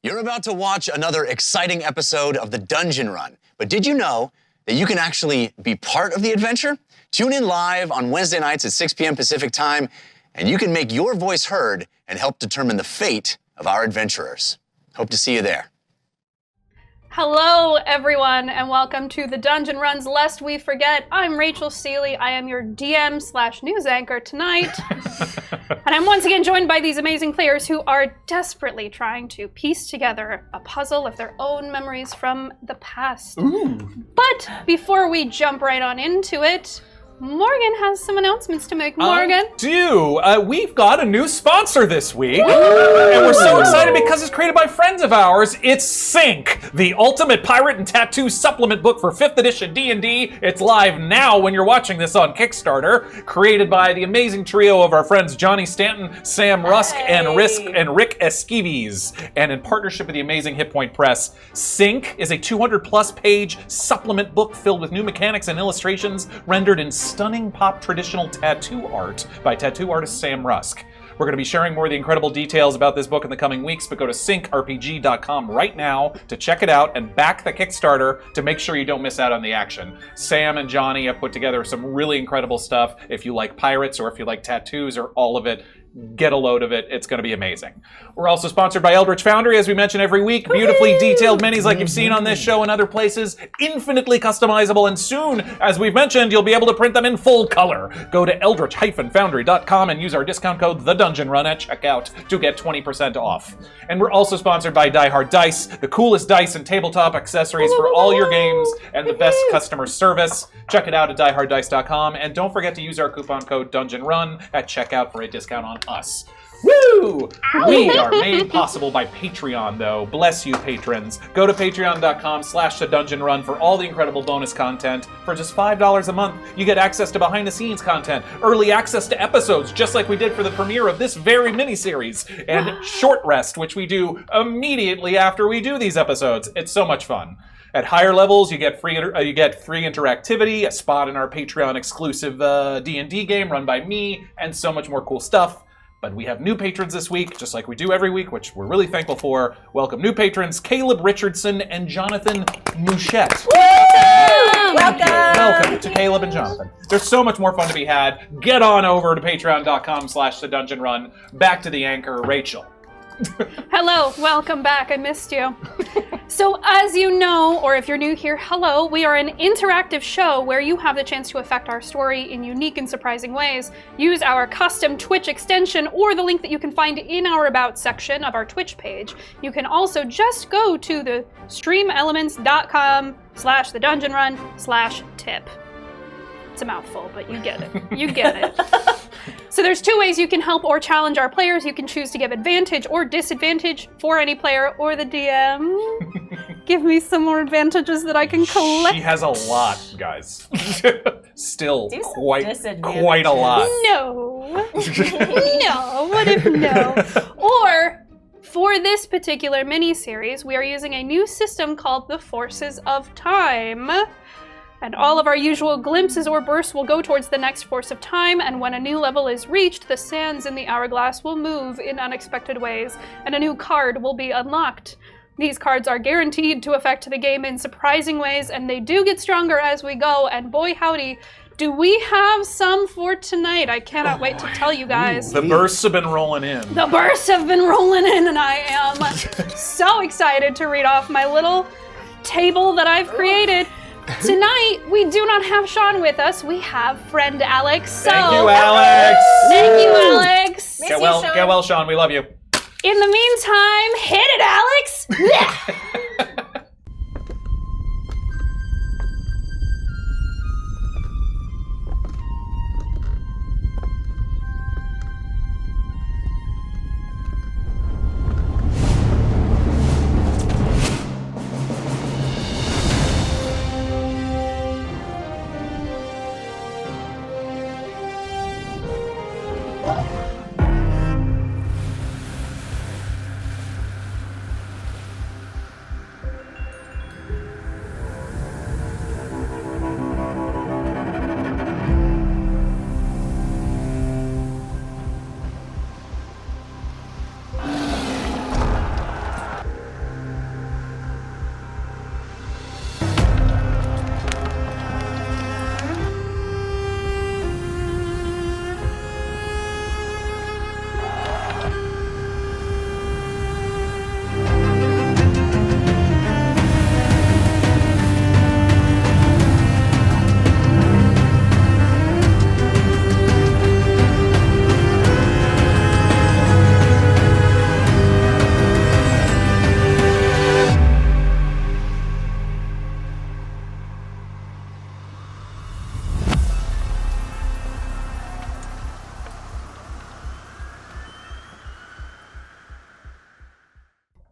You're about to watch another exciting episode of the Dungeon Run, but did you know that you can actually be part of the adventure? Tune in live on Wednesday nights at 6 p.m. Pacific time, and you can make your voice heard and help determine the fate of our adventurers. Hope to see you there. Hello, everyone, and welcome to the Dungeon Runs Lest We Forget. I'm Rachel Seeley. I am your DM/news anchor tonight. And I'm once again joined by these amazing players who are desperately trying to piece together a puzzle of their own memories from the past. Ooh. But before we jump right on into it, Morgan has some announcements to make. Morgan? We've got a new sponsor this week. And we're so excited because it's created by friends of ours. It's Sync, the ultimate pirate and tattoo supplement book for 5th edition D&D. It's live now when you're watching this on Kickstarter. Created by the amazing trio of our friends Johnny Stanton, Sam Rusk, and Rick Esquives. And in partnership with the amazing Hit Point Press, Sync is a 200-plus page supplement book filled with new mechanics and illustrations rendered in stunning pop traditional tattoo art by tattoo artist Sam Rusk. We're going to be sharing more of the incredible details about this book in the coming weeks, but go to synkrpg.com right now to check it out and back the Kickstarter to make sure you don't miss out on the action. Sam and Johnny have put together some really incredible stuff. If you like pirates or if you like tattoos or all of it, get a load of it. It's going to be amazing. We're also sponsored by Eldritch Foundry, as we mention every week. Beautifully detailed minis like you've seen on this show and other places. Infinitely customizable, and soon, as we've mentioned, you'll be able to print them in full color. Go to eldritch-foundry.com and use our discount code TheDungeonRun at checkout to get 20% off. And we're also sponsored by Die Hard Dice, the coolest dice and tabletop accessories for all your games and the best customer service. Check it out at dieharddice.com, and don't forget to use our coupon code DungeonRun at checkout for a discount on us. Woo! We are made possible by Patreon, though. Bless you, patrons. Go to patreon.com/thedungeonrun for all the incredible bonus content. For just $5 a month, you get access to behind-the-scenes content, early access to episodes, just like we did for the premiere of this very miniseries, and Short Rest, which we do immediately after we do these episodes. It's so much fun. At higher levels, you get free interactivity, a spot in our Patreon exclusive D&D game run by me, and so much more cool stuff. But we have new patrons this week, just like we do every week, which we're really thankful for. Welcome new patrons, Caleb Richardson and Jonathan Mouchette. Welcome to Caleb and Jonathan. There's so much more fun to be had. Get on over to patreon.com/thedungeonrun. Back to the anchor, Rachel. Hello, welcome back. I missed you. So as you know, or if you're new here, hello, we are an interactive show where you have the chance to affect our story in unique and surprising ways. Use our custom Twitch extension or the link that you can find in our About section of our Twitch page. You can also just go to the streamelements.com/thedungeonrun/tip. It's a mouthful, but you get it. You get it. So there's two ways you can help or challenge our players. You can choose to give advantage or disadvantage for any player or the DM. Give me some more advantages that I can collect. She has a lot, guys. Still quite a lot. No. No. What if no? Or for this particular mini-series, we are using a new system called the Forces of Time. And all of our usual glimpses or bursts will go towards the next force of time, and when a new level is reached, the sands in the hourglass will move in unexpected ways, and a new card will be unlocked. These cards are guaranteed to affect the game in surprising ways, and they do get stronger as we go, and boy howdy, do we have some for tonight. I cannot wait to tell you guys. The bursts have been rolling in. The bursts have been rolling in, and I am so excited to read off my little table that I've created. Tonight, we do not have Sean with us. We have friend Alex. So, thank you, Alex. Thank you, Alex. Get well, Sean. We love you. In the meantime, hit it, Alex.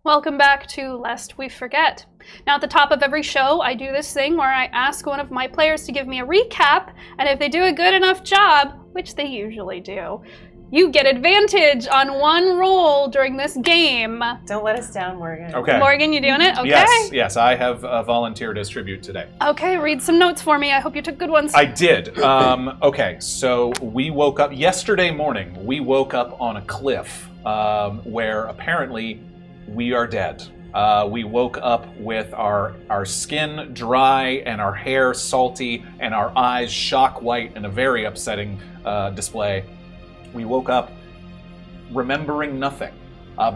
Welcome back to Lest We Forget. Now at the top of every show, I do this thing where I ask one of my players to give me a recap, and if they do a good enough job, which they usually do, you get advantage on one roll during this game. Don't let us down, Morgan. Okay. Morgan, you doing it? Okay. Yes, I have volunteered as tribute today. Okay, read some notes for me. I hope you took good ones. I did. Okay, so we woke up yesterday morning. We woke up on a cliff where apparently we are dead. We woke up with our skin dry and our hair salty and our eyes shock white in a very upsetting display. We woke up remembering nothing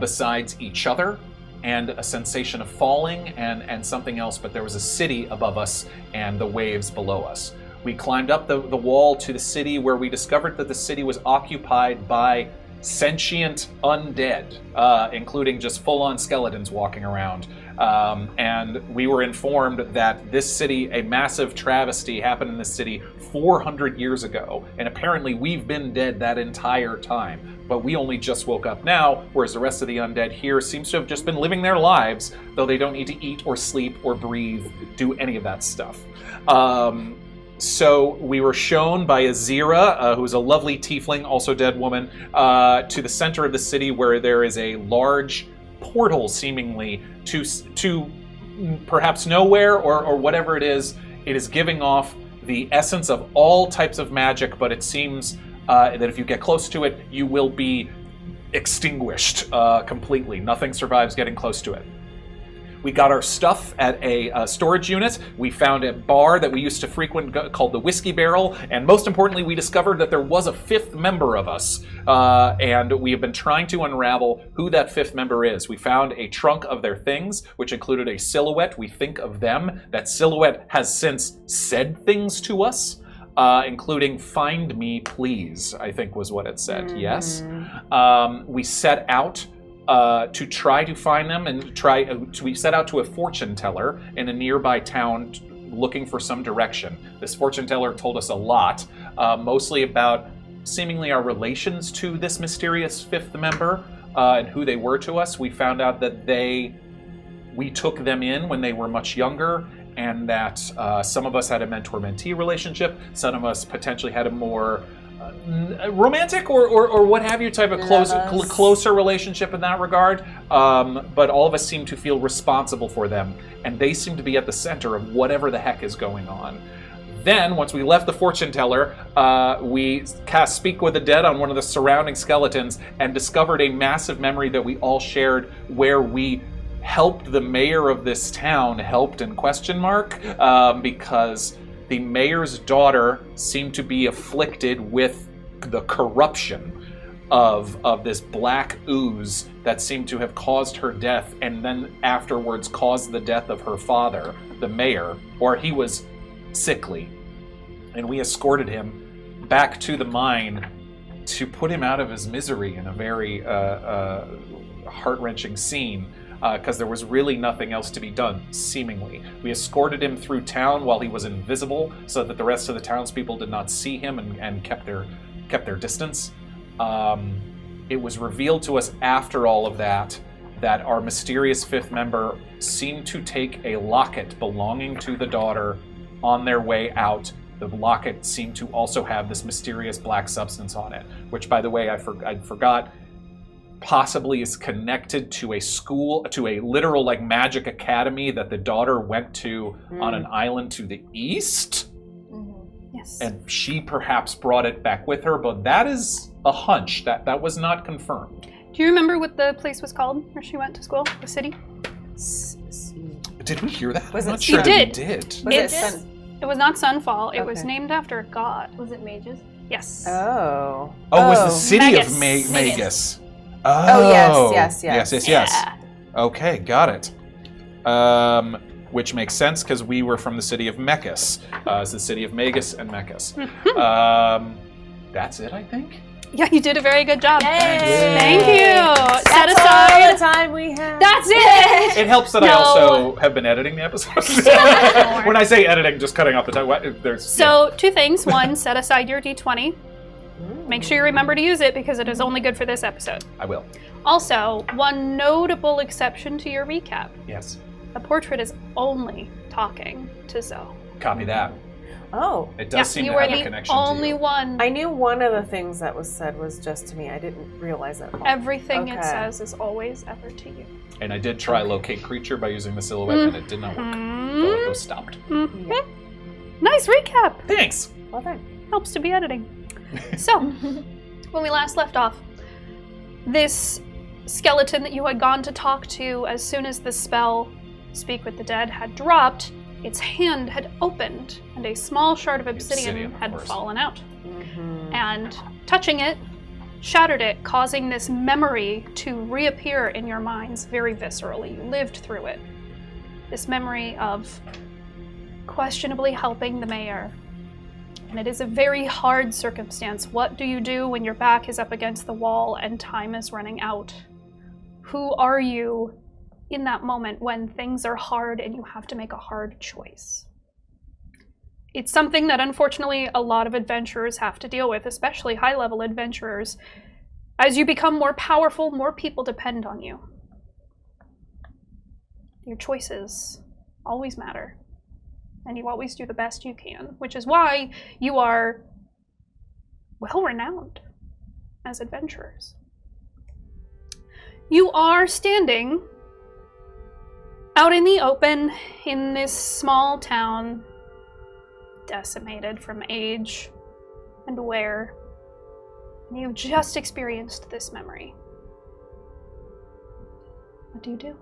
besides each other and a sensation of falling and something else, but there was a city above us and the waves below us. We climbed up the wall to the city where we discovered that the city was occupied by sentient undead, including just full-on skeletons walking around. And we were informed that this city, a massive travesty happened in this city 400 years ago, and apparently we've been dead that entire time. But we only just woke up now, whereas the rest of the undead here seems to have just been living their lives, though they don't need to eat or sleep or breathe, do any of that stuff. So we were shown by Azira, who's a lovely tiefling, also dead woman, to the center of the city where there is a large portal, seemingly, to perhaps nowhere or whatever it is. It is giving off the essence of all types of magic, but it seems that if you get close to it, you will be extinguished completely. Nothing survives getting close to it. We got our stuff at a storage unit. We found a bar that we used to frequent called the Whiskey Barrel. And most importantly, we discovered that there was a fifth member of us. And we have been trying to unravel who that fifth member is. We found a trunk of their things, which included a silhouette. We think of them. That silhouette has since said things to us, including "Find me, please," I think was what it said. Mm-hmm. Yes. We set out to try to find them and we set out to a fortune teller in a nearby town looking for some direction. This fortune teller told us a lot, mostly about seemingly our relations to this mysterious fifth member and who they were to us. We found out that we took them in when they were much younger, and that some of us had a mentor-mentee relationship, some of us potentially had a more romantic or what have you type of closer relationship in that regard, but all of us seem to feel responsible for them, and they seem to be at the center of whatever the heck is going on. Then, once we left the fortune teller, we cast Speak with the Dead on one of the surrounding skeletons and discovered a massive memory that we all shared where we helped the mayor of this town, helped in question mark, because the mayor's daughter seemed to be afflicted with the corruption of this black ooze that seemed to have caused her death, and then afterwards caused the death of her father, the mayor, or he was sickly. And we escorted him back to the mine to put him out of his misery in a very heart-wrenching scene. Because there was really nothing else to be done, seemingly. We escorted him through town while he was invisible, so that the rest of the townspeople did not see him and kept their distance. It was revealed to us after all of that our mysterious fifth member seemed to take a locket belonging to the daughter on their way out. The locket seemed to also have this mysterious black substance on it, which, by the way, I forgot, possibly is connected to a school, to a literal magic academy that the daughter went to on an island to the east. Mm-hmm. Yes. And she perhaps brought it back with her, but that is a hunch. That was not confirmed. Do you remember what the place was called where she went to school? The city? Did we hear that? Was I'm it not sure did. we did. It was not Sunfall. It was Okay. named after a god. Was it mages? Yes. Oh. Oh, it was the city Magus. of Magus. Oh, yes. Yeah. Okay, got it. Which makes sense because we were from the city of Mechus. It's the city of Magus and Mechus. That's it, I think. Yeah, you did a very good job. Yay! Thank you. Set That's aside. all the time we have. That's it. It helps that I No. also have been editing the episodes. When I say editing, just cutting off the time. So, two things. One, set aside your D20. Make sure you remember to use it because it is only good for this episode. I will. Also, one notable exception to your recap. Yes. The portrait is only talking to Zoe. Copy that. Oh. It does seem you to are have a the connection only to you. one. I knew one of the things that was said was just to me. I didn't realize that. Everything it Okay. says is always ever to you. And I did try locate creature by using the silhouette, and it did not work. Felt like it was stopped. Mhm. Yeah. Nice recap. Thanks. Well done. Helps to be editing. So, when we last left off, this skeleton that you had gone to talk to as soon as the spell Speak with the Dead had dropped, its hand had opened and a small shard of obsidian of had course. fallen out. Mm-hmm. And touching it, shattered it, causing this memory to reappear in your minds very viscerally. You lived through it. This memory of questionably helping the mayor. And it is a very hard circumstance. What do you do when your back is up against the wall and time is running out? Who are you in that moment when things are hard and you have to make a hard choice? It's something that unfortunately a lot of adventurers have to deal with, especially high-level adventurers. As you become more powerful, more people depend on you. Your choices always matter. And you always do the best you can, which is why you are well-renowned as adventurers. You are standing out in the open in this small town, decimated from age and wear, and you've just experienced this memory. What do you do?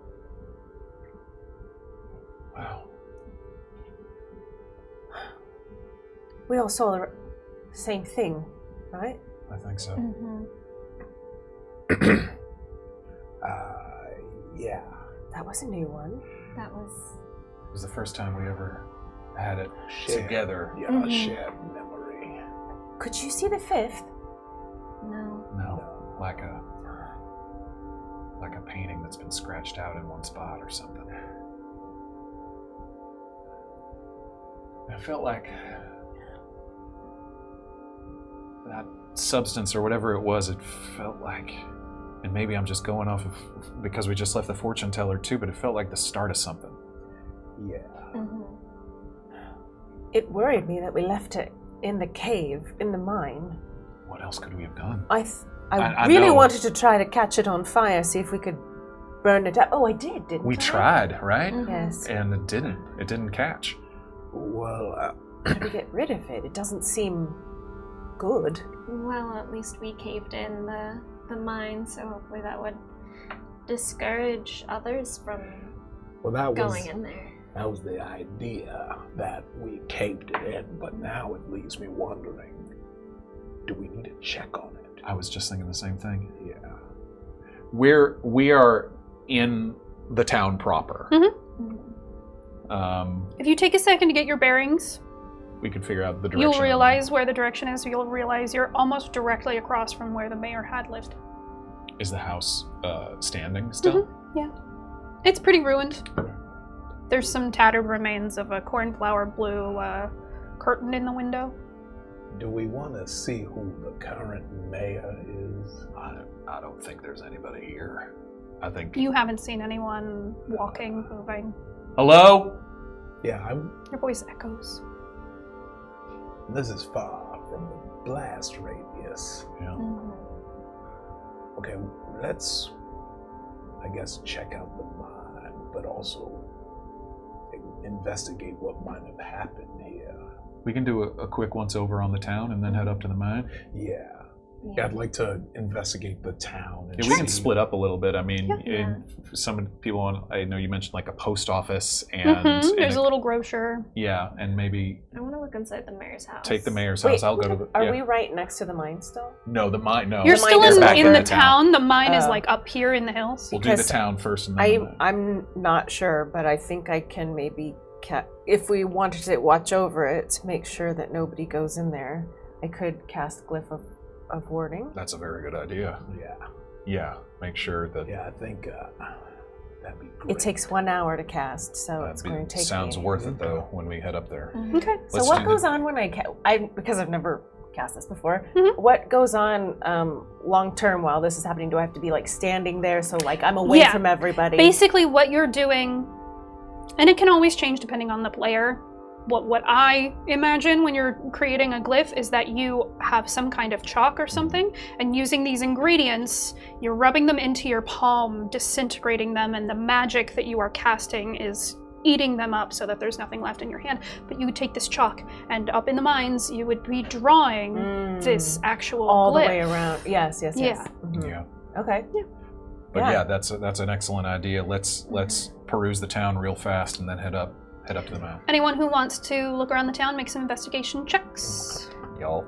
Wow. We all saw the same thing, right? I think so. Mm-hmm. Yeah. That was a new one. That was... It was the first time we ever had it Shared. together. Yeah, Mhm. shared memory. Could you see the fifth? No. No, like a painting that's been scratched out in one spot or something. I felt like that substance or whatever it was, it felt like, and maybe I'm just going off of because we just left the fortune teller too, but it felt like the start of something. Yeah. Mm-hmm. It worried me that we left it in the cave, in the mine. What else could we have done? I I really know. wanted to try to catch it on fire, see if we could burn it up. Oh, I did, didn't I? We tried, right? Mhm. Yes. And it didn't. It didn't catch. Well, How to get rid of it? It doesn't seem good. Well, at least we caved in the mine, so hopefully that would discourage others from that going in there. That was the idea, that we caved it in, but now it leaves me wondering, do we need to check on it? I was just thinking the same thing. Yeah. We are in the town proper. Mhm. If you take a second to get your bearings, We could figure out the direction. you'll realize where the direction is. You'll realize you're almost directly across from where the mayor had lived. Is the house standing still? Yeah. It's pretty ruined. There's some tattered remains of a cornflower blue curtain in the window. Do we want to see who the current mayor is? I don't think there's anybody here. I think. You haven't seen anyone walking, moving. Hello? Yeah, Your voice echoes. this is far from the blast radius. Yeah. Mhm. Okay, let's, I guess, check out the mine, but also investigate what might have happened here. We can do a quick once over on the town and then head up to the mine. Yeah. Yeah, I'd like to investigate the town. And Yeah, we can see- split up a little bit. I mean, Yeah. some people, I know you mentioned like a post office and, There's a little grocer. yeah, and maybe I want to look inside the mayor's house. take the mayor's Wait, house. I'll go to the. Are yeah. we right next to the mine still? No, the mine. No, You're The still mine is back in in the the town. town. The mine is Oh. like up here in the hills. We'll do the Because town first and then. the mine. I'm not sure, but I think I can maybe if we wanted to watch over it to make sure that nobody goes in there, I could cast Glyph of Warding. That's a very good idea. Yeah, Yeah, make sure that. yeah, I think that'd be great. It takes 1 hour to cast, so it's going to take sounds me. worth it though when we head up there. Okay. So Let's what do goes on when I because I've never cast this before. Mhm. What goes on long term while this is happening? Do I have to be like standing there so like I'm away Yeah. from everybody? Basically, what you're doing, and it can always change depending on the player. What I imagine when you're creating a glyph is that you have some kind of chalk or something, and using these ingredients, you're rubbing them into your palm, disintegrating them, and the magic that you are casting is eating them up so that there's nothing left in your hand. But you would take this chalk, and up in the mines, you would be drawing this actual all glyph. the way around. Yes. Yeah. Mhm. Yeah. Okay. But Yeah. yeah, that's an excellent idea. Let's peruse the town real fast and then head up to the map. Anyone who wants to look around the town, make some investigation checks. Y'all.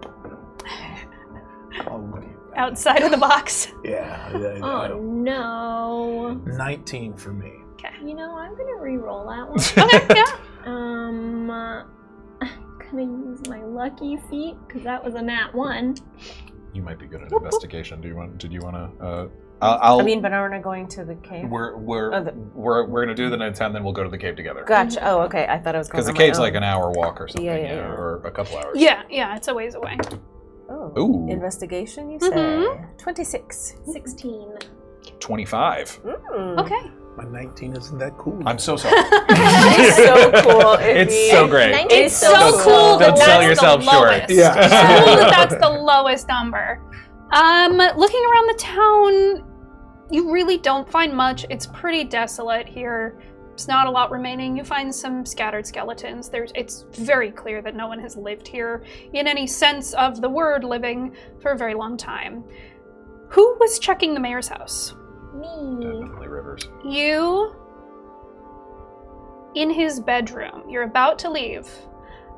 Outside of the box. Yeah. Oh no. 19 for me. You know, I'm gonna re-roll that one. Okay, yeah. I'm gonna use my lucky feat because that was a nat 1. You might be good at investigation. Did you want to? I'll. I mean, but aren't I going to the cave? We're gonna do the night 10, then we'll go to the cave together. Gotcha. Oh, okay. I thought I was going Because the on my cave's own. like an hour walk or something, Yeah. or a couple hours. Yeah, it's a ways away. Oh. Ooh. Investigation, you say? Mhm. 26. 16. 25. Okay. My 19 isn't that cool. I'm so sorry. It's so cool. It's so great. 19 It's so cool that Don't that's sell the yourself short. lowest. Yeah. It's cool that that's the lowest number. Looking around the town, you really don't find much. It's pretty desolate here. There's not a lot remaining. You find some scattered skeletons. It's very clear that no one has lived here in any sense of the word living for a very long time. Who was checking the mayor's house? Me. Definitely Rivers. You, in his bedroom, you're about to leave,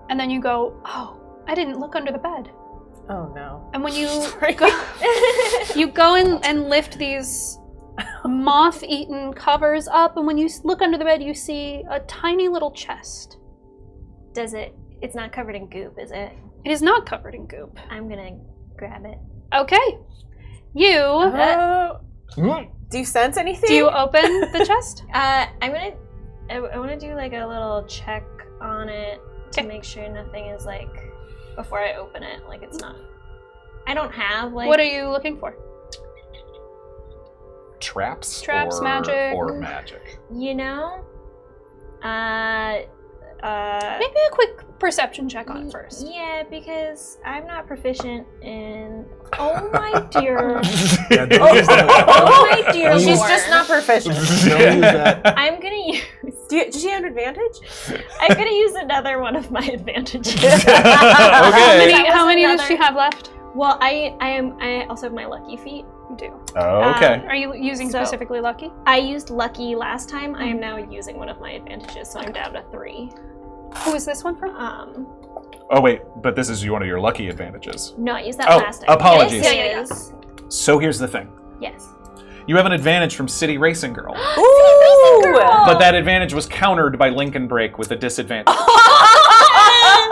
and then you go, oh, I didn't look under the bed. Oh, no. And when you go and lift these moth-eaten covers up, and when you look under the bed, you see a tiny little chest. It's not covered in goop, is it? It is not covered in goop. I'm gonna grab it. Okay. You, Do you sense anything? do you open the chest? I wanna do like a little check on it to make sure nothing is like, before I open it, like it's not. I don't have like. What are you looking for? Traps Traps, or, magic. or magic. You know? Maybe a quick perception check on it first. Yeah, because I'm not proficient in. Oh my dear. Yeah, don't use that. Oh my dear She's lord. just not proficient. Don't use that. I'm gonna use. Does she have advantage? I'm gonna use another one of my advantages. How many does she have left? Well, I also have my lucky feat. You do. Oh, okay. Are you using So- specifically lucky? I used lucky last time. I am now using one of my advantages, so I'm down to 3. Who is this one from? Oh wait, but this is one of your lucky advantages. No, I used that Oh, last time. apologies. This is- So here's the thing. Yes. You have an advantage from City Racing Girl, Ooh! but that advantage was countered by Lincoln Break with a disadvantage.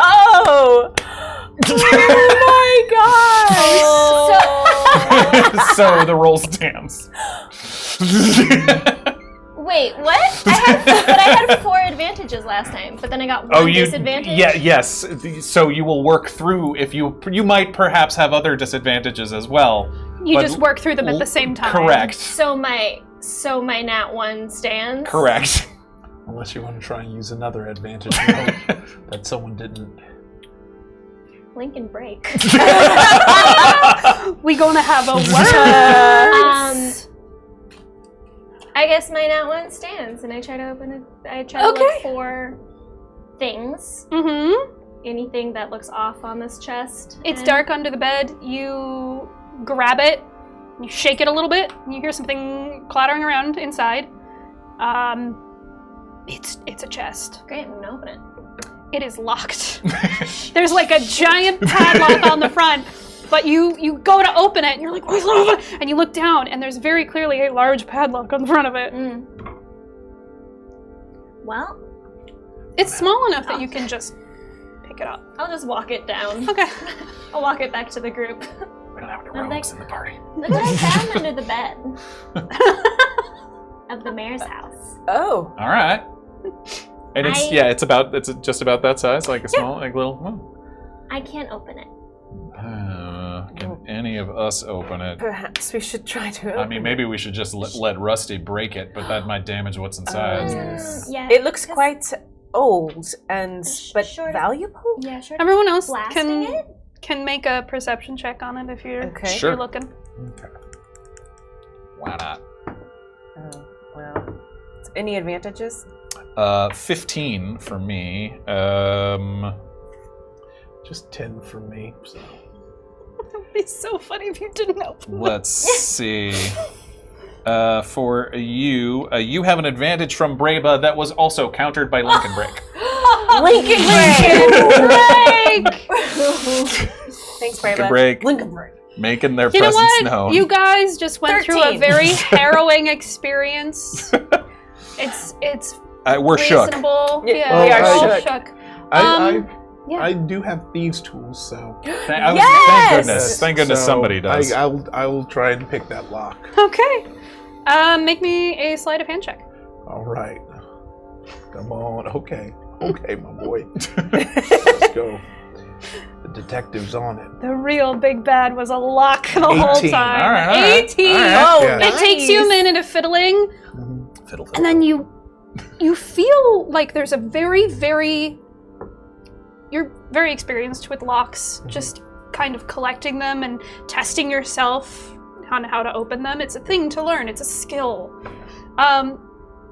Oh! Oh my god! So the roll stands. Wait, what? I had 4 advantages last time, but then I got 1 disadvantage. Yeah, yes. So you will work through if you might perhaps have other disadvantages as well. You but just work through them at the same time. Correct. So my nat 1 stands. Correct. Unless you want to try and use another advantage that someone didn't. Lincoln Break. We gonna have a word. I guess my nat 1 stands, and I try to open it. I try to look for things. Mm-hmm. Anything that looks off on this chest. It's and- dark under the bed. You grab it, you shake it a little bit, and you hear something clattering around inside. It's a chest. Great, I'm gonna open it. It is locked. There's like a giant padlock on the front, but you go to open it, and you're like, "Where's the open?" And you look down, and there's very clearly a large padlock on the front of it. Well, It's small enough that you can just pick it up. I'll just walk it down. Okay. I'll walk it back to the group. We don't have any I'm robes like- in the party. Look what I found under the bed of the mayor's house. Oh. All right. And it's just about that size, like a small, like little. Oh. I can't open it. Can any of us open it? Perhaps we should try to open I mean, maybe we should just let Rusty break it, but that might damage what's inside. Yeah. It looks quite old and but short of- valuable. Yeah, sure. Everyone else Blasting it? can make a perception check on it if you're, Okay. if Sure. you're looking. Okay. Why not? Oh, well. Any advantages? 15 for me. Just 10 for me. So. It would be so funny if you didn't open it. Let's see. For you, you have an advantage from Breba that was also countered by Lincoln Break. Lincoln Break! Thanks, Brava. Break. Lincoln Break. Making their You know presence what? known. You guys just went through a 13. very harrowing experience. It's We're shook. reasonable. Yeah, Yeah, we we're are all shook. Yeah. I do have thieves' tools, so Thank Yes! goodness. Thank goodness so somebody does. I will try and pick that lock. Okay. Make me a sleight of hand check. All right, come on. Okay, my boy. Let's go. The detective's on it. The real big bad was a lock the whole 18. time. All right. 18. All right. Oh, Yeah. It takes you a minute of fiddling, Fiddle. and then you feel like there's a you're very experienced with locks, just kind of collecting them and testing yourself on how to open them. It's a thing to learn, it's a skill.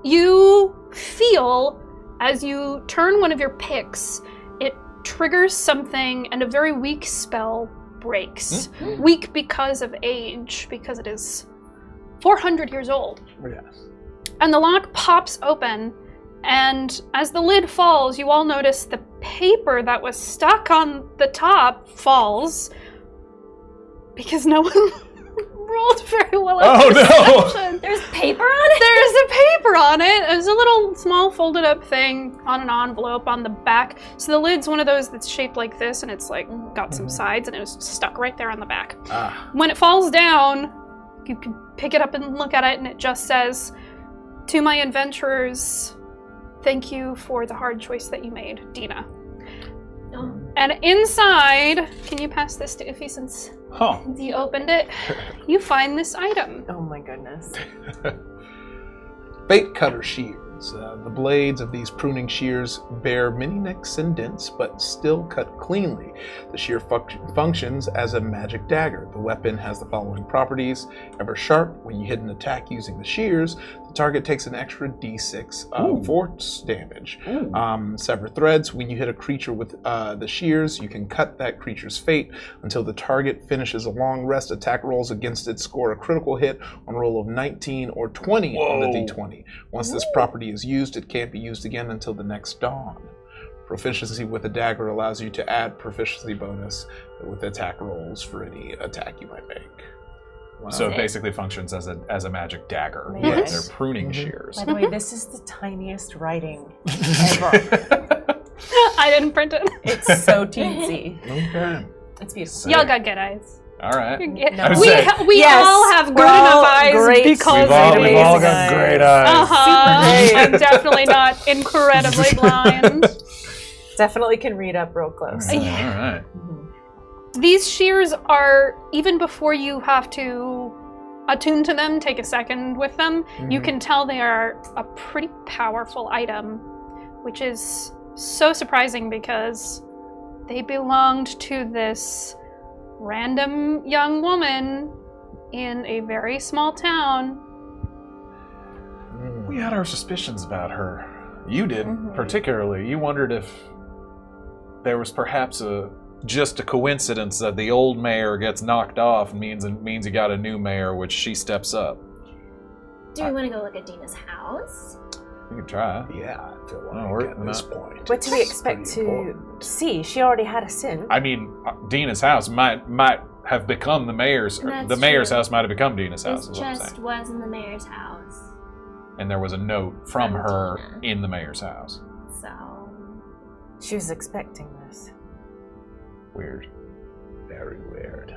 You feel as you turn one of your picks, it triggers something and a very weak spell breaks. Weak because of age, because it is 400 years old. Yes. And the lock pops open, and as the lid falls, you all notice the paper that was stuck on the top falls because no one rolled very well at Oh, no! perception. There's paper on it? There's a paper on it. There's a little small folded up thing on an envelope on the back. So the lid's one of those that's shaped like this, and it's like got some sides, and it was stuck right there on the back. When it falls down, you can pick it up and look at it, and it just says, "To my adventurers, thank you for the hard choice that you made, Dina." Oh. And inside, can you pass this to Ify since Huh. you opened it? You find this item. Oh my goodness. Bait cutter shears. The blades of these pruning shears bear many nicks and dents, but still cut cleanly. The shear functions as a magic dagger. The weapon has the following properties. Ever sharp, when you hit an attack using the shears, the target takes an extra d6 force damage. Sever threads. When you hit a creature with the shears, you can cut that creature's fate until the target finishes a long rest. Attack rolls against it score a critical hit on a roll of 19 or 20 on the d20. Once this property is used, it can't be used again until the next dawn. Proficiency with a dagger allows you to add proficiency bonus with attack rolls for any attack you might make. Wow. So it basically functions as a magic dagger. Yes. They're pruning shears. By the way, this is the tiniest writing ever. I didn't print it. It's so teensy. Okay. It's beautiful. Y'all got good eyes. All right. Yeah. was We, saying- we Yes, all have good we're all enough eyes great. because We've all, of we've it. all amazing got great eyes. eyes. Uh-huh. Super I'm definitely not incredibly blind. Definitely can read up real close. All right. These shears are, even before you have to attune to them, take a second with them, you can tell they are a pretty powerful item, which is so surprising because they belonged to this random young woman in a very small town. We had our suspicions about her. You did, particularly. You wondered if there was perhaps just a coincidence that the old mayor gets knocked off means he got a new mayor, which she steps up. Do we want to go look at Dina's house? You can try. Yeah, I feel No, like we're at this not- point. What do we it's expect pretty to important. see? She already had a sin. I mean, Dina's house might have become the mayor's. Or That's the mayor's true. house might have become Dina's house. This Is what I'm chest saying. was in the mayor's house. And there was a note from From her Dina. in the mayor's house. So She was expecting this. Weird. Very weird.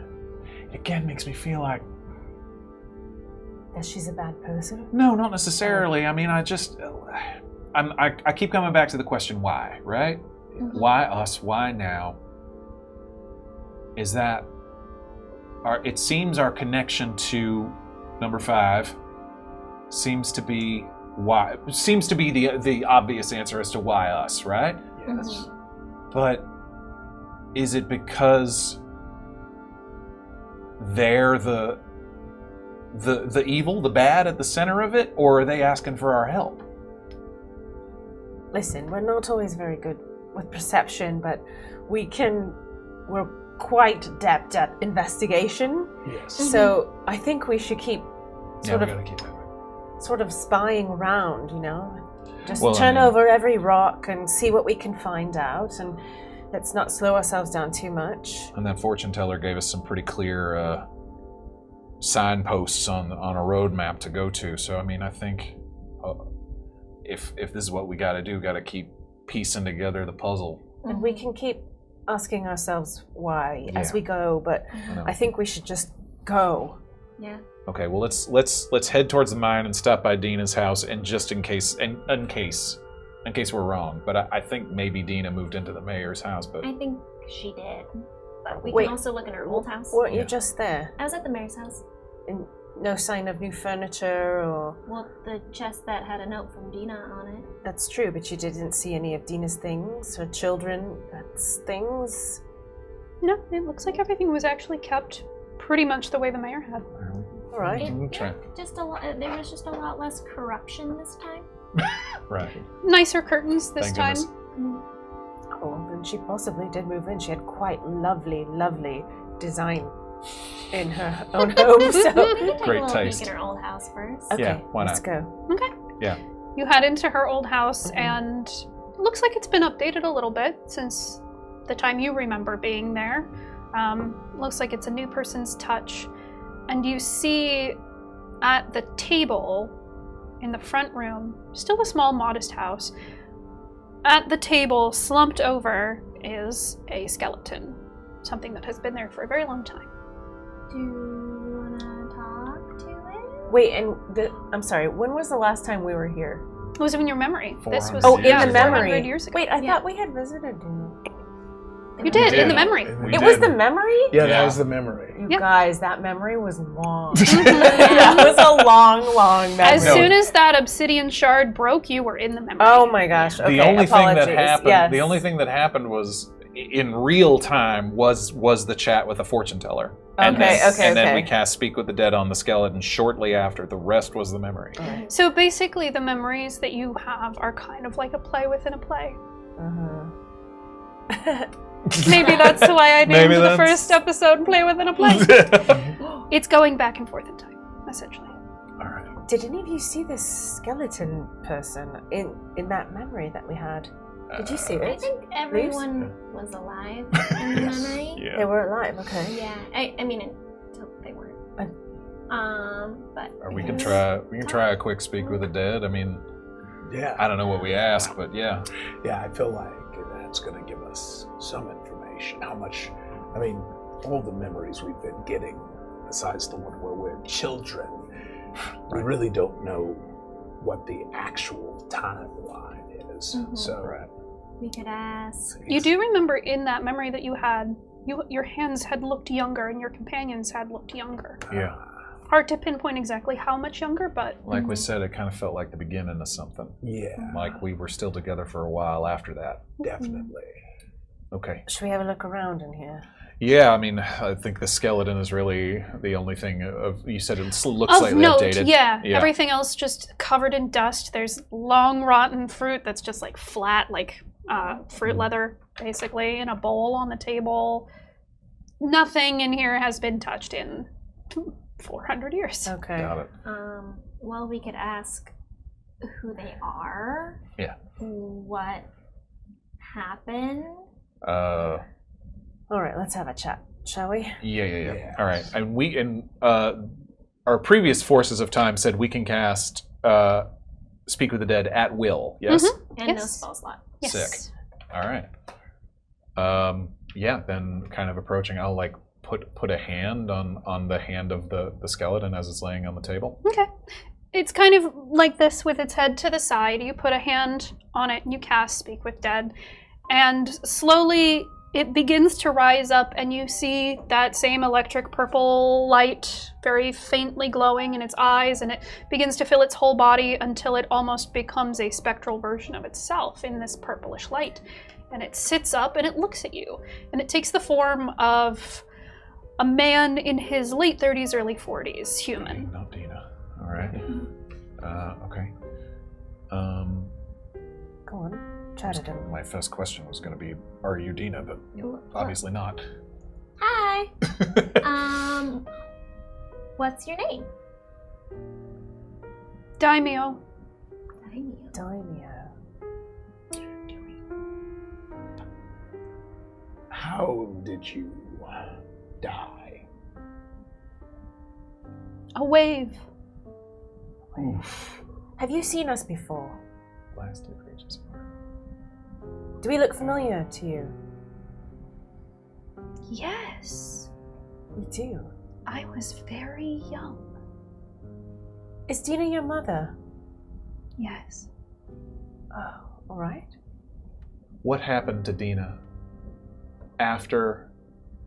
It again makes me feel like That she's a bad person? no, not necessarily. I mean, I keep coming back to the question why, right? Why us? Why now? is that it seems our connection to number 5 seems to be the obvious answer as to why us, right? Yes. But is it because they're the evil, the bad at the center of it, or are they asking for our help? Listen, we're not always very good with perception, but we're quite adept at investigation. Yes. So I think we should keep We gotta keep that. sort of spying around, you know? Just Well, I turn mean- over every rock and see what we can find out, and let's not slow ourselves down too much. And that fortune teller gave us some pretty clear signposts on a road map to go to. So I mean, I think if this is what we got to do, got to keep piecing together the puzzle. And we can keep asking ourselves why as Yeah. we go, but I think we should just go. Yeah. Okay, well let's head towards the mine and stop by Dina's house, and just in case we're wrong. But I think maybe Dina moved into the mayor's house. But I think she did. But we Wait. can also look in her old house. Weren't Yeah. you just there? I was at the mayor's house. And no sign of new furniture or... Well, the chest that had a note from Dina on it. That's true, but you didn't see any of Dina's things, her children, that's things? No, it looks like everything was actually kept pretty much the way the mayor had. All right. There was just a lot less corruption this time. right. Nicer curtains this Thank time. goodness. Oh, then she possibly did move in. She had quite lovely, lovely design in her own home, so... We can take Great a little taste. peek at her old house first. Okay, Yeah, why let's not? go. Okay. Yeah. You head into her old house, and it looks like it's been updated a little bit since the time you remember being there. Looks like it's a new person's touch. And you see at the table in the front room, still a small, modest house, at the table, slumped over, is a skeleton. Something that has been there for a very long time. Do you want to talk to it? Wait, and I'm sorry, when was the last time we were here? It was in your memory. This was 400 Oh, in years the ago. 400 memory. years ago. Wait, I Yeah. thought we had visited Dina. You did, in the did. memory. We It did. was the memory? Yeah, Yeah. that was the memory. You Yeah. guys, that memory was long. That was a long, long memory. As soon as that obsidian shard broke, you were in the memory. Oh my gosh. Okay, The only apologies. thing that happened. Yes. The only thing that happened was in real time was the chat with the fortune teller. And Okay, then, okay, and then okay. we cast Speak with the Dead on the skeleton shortly after. The rest was the memory. Alright. So basically, the memories that you have are kind of like a play within a play. Uh-huh. Maybe that's why I named Maybe the that's- first episode Play Within a Play. It's going back and forth in time, essentially. All right. Did any of you see this skeleton person in that memory that we had? Did you see I it? think everyone was alive in the memory. Yeah. They were alive, okay. Yeah. I mean, until they weren't. But. Or we can try a quick Speak with the Dead. I mean, Yeah. I don't know what we ask, but yeah. Yeah, I feel like that's going to give us some information. How much, I mean, all the memories we've been getting, besides the one where we're children, we really don't know what the actual timeline is. Mhm. So, We could ask. You do remember in that memory that you had, your hands had looked younger and your companions had looked younger. Yeah. Hard to pinpoint exactly how much younger, but Like we said, it kind of felt like the beginning of something. yeah, Like we were still together for a while after that. definitely. Okay. Should we have a look around in here? Yeah, I mean, I think the skeleton is really the only thing of. You said it looks of slightly note, updated. yeah. Yeah. Everything else just covered in dust. There's long rotten fruit that's just like flat, like fruit leather, basically, in a bowl on the table. Nothing in here has been touched in 400 years. Okay. Got it. Well, we could ask who they are. Yeah. What happened? All right, let's have a chat, shall we? Yeah. Yeah. All right, and our previous forces of time said we can cast Speak with the Dead at will. Yes. And no Yes. spell slot. Yes. Sick. All right. Yeah. Then, kind of approaching, I'll like put a hand on the hand of the skeleton as it's laying on the table. Okay. It's kind of like this with its head to the side. You put a hand on it and you cast Speak with Dead. And slowly it begins to rise up, and you see that same electric purple light, very faintly glowing in its eyes, and it begins to fill its whole body until it almost becomes a spectral version of itself in this purplish light. And it sits up and it looks at you, and it takes the form of a man in his late 30s, early 40s, human. Not Dina. All right. Okay. Go on. Chat at him. My first question was going to be, are you Dina? But obviously not. Hi. What's your name? Daimyo. Daimyo. How did you die? A wave. Oof. Have you seen us before? Blasted creatures. Do we look familiar to you? Yes. We do. I was very young. Is Dina your mother? Yes. Oh, all right. What happened to Dina after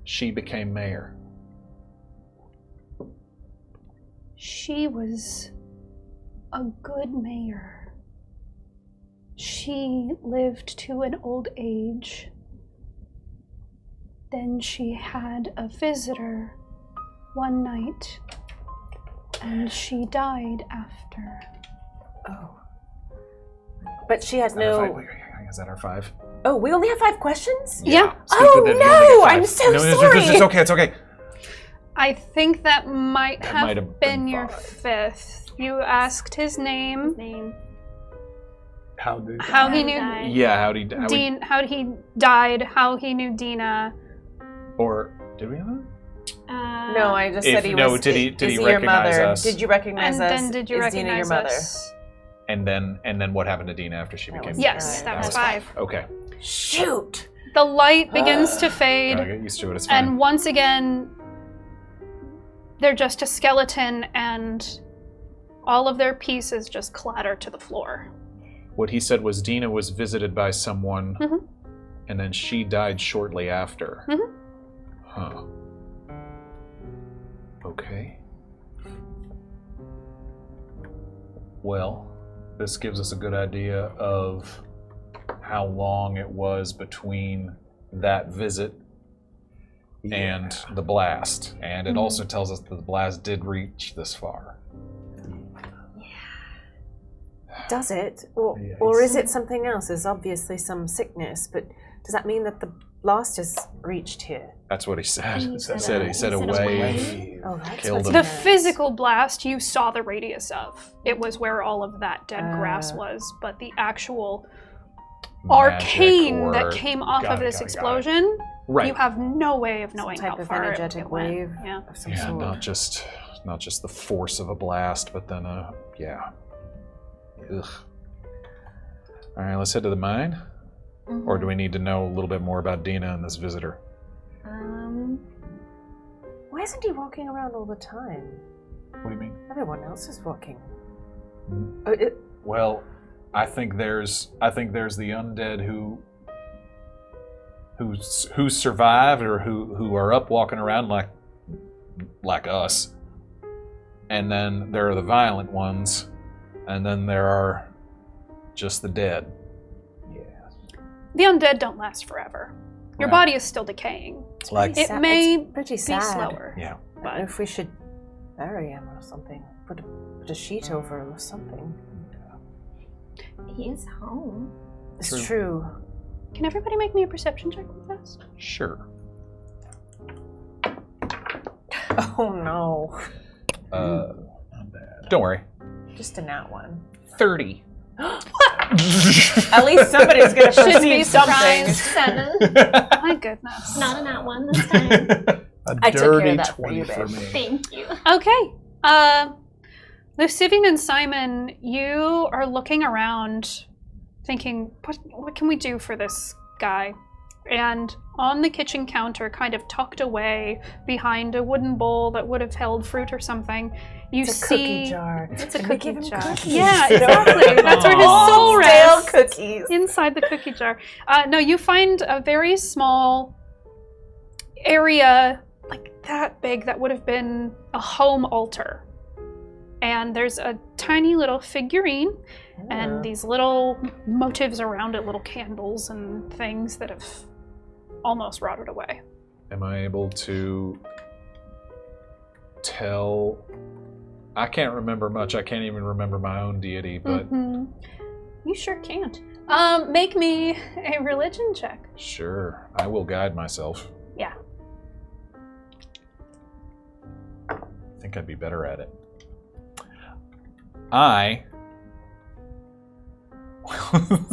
she became mayor? She was a good mayor. She lived to an old age. Then she had a visitor one night, and she died after. Oh. But she has no... Is that our 5? Oh, we only have 5 questions? Yeah. Oh, no! I'm so sorry! It's okay. I think that might That have might have been been your 5th. You asked his name. How did How he He knew died. Yeah, how he died, how he knew Dina. Or did we know? No, I just said he was... did he is recognize your mother? us? Did you recognize And us? then did you is Dina your recognize mother? us? And then what happened to Dina after she That became was mayor? Yes, That that was was 5. Okay. Shoot! The light begins to Gotta fade, get used to it. It's fine. and once again, they're just a skeleton, and all of their pieces just clatter to the floor. What he said was Dina was visited by someone, Mhm. and then she died shortly after. Mhm. Huh. Okay. Well, this gives us a good idea of how long it was between that visit and the blast. And it also tells us that the blast did reach this far. Does it? Or is it something else? There's obviously some sickness, but does that mean that the blast has reached here? That's what he said. He He said said a a wave. Oh, that's Killed what him. The it is. physical blast you saw the radius of. It was where all of that dead grass was, but the actual arcane Magic that or- came off Got of it, this got it. explosion, Right. you have no way of knowing Some type how of far energetic it went. wave Yeah. of some Yeah, sort. not just the force of a blast, but then yeah. Ugh. All right, let's head to the mine. Or do we need to know a little bit more about Dina and this visitor? Why isn't he walking around all the time? What do you mean? Everyone else is walking. Well, I think there's the undead who survived or who are up walking around like us. And then there are the violent ones, and then there are just the dead. The undead don't last forever. Your Right. body is still decaying. Like It may it's pretty be sad. slower. yeah. I don't know if we should bury him or something. Put a sheet over him or something. He's home. It's true. Can everybody make me a perception check fast? Sure. Oh no. Not bad. Don't worry. Just a nat one. 30. At least somebody's gonna Should be perceive something. surprised. 7. My goodness. Not a nat 1 this time. A I took care of dirty that for 20 you, for babe. me. Thank you. Okay. Lucyvian and Simon, you are looking around thinking, what can we do for this guy? And on the kitchen counter, kind of tucked away behind a wooden bowl that would have held fruit or something, you It's a see... cookie jar. It's a Can we cookie give him jar. cookies? Yeah, exactly. That's where his soul Stale rests. cookies. Inside the cookie jar. No, you find a very small area like that big that would have been a home altar. And there's a tiny little figurine and these little motifs around it, little candles and things that have almost rotted away. Am I able to tell? I can't remember much. I can't even remember my own deity, but You sure can't. Make me a religion check. sure, I will guide myself. Yeah. I think I'd be better at it. I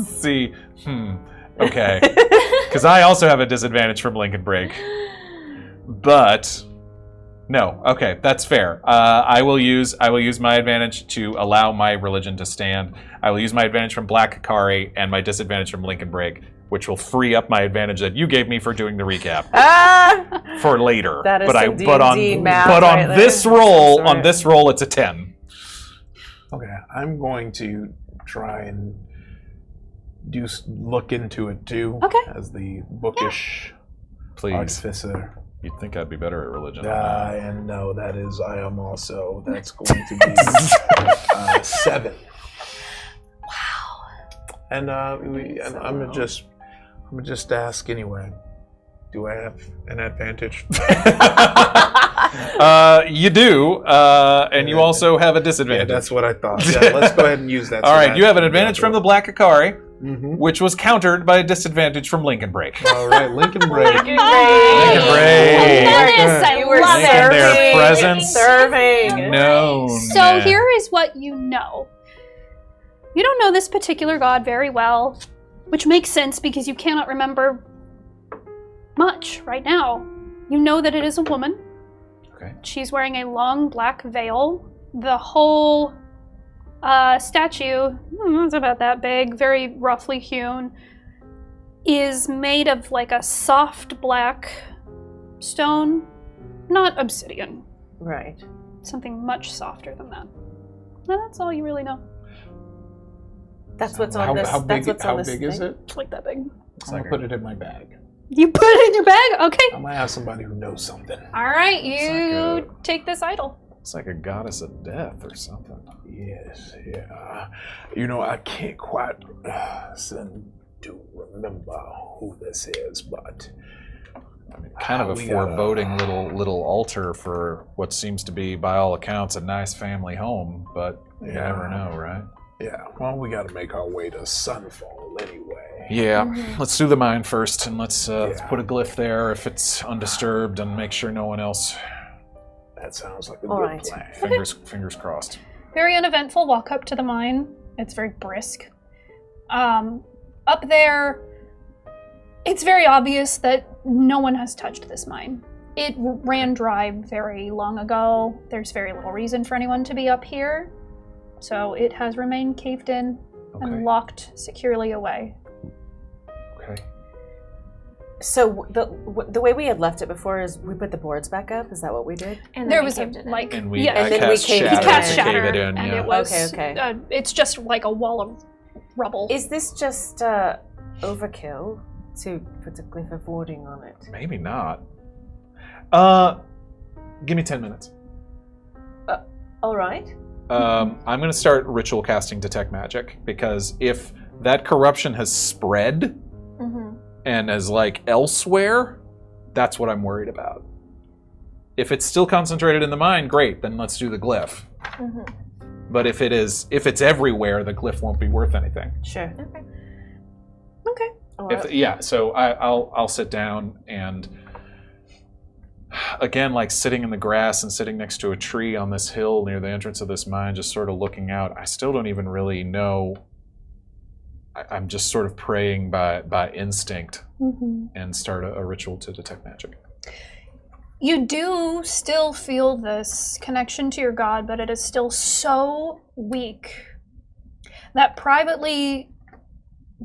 see. Okay. Because I also have a disadvantage from Lincoln Break. But no. Okay, that's fair. I will use my advantage to allow my religion to stand. I will use my advantage from Black Kakari and my disadvantage from Lincoln Break, which will free up my advantage that you gave me for doing the recap for later. That is but some D&D math but on right there. this roll, That's right. on this roll, it's a 10. Okay, I'm going to try and look into it too. Okay. As the bookish Please. artificer. You'd think I'd be better at religion. And no, that is I am also. That's going to be 7. Wow. And I'm gonna just ask anyway. Do I have an advantage? You do, and you also have a Yeah, disadvantage. that's what I thought. Yeah, let's go ahead and use that. All right, you have an advantage from the Black Akari, Mm-hmm. which was countered by a disadvantage from Lincoln Break. All right, Lincoln Break. Lincoln Break. Yes, I You were love Lincoln, it. their presence Serving. known. So here is what you know. You don't know this particular god very well, which makes sense because you cannot remember much right now. You know that it is a woman. Okay. She's wearing a long black veil. The whole statue, it's about that big, very roughly hewn, is made of like a soft black stone, not obsidian. Right. Something much softer than that. And that's all you really know. That's what's on this. How big, that's what's how on this big is thing. it? It's like that big. I'm going to put it in my bag. You put it in your bag? Okay. I might have somebody who knows something. All right, you It's like take this idol. It's like a goddess of death or something. Yes, yeah. You know, I can't quite seem to remember who this is, but I mean, kind of a we gotta- foreboding little altar for what seems to be, by all accounts, a nice family home. But you Yeah. never know, right? yeah, well, we got to make our way to Sunfall anyway. Yeah, let's do the mine first, and let's put a glyph there if it's undisturbed, and make sure no one else. That sounds like a All good right. plan. Fingers crossed. Very uneventful walk up to the mine. It's very brisk. Up there, it's very obvious that no one has touched this mine. It ran dry very long ago. There's very little reason for anyone to be up here. So it has remained caved in Okay. and locked securely away. Okay. So the way we had left it before is we put the boards back up. Is that what we did? And There then was a caved it in. like And we yeah, And then we cast caved it shatter in. to cast cave shatter, it in. and Yeah. it was Okay. it's just like a wall of rubble. Is this just overkill to put a glyph of warding on it? Maybe not. Give me 10 minutes. All right. I'm going to start ritual casting Detect Magic, because if that corruption has spread and is like elsewhere, that's what I'm worried about. If it's still concentrated in the mine, great, then let's do the glyph. But if it's everywhere, the glyph won't be worth anything. Sure. Okay. All right. So I'll sit down, and again, like sitting in the grass and sitting next to a tree on this hill near the entrance of this mine, just sort of looking out. I still don't even really know. I'm just sort of praying by instinct and start a ritual to detect magic. You do still feel this connection to your god, but it is still so weak that privately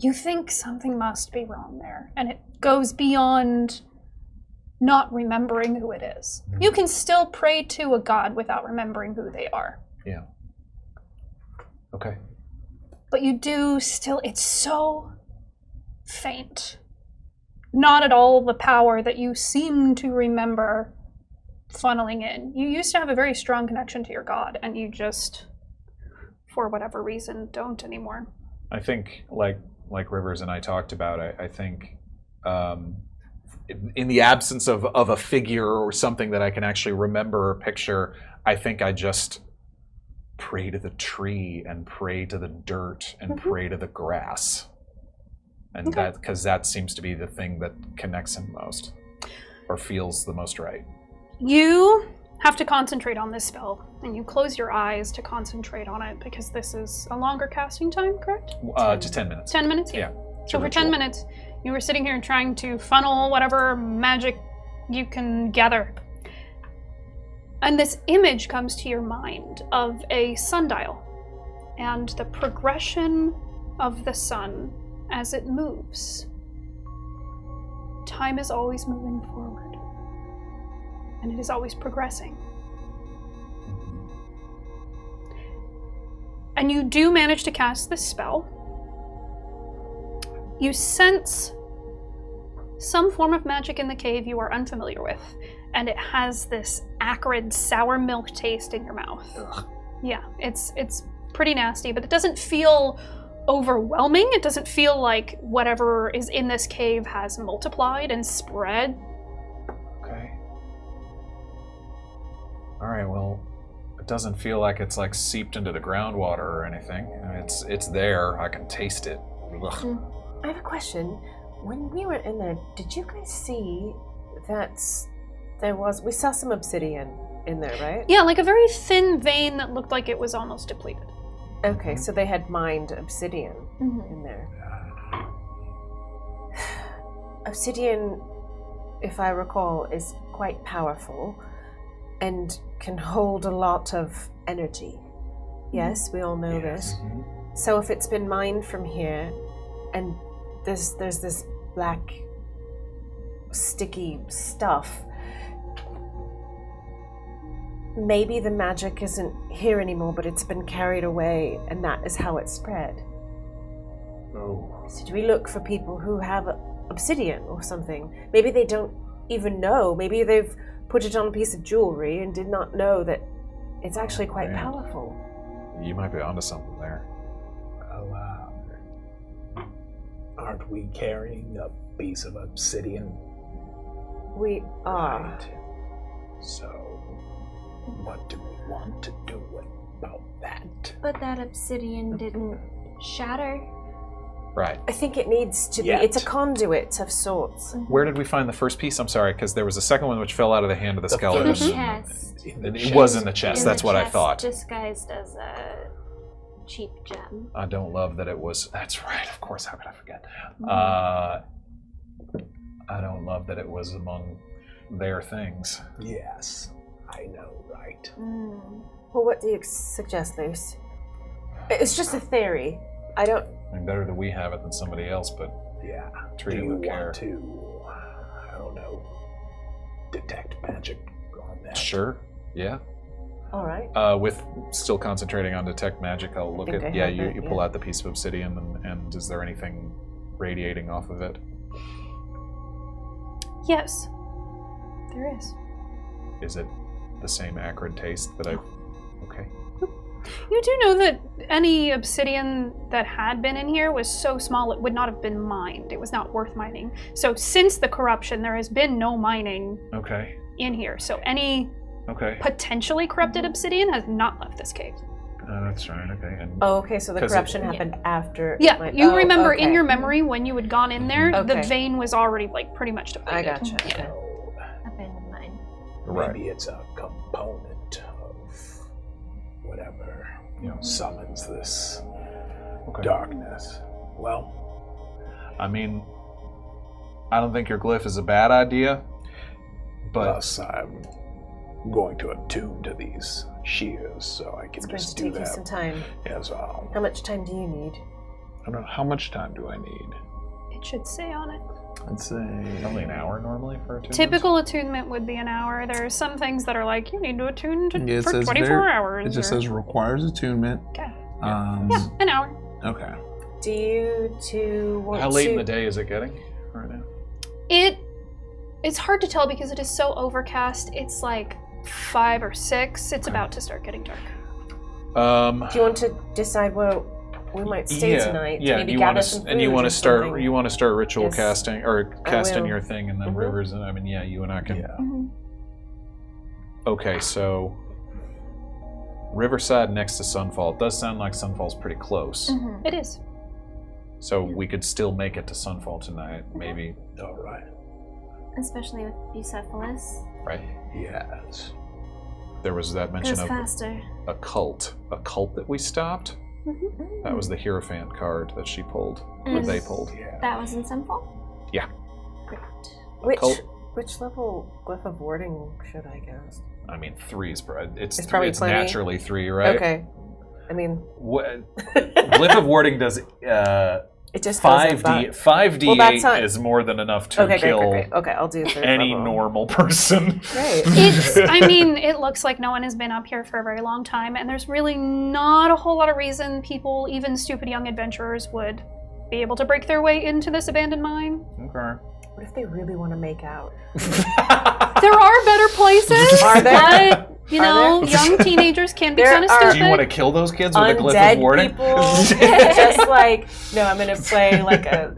you think something must be wrong there. And it goes beyond not remembering who it is. You can still pray to a god without remembering who they are. Yeah. Okay. But you do still, it's so faint. not at all the power that you seem to remember funneling in. You used to have a very strong connection to your god, and you just, for whatever reason, don't anymore. I think, like Rivers and I talked about, I think in the absence of a figure or something that I can actually remember or picture, I think I just pray to the tree and pray to the dirt and pray to the grass. And that, because that seems to be the thing that connects him most, or feels the most right. You have to concentrate on this spell, and you close your eyes to concentrate on it, because this is a longer casting time, correct? Just 10 minutes. 10 minutes? Yeah. So for 10 minutes, you were sitting here trying to funnel whatever magic you can gather. And this image comes to your mind of a sundial, and the progression of the sun as it moves. Time is always moving forward, and it is always progressing. And you do manage to cast this spell. You sense some form of magic in the cave you are unfamiliar with, and it has this acrid, sour milk taste in your mouth. Ugh. Yeah, it's pretty nasty, but it doesn't feel overwhelming. It doesn't feel like whatever is in this cave has multiplied and spread. Okay. All right, well, it doesn't feel like it's like seeped into the groundwater or anything. It's there. I can taste it. Ugh. I have a question. When we were in there, did you guys see that we saw some obsidian in there, right? Yeah, like a very thin vein that looked like it was almost depleted. Okay, so they had mined obsidian in there. Obsidian, if I recall, is quite powerful and can hold a lot of energy. Yes, we all know this. So if it's been mined from here, and there's this black, sticky stuff, maybe the magic isn't here anymore, but it's been carried away, and that is how it spread. Oh. So do we look for people who have obsidian or something? Maybe they don't even know. Maybe they've put it on a piece of jewelry and did not know that it's actually quite powerful. You might be onto something there. Aren't we carrying a piece of obsidian? We are. Right. So, what do we want to do about that? But that obsidian didn't shatter. Right. I think it needs to be. Yet. It's a conduit of sorts. Where did we find the first piece? I'm sorry, because there was a second one which fell out of the hand of the skeleton. In the chest. It was in the chest. In That's the what I chest, thought. Disguised as a cheap gem. I don't love that it was. That's right. Of course. How could I forget? I don't love that it was among their things. Yes, I know, right? Well, what do you suggest, Luce? It's just a theory. I don't. I mean, better that we have it than somebody else, but Yeah. treat do it you with care. want to, I don't know, detect magic on that? Sure. Yeah. All right. With still concentrating on detect magic, I'll look Think at. I Yeah, have you that, pull yeah. out the piece of obsidian, and is there anything radiating off of it? Yes, there is. Is it the same acrid taste that I? Okay. You do know that any obsidian that had been in here was so small it would not have been mined. It was not worth mining. So since the corruption, there has been no mining Okay. in here. So any Okay. potentially corrupted obsidian has not left this cave. That's right. Okay. And Oh, okay. So the 'Cause corruption happened after. Yeah, my- you oh, remember okay. in your memory when you had gone in there, the Okay. vein was already like pretty much depleted. I gotcha. Yeah. So, Abandoned mine. right. maybe it's a component of whatever summons this Okay. darkness. Well, I mean, I don't think your glyph is a bad idea, but plus I'm going to attune to these shears, so I can It's going just to do take you that. some time. Yes, well, How much time do you need? I don't know, how much time do I need? It should say on it. Let's say only an hour normally for attunement. Typical attunement would be an hour. There are some things that are like, you need to attune to, Yeah, it for says 24 hours. It just or- says requires attunement. Okay. Um, Yeah, an hour. Okay. Do you two want How late to? in the day is it getting right now? It's hard to tell because it is so overcast. It's like 5 or 6. It's about to start getting dark. Do you want to decide where we might stay tonight? Yeah, maybe you gather want some to, food and you want or to start. something? You want to start ritual Yes. casting or casting will. your thing, and then Rivers. And I mean, yeah, you and I can. Yeah. Okay, so Riverside next to Sunfall. It does sound like Sunfall's pretty close. It is. So we could still make it to Sunfall tonight, maybe. All right. Especially with Bucephalus. Right. Yes. There was that mention Goes of faster. a cult that we stopped. That was the Hierophant card that she pulled, or they pulled. Yeah. That was in Sunfall? Yeah. Great. Which level glyph of warding should I cast? I mean, 3's It's probably it's plenty. naturally 3, right? Okay. I mean, Glyph of Warding does it just goes up 5d8 Well, that's not- is more than enough to Okay, kill great. Okay, I'll do third any level. normal person. Great. I mean, it looks like no one has been up here for a very long time, and there's really not a whole lot of reason people, even stupid young adventurers, would be able to break their way into this abandoned mine. Okay. What if they really want to make out? There are better places, Are there? but, you know, young teenagers can be There kind of are- stupid. Do you want to kill those kids with a Glyph Undead of Warding? people. Just like, no, I'm going to play like a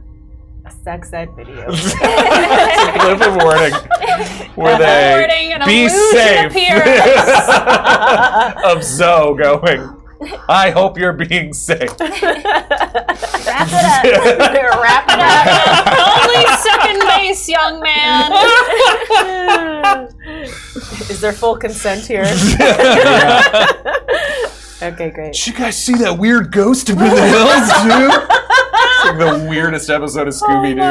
sex ed video. Glyph of Warding. Where they Warding and be illusion safe appears. of Zoe going, I hope you're being safe. Wrap it up. Wrap it up. Only second base, young man. Is there full consent here? Okay, great. Did you guys see that weird ghost up in the hills, too? It's like the weirdest episode of Scooby-Doo.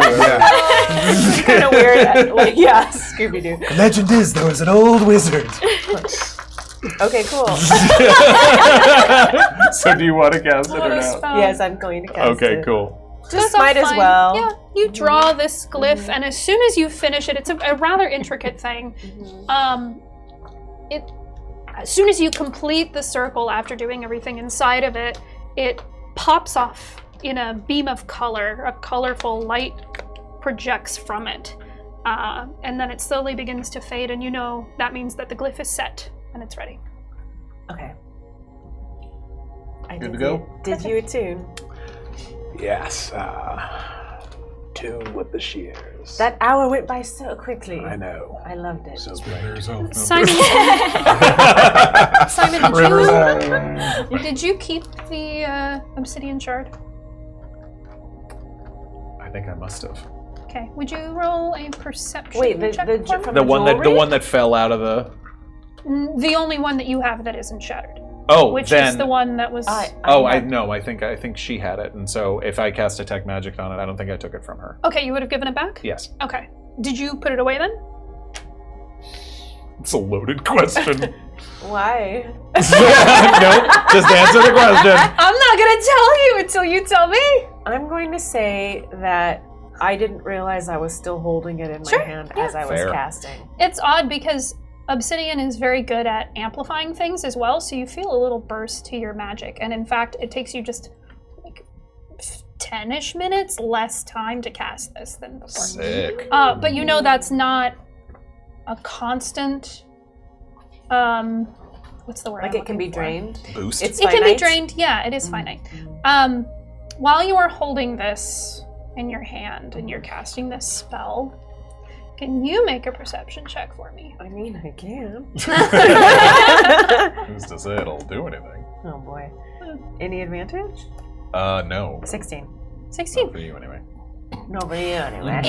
This is kind of weird. Like, yeah, Scooby-Doo. Legend is there was an old wizard. Okay, cool. So do you want to cast it or not? Yes, I'm going to cast it. Okay, cool. Just So might as fine. well. Yeah, you draw this glyph, and as soon as you finish it, it's a rather intricate thing. As soon as you complete the circle after doing everything inside of it, it pops off in a beam of color. A colorful light projects from it, and then it slowly begins to fade. And you know that means that the glyph is set and it's ready. Okay. Good to go? Did you attune? Yes. Tune with the shears. That hour went by so quickly. I know. I loved it. So great. Simon, did you keep the obsidian shard? I think I must have. Okay, would you roll a perception Wait, check the for me? from The jewelry? one that fell out of the. The only one that you have that isn't shattered. Oh, Which then. is the one that was... I think she had it, and so if I cast detect magic on it, I don't think I took it from her. Okay, you would have given it back? Yes. Okay. Did you put it away then? It's a loaded question. Why? Nope, just answer the question. I'm not gonna tell you until you tell me! I'm going to say that I didn't realize I was still holding it in my hand as I was Fair. casting. It's odd because obsidian is very good at amplifying things as well, so you feel a little burst to your magic. And in fact, it takes you just like 10-ish minutes less time to cast this than before. Sick. But you know that's not a constant, what's the word Like I'm it can be looking for? drained. Boost. It's It can be finite? drained, yeah, it is finite. While you are holding this in your hand and you're casting this spell, can you make a perception check for me? I mean, I can. Who's to say it'll do anything? Oh boy. Any advantage? No. 16. 16. For you anyway. No, but yeah, anyway.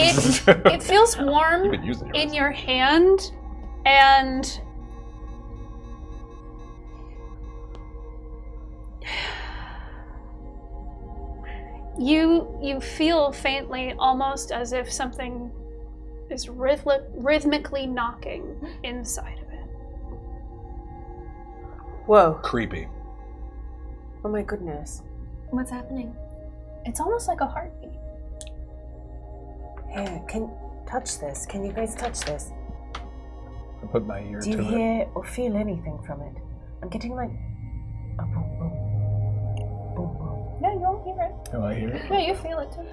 It feels You've warm been using yours. in your hand, and you feel faintly, almost as if something is rhythmically knocking inside of it. Whoa. Creepy. Oh my goodness. What's happening? It's almost like a heartbeat. Here, can touch this. Can you guys touch this? I put my ear Do you to it. hear or feel anything from it? I'm getting like a boom boom. Boom boom. Yeah, you'll hear it. Oh, I hear it. Yeah, you feel it too.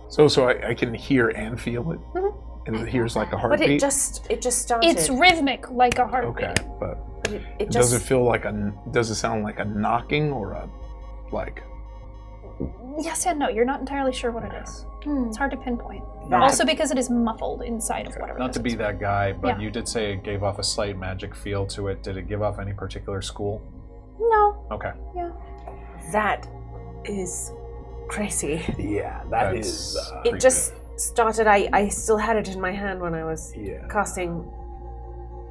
So I can hear and feel it. And here's like a But heartbeat. it just started. It's rhythmic like a heartbeat. Okay, but But it does just. it feel like does it sound like a knocking or a, like? Yes and no. You're not entirely sure what it is. It's hard to pinpoint. That- Also because it is muffled inside of whatever. Not to this be is. that guy, but Yeah. you did say it gave off a slight magic feel to it. Did it give off any particular school? No. Okay. That is crazy. Yeah, That's It just started. I still had it in my hand when I was Yeah. casting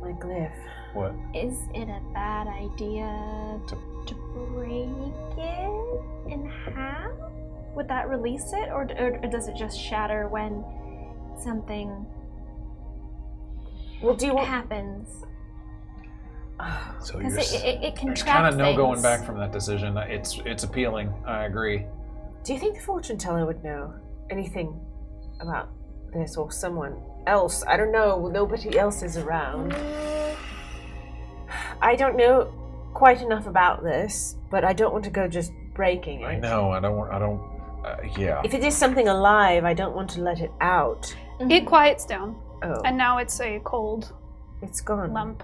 my glyph. What? Is it a bad idea to break it in half? Would that release it, or does it just shatter when something Well, do you want? happens? So you're. Because it can There's trap kind of no things. going back from that decision. It's appealing. I agree. Do you think the fortune teller would know anything about this, or someone else? I don't know. Nobody else is around. I don't know quite enough about this, but I don't want to go just breaking it. I know. I don't. Yeah. If it is something alive, I don't want to let it out. It quiets down, Oh, and now it's a cold it's gone. lump.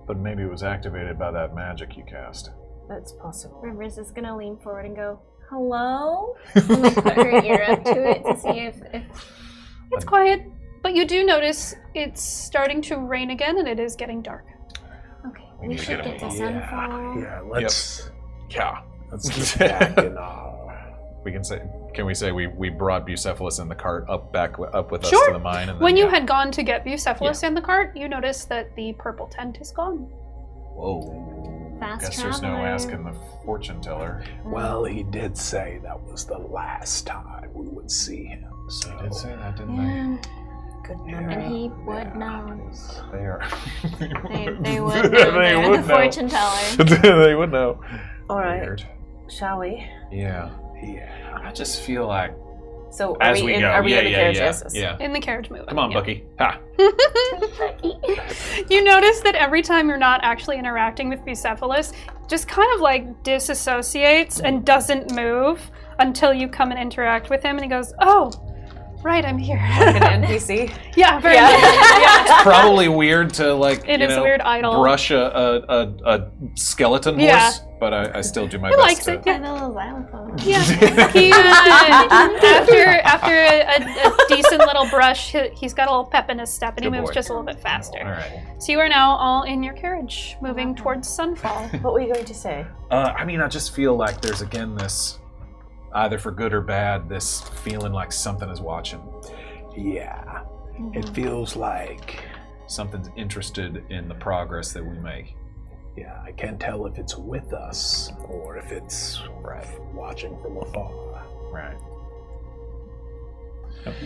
But maybe it was activated by that magic you cast. That's possible. Rivers is gonna lean forward and go, "Hello," and like put her ear up to it to see if It's quiet, but you do notice it's starting to rain again, and it is getting dark. okay, We we need to should get get to him. Sunfall. Yeah, let's Yeah. Let's get back in We can say. Can we say we brought Bucephalus in the cart back up with us Sure. to the mine? And then, When you yeah. had gone to get Bucephalus in the cart, you noticed that the purple tent is gone. Whoa. Fast Guess there's no traveler. asking the fortune teller. Well, he did say that was the last time we would see him. So They did say that, didn't Yeah, Good and memory. he would know. they? They are. They would know. They're the fortune teller. They would know. All right, Weird. shall we? Yeah. yeah. I just feel like So are as we we in? go. Are we in the carriage? yeah, Yes, yes. yeah. In the carriage moving. Come on, yeah. Bucky. Ha. You notice that every time you're not actually interacting with Bucephalus, just kind of like disassociates and doesn't move until you come and interact with him, and he goes, "Oh, right, I'm here." Like an NPC. Yeah, very Yeah. much. Yeah. Probably weird to like. It is a weird idol. Brush a skeleton horse, Yeah. but I still do my He best. likes to, it. Yeah. And a little xylophone. Yeah, he, after a decent little brush, he's got a little pep in his step, and he Good moves boy. just a little bit faster. All right. So you are now all in your carriage, moving towards Sunfall. What were you going to say? I mean, I just feel like there's again this, either for good or bad, this feeling like something is watching. Yeah. It feels like, Something's interested in the progress that we make. yeah, I can't tell if it's with us or if it's watching from afar. Right.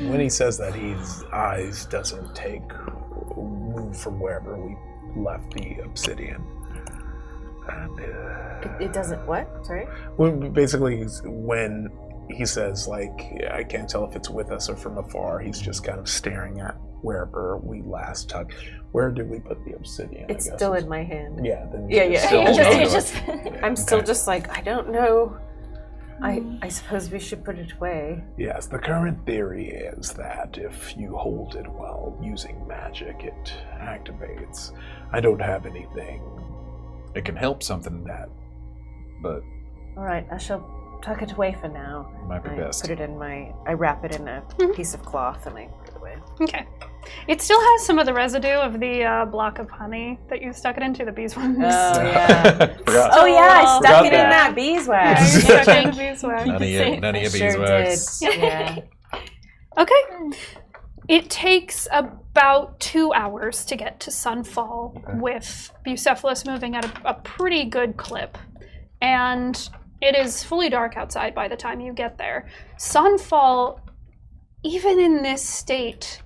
When he says that, his eyes doesn't move from wherever we left the obsidian. And, It doesn't. What? Sorry. well, basically, when he says, like, I can't tell if it's with us or from afar, he's just kind of staring at wherever we last took. Where did we put the obsidian? It's I guess still in my hand. Yeah. Then Yeah, it's yeah. still Hold on You're to it. just I'm still Okay. just like, I don't know. I suppose we should put it away. Yes, the current theory is that if you hold it while using magic, it activates. I don't have anything It can help something, that. but All right, I shall tuck it away for now. it might be I best. put it in I wrap it in a piece of cloth and I put it away. Okay. It still has some of the residue of the block of honey that you stuck it into, the beeswax. Oh yeah. Forgot. Oh yeah, I stuck Forgot it in that. that beeswax. You stuck it in the beeswax. None of your Sure beeswax. did. Yeah. Okay. It takes about 2 hours to get to Sunfall with Bucephalus moving at a pretty good clip. And it is fully dark outside by the time you get there. Sunfall, even in this state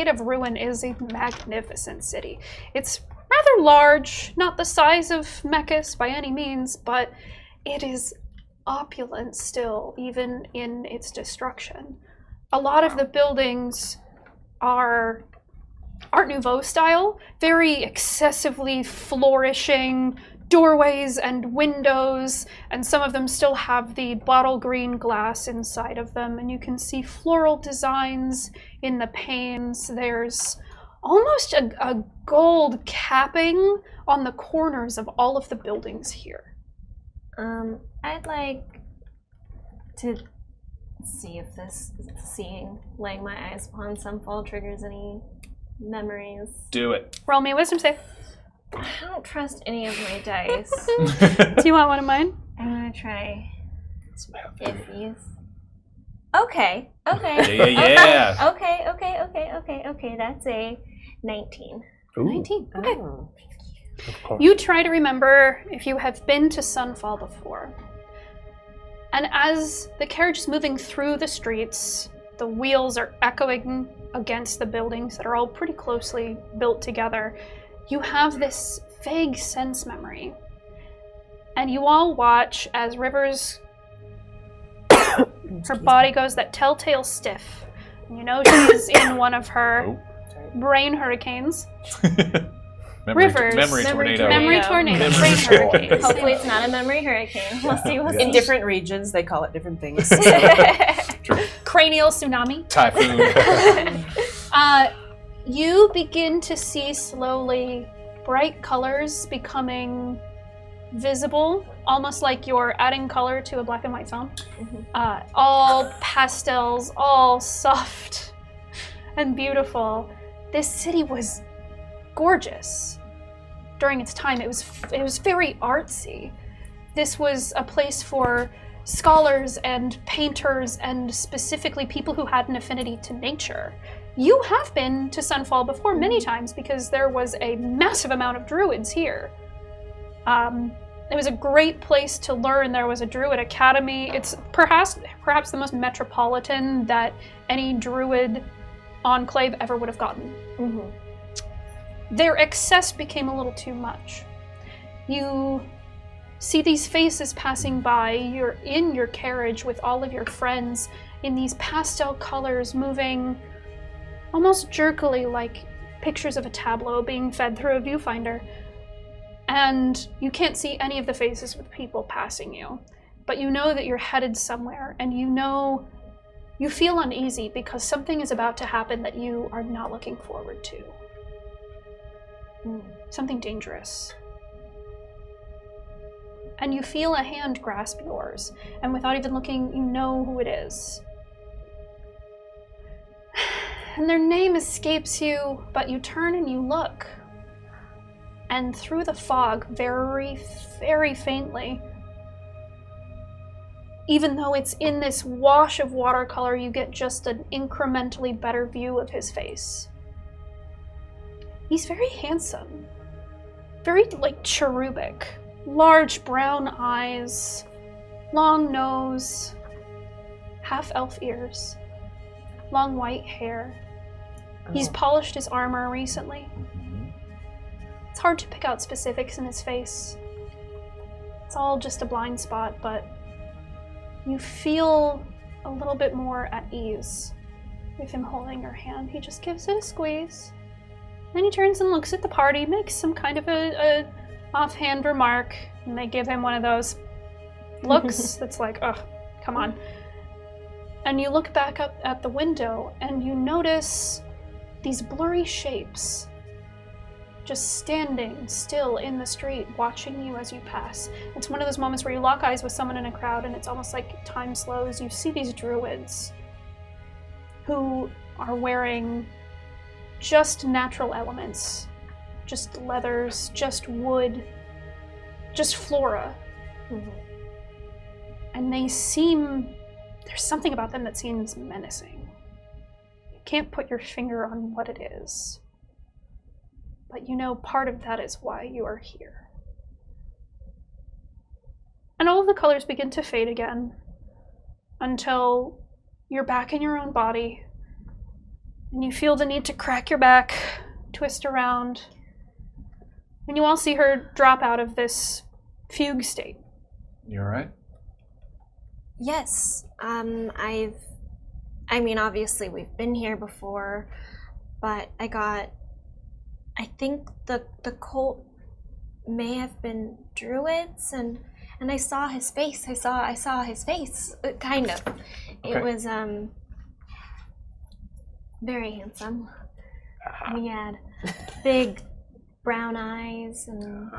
of ruin, is a magnificent city. It's rather large, not the size of Mechas by any means, but it is opulent still, even in its destruction. A lot of the buildings are Art Nouveau style, very excessively flourishing, doorways and windows, and some of them still have the bottle green glass inside of them, and you can see floral designs in the panes. There's almost a gold capping on the corners of all of the buildings here. I'd like to see if this laying my eyes upon Sunfall triggers any memories. Do it. Roll me a wisdom save. I don't trust any of my dice. Do you want one of mine? I'm gonna try Some half Ify's. Okay. Yeah. Okay. That's a 19. Ooh, 19. Okay. Oh. of course. You try to remember if you have been to Sunfall before. And as the carriage is moving through the streets, the wheels are echoing against the buildings that are all pretty closely built together. You have this vague sense memory. And you all watch as Rivers, her body goes that telltale stiff. And you know she's in one of her brain hurricanes. Rivers. Memory tornado. Memory tornado. Memory Brain tornado. hurricane. Hopefully it's not a memory hurricane. We'll see. In different regions, they call it different things. Cranial tsunami. Typhoon. You begin to see slowly bright colors becoming visible, almost like you're adding color to a black and white film. All pastels, all soft and beautiful. This city was gorgeous during its time. It was very artsy. This was a place for scholars and painters and specifically people who had an affinity to nature. You have been to Sunfall before many times because there was a massive amount of druids here. It was a great place to learn. There was a druid academy. It's perhaps the most metropolitan that any druid enclave ever would have gotten. Their excess became a little too much. You see these faces passing by. You're in your carriage with all of your friends in these pastel colors moving almost jerkily like pictures of a tableau being fed through a viewfinder. And you can't see any of the faces with people passing you. But you know that you're headed somewhere, and you feel uneasy because something is about to happen that you are not looking forward to. Something dangerous. And you feel a hand grasp yours, and without even looking, you know who it is. And their name escapes you, but you turn and you look. And through the fog, very, very faintly, even though it's in this wash of watercolor, you get just an incrementally better view of his face. He's very handsome. Very, cherubic. Large brown eyes, long nose, half-elf ears, long white hair. He's polished his armor recently. It's hard to pick out specifics in his face. It's all just a blind spot, but you feel a little bit more at ease with him holding your hand. He just gives it a squeeze. Then he turns and looks at the party, makes some kind of a offhand remark, and they give him one of those looks that's like, oh, come on. And you look back up at the window, and you notice these blurry shapes just standing still in the street, watching you as you pass. It's one of those moments where you lock eyes with someone in a crowd, and it's almost like time slows. You see these druids who are wearing just natural elements, just leathers, just wood, just flora. And there's something about them that seems menacing. You can't put your finger on what it is. But you know part of that is why you are here. And all of the colors begin to fade again until you're back in your own body and you feel the need to crack your back, twist around, and you all see her drop out of this fugue state. You all right? Yes. Obviously we've been here before, but I think the cult may have been druids, and I saw his face. I saw his face, kind of. Okay. It was very handsome. And he had big brown eyes and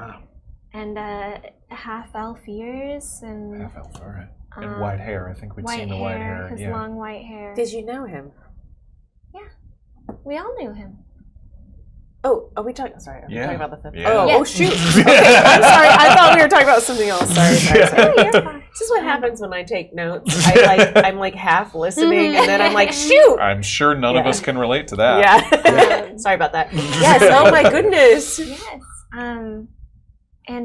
half elf ears and Half elf, all right. And white hair. I think we'd seen the white hair. His long white hair. Did you know him? We all knew him. Oh, are we talking? Sorry, are we talking about the fifth? Yeah. Oh, Yeah. oh, shoot. Okay, I'm sorry. I thought we were talking about something else. Sorry. You're fine. This is what happens when I take notes. I'm like half listening, and then I'm like, shoot. I'm sure none of us can relate to that. Yeah. Sorry about that. Yes. Oh my goodness. Yes. And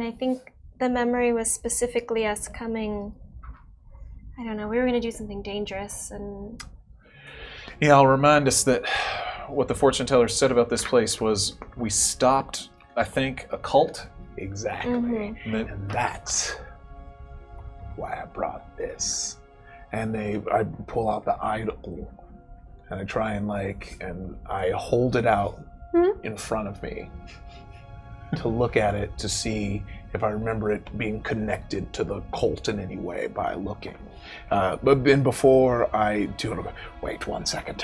I think the memory was specifically us coming. I don't know. We were going to do something dangerous, and Yeah, I'll remind us that what the fortune teller said about this place was we stopped, I think, a cult. Exactly. That- And that's why I brought this. And I pull out the idol, and I try and I hold it out in front of me to look at it to see if I remember it being connected to the cult in any way by looking. But then before I do it, wait 1 second.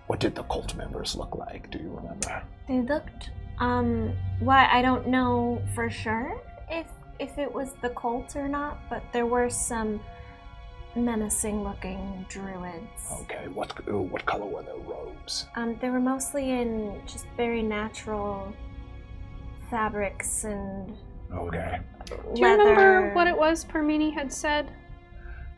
What did the cult members look like? Do you remember? they looked. Why I don't know for sure if it was the cult or not, but there were some menacing-looking druids. Okay, what color were their robes? They were mostly in just very natural fabrics and Okay. Do you leather. remember what it was Fermina had said?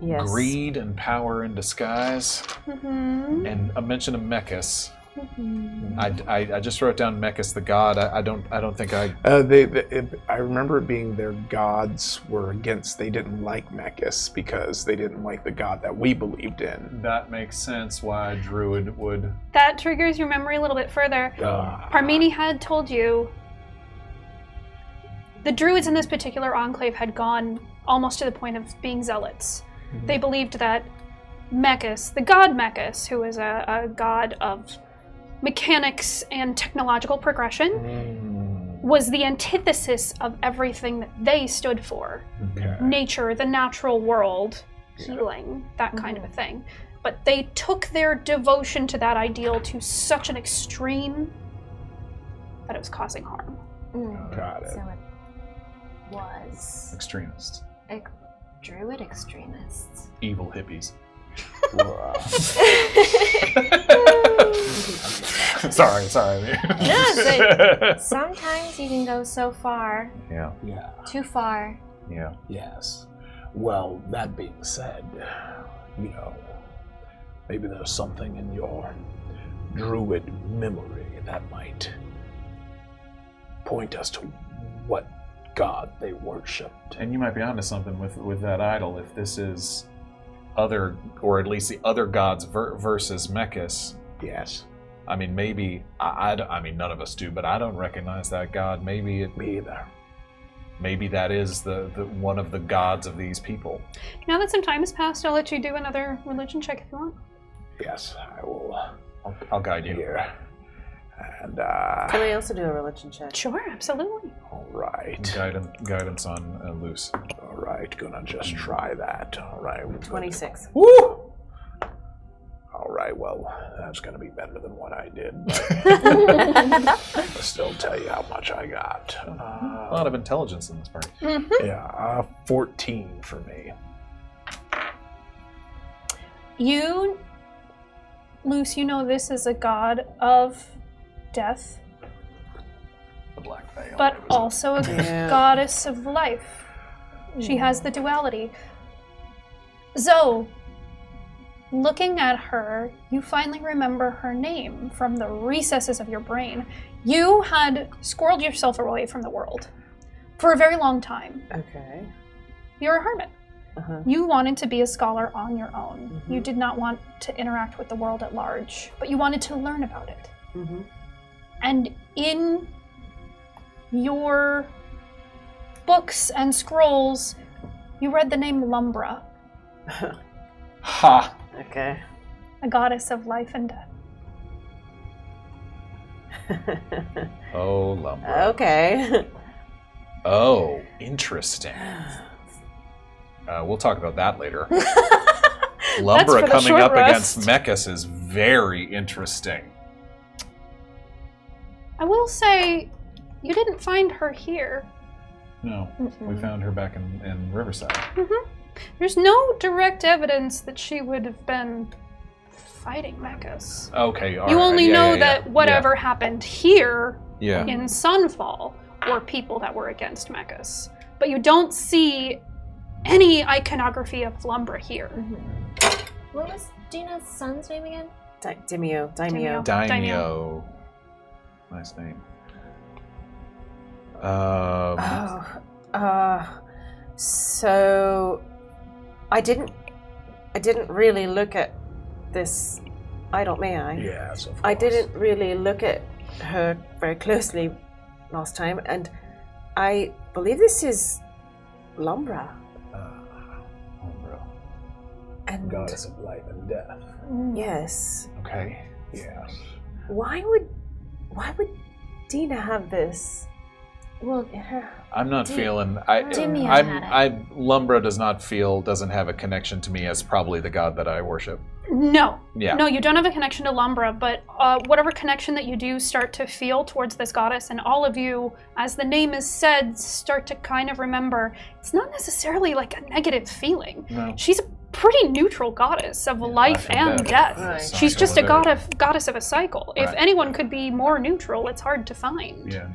Yes. Greed and power in disguise, Mm-hmm. and a mention of Mechus. I just wrote down Mechus the god. I don't think I. I remember it being their gods were against. They didn't like Mechus because they didn't like the god that we believed in. That makes sense. Why a druid would. That triggers your memory a little bit further. Fermina had told you the druids in this particular enclave had gone almost to the point of being zealots. They believed that Mechus, the god Mechus, who is a god of mechanics and technological progression, was the antithesis of everything that they stood for. Okay. Nature, the natural world, healing, that kind of a thing. But they took their devotion to that ideal to such an extreme that it was causing harm. Got it. So it was Extremists. druid extremists. Evil hippies. sorry. Sometimes you can go so far, Yeah. Yeah. too far. Yeah. Yes. Well, that being said, maybe there's something in your druid memory that might point us to what god they worshipped. And you might be onto something with that idol. If this is other, or at least the other gods versus Mechus. Yes. I mean, maybe I mean, none of us do, but I don't recognize that god. Maybe Me either. maybe that is the one of the gods of these people. Now that some time has passed, I'll let you do another religion check if you want. Yes, I will. I'll guide you. Here. And Can I also do a religion check? Sure, absolutely. all right. Guidance on loose. All right, gonna just try that. All right. 26. Woo! All right, well, that's gonna be better than what I did. But I'll still tell you how much I got. A lot of intelligence in this party. Yeah, 14 for me. You, Luce, you know this is a god of death, The Black Veil. but also a Yeah. goddess of life. She has the duality. Zoe, looking at her, you finally remember her name from the recesses of your brain. You had squirreled yourself away from the world for a very long time. Okay. You're a hermit. Uh-huh. You wanted to be a scholar on your own. You did not want to interact with the world at large, but you wanted to learn about it. Mm-hmm. And in your books and scrolls, you read the name Lumbra, Ha! Okay. a goddess of life and death. Oh, Lumbra. Okay. Oh, interesting. We'll talk about that later. Lumbra for the coming short up rest. against Mechas is very interesting. I will say, you didn't find her here. No, we found her back in Riverside. There's no direct evidence that she would have been fighting mechas. Okay, all You right. only Yeah, know yeah, that yeah. whatever happened here Yeah. in Sunfall were people that were against mechas. But you don't see any iconography of Lumbra here. What was Dina's son's name again? Daimyo. Daimyo. Nice name. So I didn't really look at this idol, may I? Yes, of course. I didn't really look at her very closely last time, and I believe this is Lumbra. And Goddess of life and death. yes, Okay. Yes. why would Dina have this? Well, I'm not Dim- feeling. Dimya had it. Lumbra doesn't have a connection to me as probably the god that I worship. No. Yeah. No, you don't have a connection to Lumbra, but whatever connection that you do start to feel towards this goddess, and all of you, as the name is said, start to kind of remember, it's not necessarily like a negative feeling. No. She's a pretty neutral goddess of life and death. Right. She's just a goddess of a cycle. If Right. anyone could be more neutral, it's hard to find. Yeah.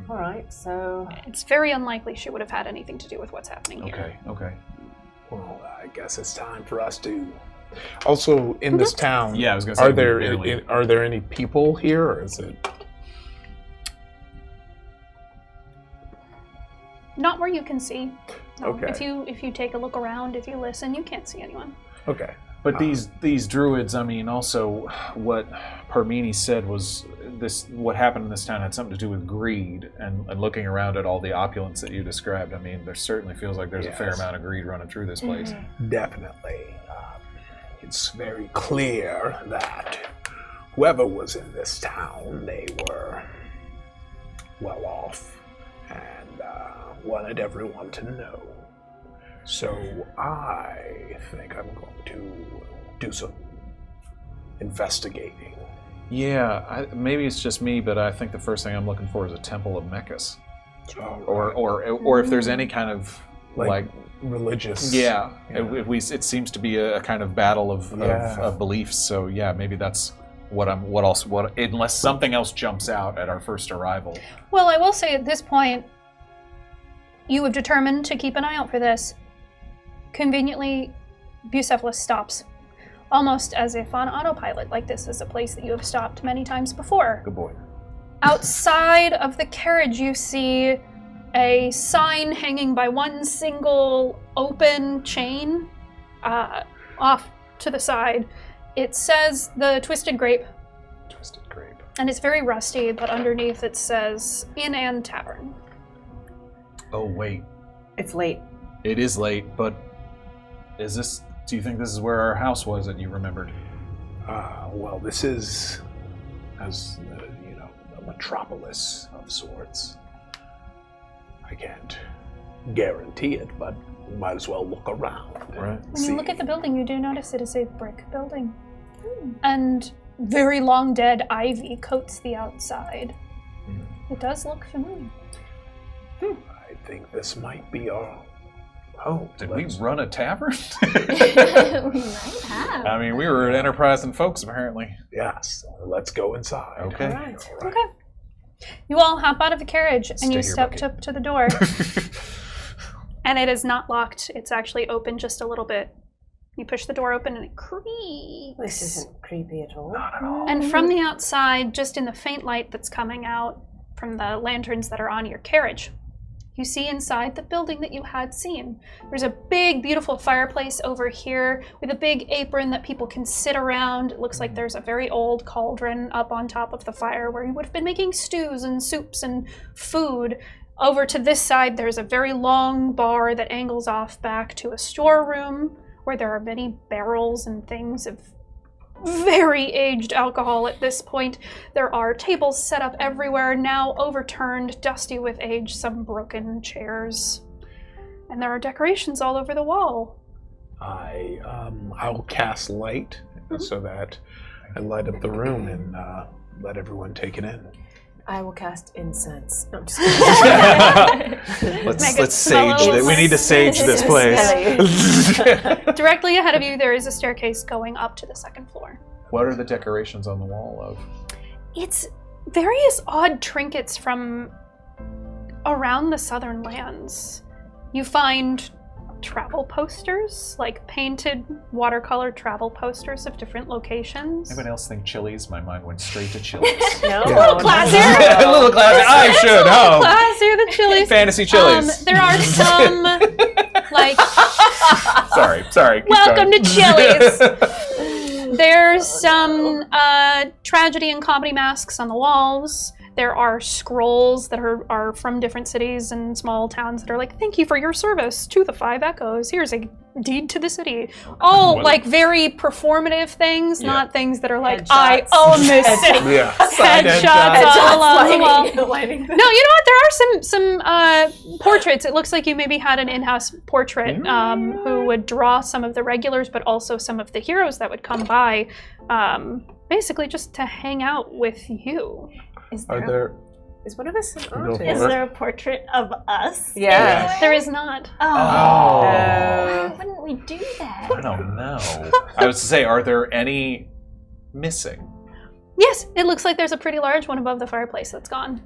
All right, so It's very unlikely she would have had anything to do with what's happening here. Okay. Well, I guess it's time for us to. Also, in this town, Yeah, I was gonna say. are we there really- are there any people here, or is it? Not where you can see. No. Okay. If you take a look around, if you listen, you can't see anyone. Okay. But these druids, I mean, also what Parmeni said was this: what happened in this town had something to do with greed, and looking around at all the opulence that you described. I mean, there certainly feels like there's a fair Yes. amount of greed running through this place. Definitely. It's very clear that whoever was in this town, they were well off and wanted everyone to know. So I think I'm going to do some investigating. Yeah, maybe it's just me, but I think the first thing I'm looking for is a temple of Mechas, or if there's any kind of like religious. yeah. Yeah. It seems to be a kind of battle of beliefs. So yeah, maybe that's what unless something else jumps out at our first arrival. Well, I will say at this point, you have determined to keep an eye out for this. Conveniently, Bucephalus stops. Almost as if on autopilot, like this is a place that you have stopped many times before. Good boy. Outside of the carriage, you see a sign hanging by one single open chain off to the side. It says the Twisted Grape, Twisted Grape. and it's very rusty, but underneath it says Inn and Tavern. Oh wait, it's late. it is late, but is this? Do you think this is where our house was that you remembered? Well, this is, as a metropolis of sorts. I can't guarantee it, but we might as well look around. Right. When you look at the building, you do notice it is a brick building. And very long dead ivy coats the outside. It does look familiar. I think this might be our home. Did we run a tavern? we might have. I mean, we were at Enterprise and Folks, apparently. Yes. Let's go inside. Okay. All right. Okay. You all hop out of the carriage and Stay you here, step Bucky. to the door. And it is not locked. It's actually open just a little bit. You push the door open and it creaks. This isn't creepy at all. Not at all. And from the outside, just in the faint light that's coming out from the lanterns that are on your carriage, you see inside the building that you had seen. There's a big, beautiful fireplace over here with a big apron that people can sit around. It looks like there's a very old cauldron up on top of the fire where you would have been making stews and soups and food. Over to this side, there's a very long bar that angles off back to a storeroom where there are many barrels and things of very aged alcohol at this point. There are tables set up everywhere, now overturned, dusty with age, some broken chairs. And there are decorations all over the wall. I'll cast light so that I light up the room and let everyone take it in. I will cast incense. No, I'm just kidding. Let's sage that. We need to sage this place. Directly ahead of you, there is a staircase going up to the second floor. What are the decorations on the wall of? It's various odd trinkets from around the southern lands. You find travel posters, like painted watercolor travel posters of different locations. Anybody else think Chili's? My mind went straight to Chili's. No. A little classier. A little classier. I should know. Classier than Chili's. Fantasy Chili's. There are some, like... Sorry. Welcome to Chili's. There's some tragedy and comedy masks on the walls. There are scrolls that are from different cities and small towns that are like, thank you for your service to the Five Echoes. Here's a deed to the city. All like very performative things, not things that are like, Headshots. I own this city. Headshots all along the wall. No, you know what? There are some portraits. It looks like you maybe had an in-house portrait who would draw some of the regulars, but also some of the heroes that would come by, basically just to hang out with you. Is one of us an artist? Is there a portrait of us? Yeah. There is not. Why wouldn't we do that? I don't know. I was to say, are there any missing? Yes, it looks like there's a pretty large one above the fireplace that's gone.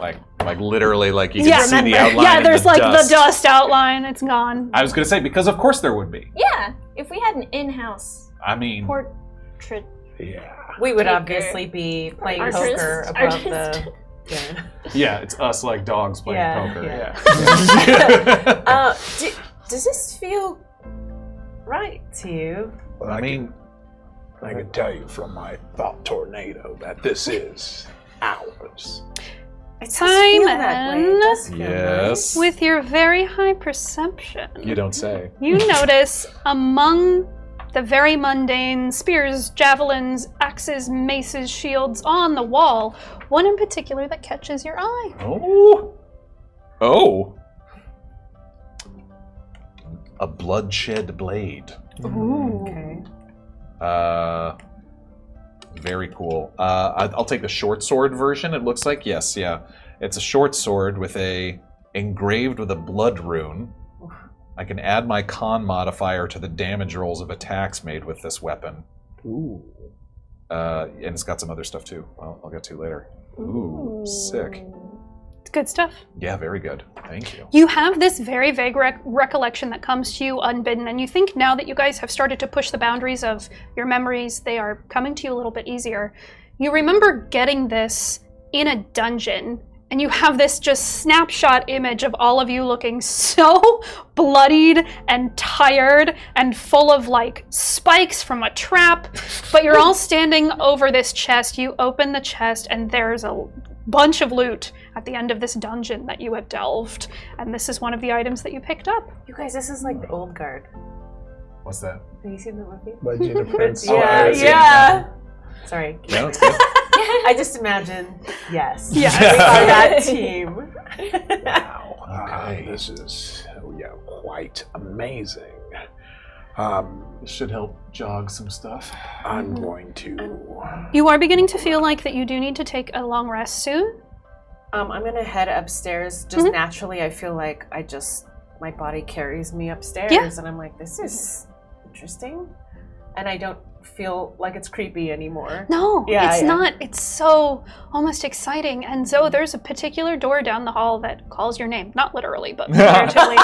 Like literally, like you can see the outline. Yeah, there's like dust. the dust outline. It's gone. I was gonna say, because of course there would be. Yeah, if we had an in-house I mean, portrait. Yeah. We would Taker. obviously be playing Artist. poker above the... Yeah. yeah, it's us like dogs playing poker. Yeah. Does this feel right to you? Well, I can tell you from my thought tornado that this is ours. It does feel that way. It does feel Yes. With your very high perception, You don't say. you notice among the very mundane spears, javelins, axes, maces, shields on the wall, one in particular that catches your eye. Oh. A bloodshed blade. Ooh. Okay. Very cool. I'll take the short sword version. It looks like it's a short sword with engraved with a blood rune. I can add my con modifier to the damage rolls of attacks made with this weapon. Ooh. And it's got some other stuff too. I'll get to later. Ooh, sick. It's good stuff. Yeah, very good. Thank you. You have this very vague recollection that comes to you unbidden, and you think now that you guys have started to push the boundaries of your memories, they are coming to you a little bit easier. You remember getting this in a dungeon, and you have this just snapshot image of all of you looking so bloodied and tired and full of like spikes from a trap, but you're all standing over this chest. You open the chest and there's a bunch of loot at the end of this dungeon that you have delved, and this is one of the items that you picked up. You guys, this is like the old guard. What's that? Have you seen the movie? By Gina Prince. Yeah. Sorry. Yeah, that's good. I just imagine, yes. Yes. We are that team. Wow. Okay. This is quite amazing. This should help jog some stuff. I'm going to. You are beginning to feel like that you do need to take a long rest soon. I'm gonna head upstairs. Just naturally, I feel like my body carries me upstairs, and I'm like, this is interesting, and I don't feel like it's creepy anymore. No, Yeah, it's yeah. not. It's so almost exciting. And so there's a particular door down the hall that calls your name. Not literally, but figuratively.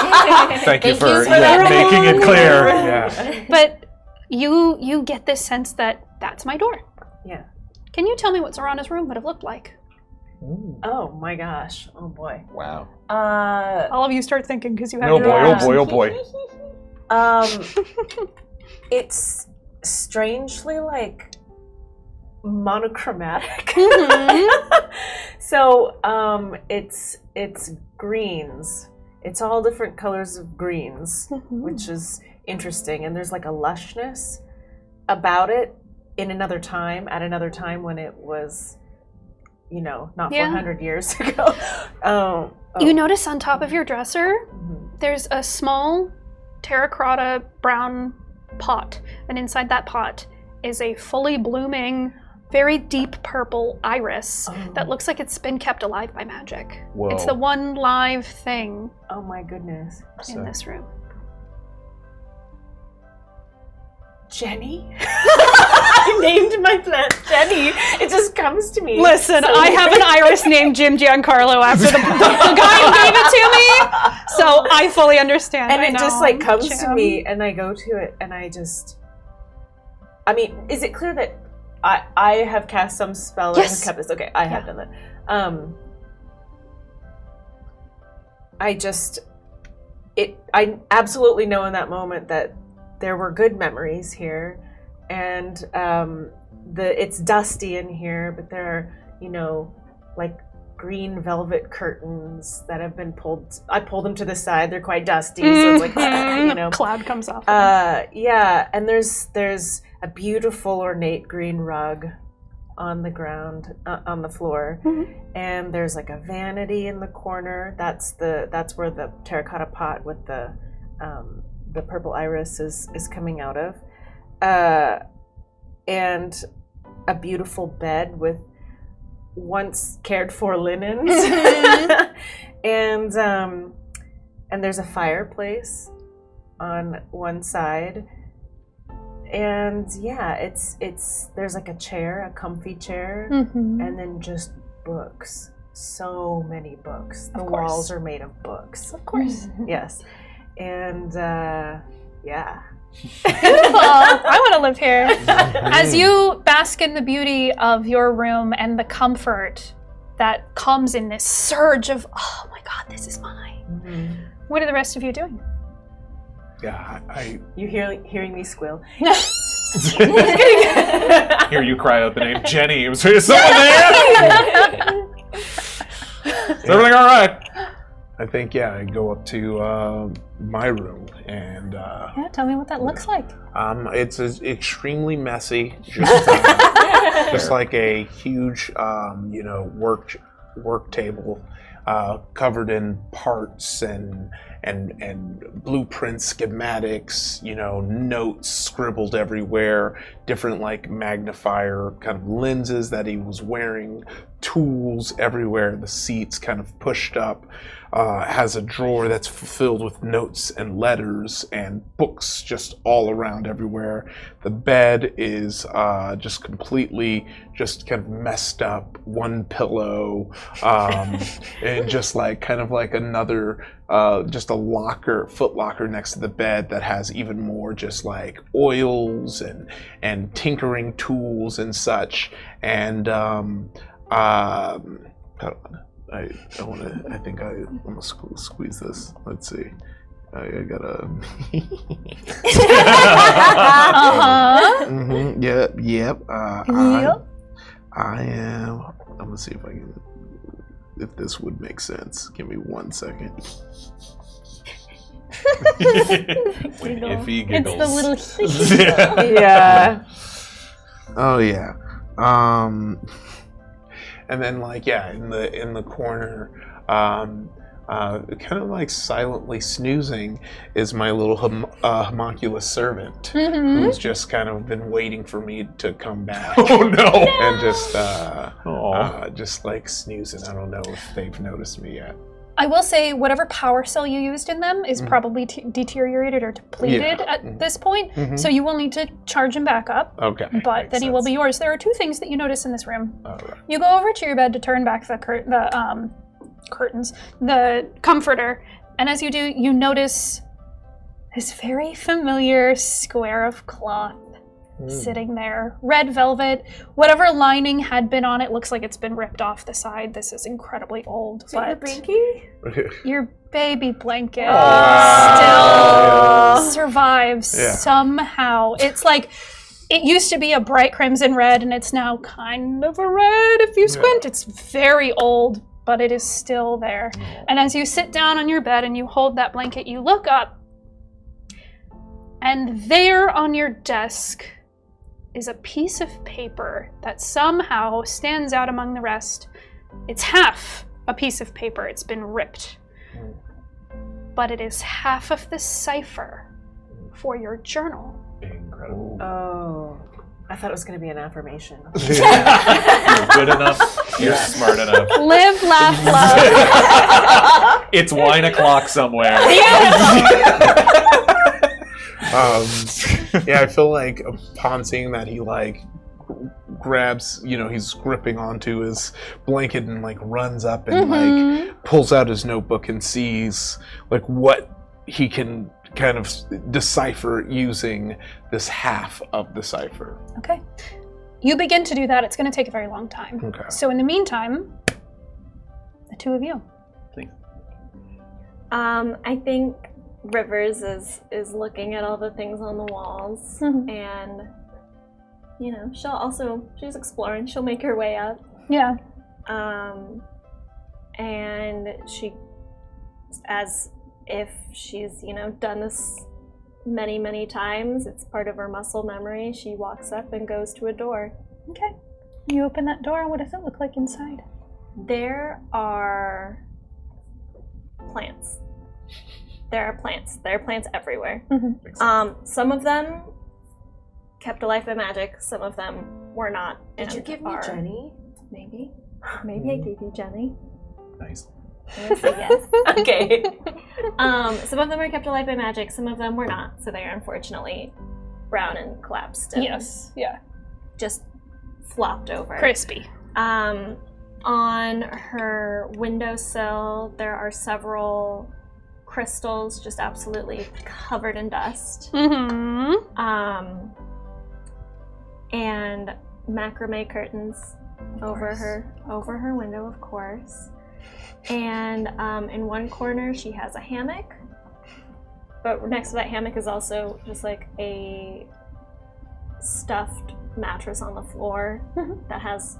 Thank you for that. making it clear. Yeah. But you get this sense that that's my door. Yeah. Can you tell me what Zorhanna's room would have looked like? Oh my gosh. Oh boy. Wow. All of you start thinking because you have Oh your boy, own. oh boy, oh boy. It's strangely like monochromatic. So it's greens. It's all different colors of greens, which is interesting, and there's like a lushness about it at another time when it was, not 400 years ago. You notice on top of your dresser, there's a small terracotta brown pot, and inside that pot is a fully blooming, very deep purple iris that looks like it's been kept alive by magic. Whoa. It's the one live thing Oh my goodness. in this room. Jenny? I named my plant Jenny. It just comes to me. Listen, I have an iris named Jim Giancarlo after the guy who gave it to me, so I fully understand. And I it know, just like comes to Jim. me, and I go to it, and I mean, is it clear that I have cast some spell and have kept this? Okay, I have done that. I absolutely know in that moment that there were good memories here, and it's dusty in here, but there are, like green velvet curtains that have been pulled. I pulled them to the side. They're quite dusty, so it's like, cloud comes off. Yeah, and there's a beautiful ornate green rug on the ground, on the floor, and there's like a vanity in the corner. That's where the terracotta pot with the purple iris is coming out of, and a beautiful bed with once cared for linens, and there's a fireplace on one side, and there's like a chair, a comfy chair, and then just books, so many books. The walls are made of books, of course. Yes. And Beautiful. I want to live here. As you bask in the beauty of your room and the comfort that comes in this surge of, oh my God, this is mine. What are the rest of you doing? Yeah, You hearing me squeal? Hear you cry out the name Jenny. Is someone there? Is everything all right? I think, I go up to my room and... Tell me what that looks like. It's extremely messy, just like a huge, work table covered in parts and blueprints, schematics, notes scribbled everywhere, different like magnifier kind of lenses that he was wearing, tools everywhere, the seats kind of pushed up, has a drawer that's filled with notes and letters and books just all around everywhere. The bed is just completely just kind of messed up, one pillow, and just like kind of like another just a locker, foot locker next to the bed that has even more just like oils and tinkering tools and such. And hold on. I think I'm gonna squeeze this. Let's see. I gotta. Yep. I am. I'm gonna see if this would make sense. Give me 1 second. If he giggles. It's the little Yeah. Oh yeah. And then in the corner, kind of like silently snoozing is my little homunculus servant, who's just kind of been waiting for me to come back. Oh no! And just like snoozing. I don't know if they've noticed me yet. I will say whatever power cell you used in them is probably deteriorated or depleted at this point, so you will need to charge him back up. Okay. But then he will be yours. There are two things that you notice in this room. All right. You go over to your bed to turn back the curtains, the comforter, and as you do, you notice this very familiar square of cloth sitting there. Red velvet. Whatever lining had been on it looks like it's been ripped off the side. This is incredibly old. But your baby blanket still survives somehow. It's like it used to be a bright crimson red, and it's now kind of a red if you squint. It's very old, but it is still there. And as you sit down on your bed and you hold that blanket, you look up, And there on your desk is a piece of paper that somehow stands out among the rest. It's half a piece of paper. It's been ripped. But it is half of the cipher for your journal. Incredible. Oh, I thought it was going to be an affirmation. You're good enough. You're smart enough. Live, laugh, love. It's wine o'clock somewhere. Yeah, I feel like upon seeing that, he like grabs, he's gripping onto his blanket and like runs up and like pulls out his notebook and sees like what he can kind of decipher using this half of the cipher. Okay. You begin to do that. It's going to take a very long time. Okay. So in the meantime, the two of you. I think Rivers is looking at all the things on the walls, and she's exploring. She'll make her way up. Yeah. And she, as if she's done this many, many times, it's part of her muscle memory. She walks up and goes to a door. Okay. You open that door. What does it look like inside? There are plants. There are plants everywhere. Some of them kept alive by magic. Some of them were not. Did you give me Jenny? Maybe I gave you Jenny. Nice. I'm gonna say yes. Okay. Some of them are kept alive by magic. Some of them were not. So they are unfortunately brown and collapsed. And Yes. Yeah. just flopped over. Crispy. On her windowsill, there are several crystals just absolutely covered in dust. And macrame curtains over her window, of course. And in one corner, she has a hammock. But next to that hammock is also just like a stuffed mattress on the floor that has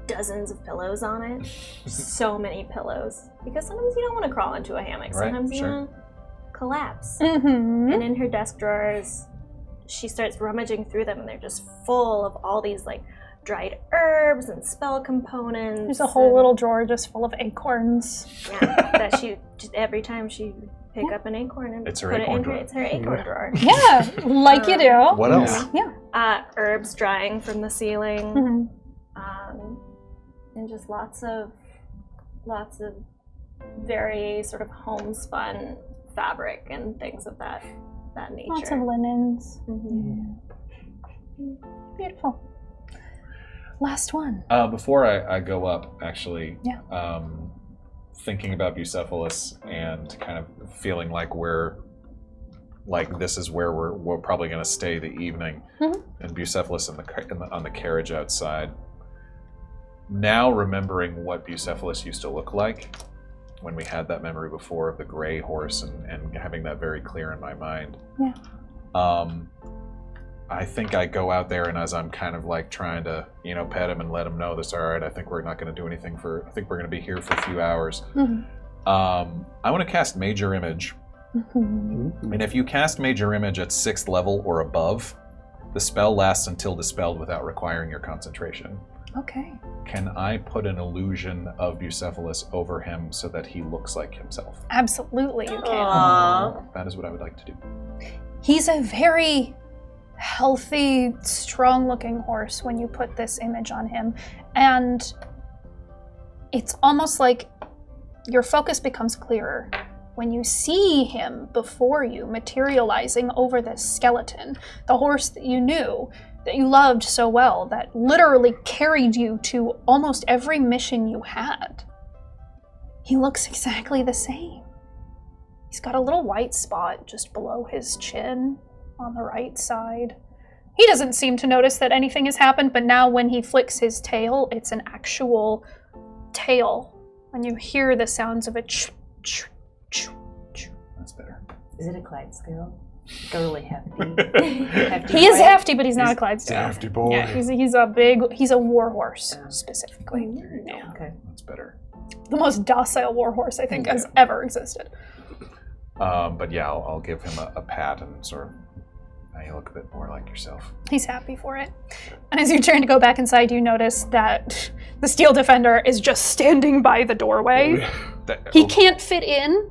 dozens of pillows on it. So many pillows. Because sometimes you don't want to crawl into a hammock. Right, Sometimes you sure. want to collapse. Mm-hmm. And in her desk drawers, she starts rummaging through them, and they're just full of all these like dried herbs and spell components. There's a whole little drawer just full of acorns. Yeah, that she every time she pick up an acorn and It's her put acorn it in drawer. It's her acorn drawer. Yeah, like you do. What else? Herbs drying from the ceiling, Mhm. and just lots of very sort of homespun fabric and things of that nature. Lots of linens. Mhm. Beautiful. Last one. Before I go up, actually, Yeah. Thinking about Bucephalus and kind of feeling like this is where we're probably going to stay the evening, and Bucephalus on the carriage outside. Now remembering what Bucephalus used to look like when we had that memory before of the gray horse and having that very clear in my mind. Yeah. I think I go out there, and as I'm kind of like trying to, pet him and let him know this, all right, I think we're not going to do anything I think we're going to be here for a few hours. I want to cast Major Image. And if you cast Major Image at 6th level or above, the spell lasts until dispelled without requiring your concentration. Okay. Can I put an illusion of Bucephalus over him so that he looks like himself? Absolutely, you can. Aww. That is what I would like to do. He's a very healthy, strong-looking horse when you put this image on him. And it's almost like your focus becomes clearer when you see him before you materializing over this skeleton, the horse that you knew, that you loved so well, that literally carried you to almost every mission you had. He looks exactly the same. He's got a little white spot just below his chin on the right side. He doesn't seem to notice that anything has happened, but now when he flicks his tail, it's an actual tail. And you hear the sounds of a That's better. Is it a Clydesdale? Totally hefty. He is hefty, but he's not a Clydesdale. Hefty boy. Yeah, he's a war horse, specifically. Yeah. Okay. That's better. The most docile war horse I think has ever existed. But yeah, I'll give him a pat and sort of, now you look a bit more like yourself. He's happy for it. And as you turn to go back inside, you notice that the Steel Defender is just standing by the doorway. He can't fit in.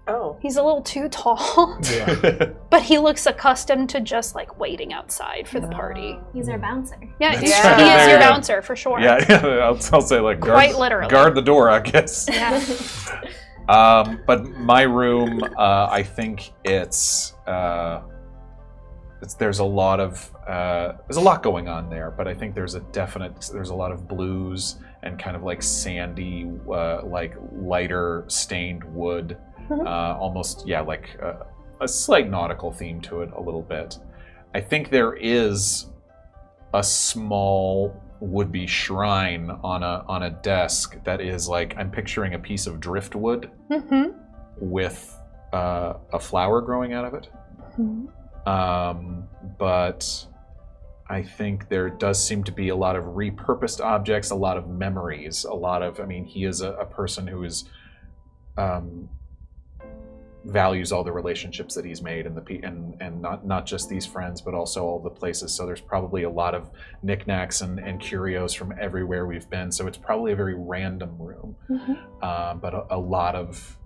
Oh. He's a little too tall. Yeah. But he looks accustomed to just like waiting outside for the party. He's our bouncer. Yeah, That's he right. is There your you go. bouncer for sure. Yeah, I'll say like Quite literally. guard the door, I guess. Yeah. But my room, I think there's a lot going on there, but I think there's a lot of blues and kind of like sandy, like lighter stained wood, almost like a slight nautical theme to it a little bit. I think there is a small would-be shrine on a desk that is like, I'm picturing a piece of driftwood with a flower growing out of it. But I think there does seem to be a lot of repurposed objects, a lot of memories, he is a person who is values all the relationships that he's made and not just these friends, but also all the places. So there's probably a lot of knickknacks and curios from everywhere we've been. So it's probably a very random room, but a lot of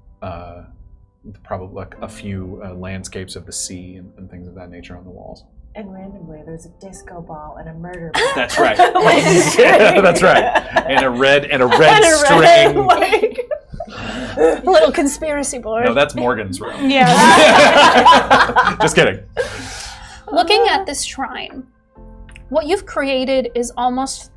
probably like a few landscapes of the sea and things of that nature on the walls. And randomly, there's a disco ball and a murder ball. That's right. Yeah, that's right. And a red string. A little conspiracy board. No, that's Morgan's room. Yeah. Just kidding. Looking at this shrine, what you've created is almost,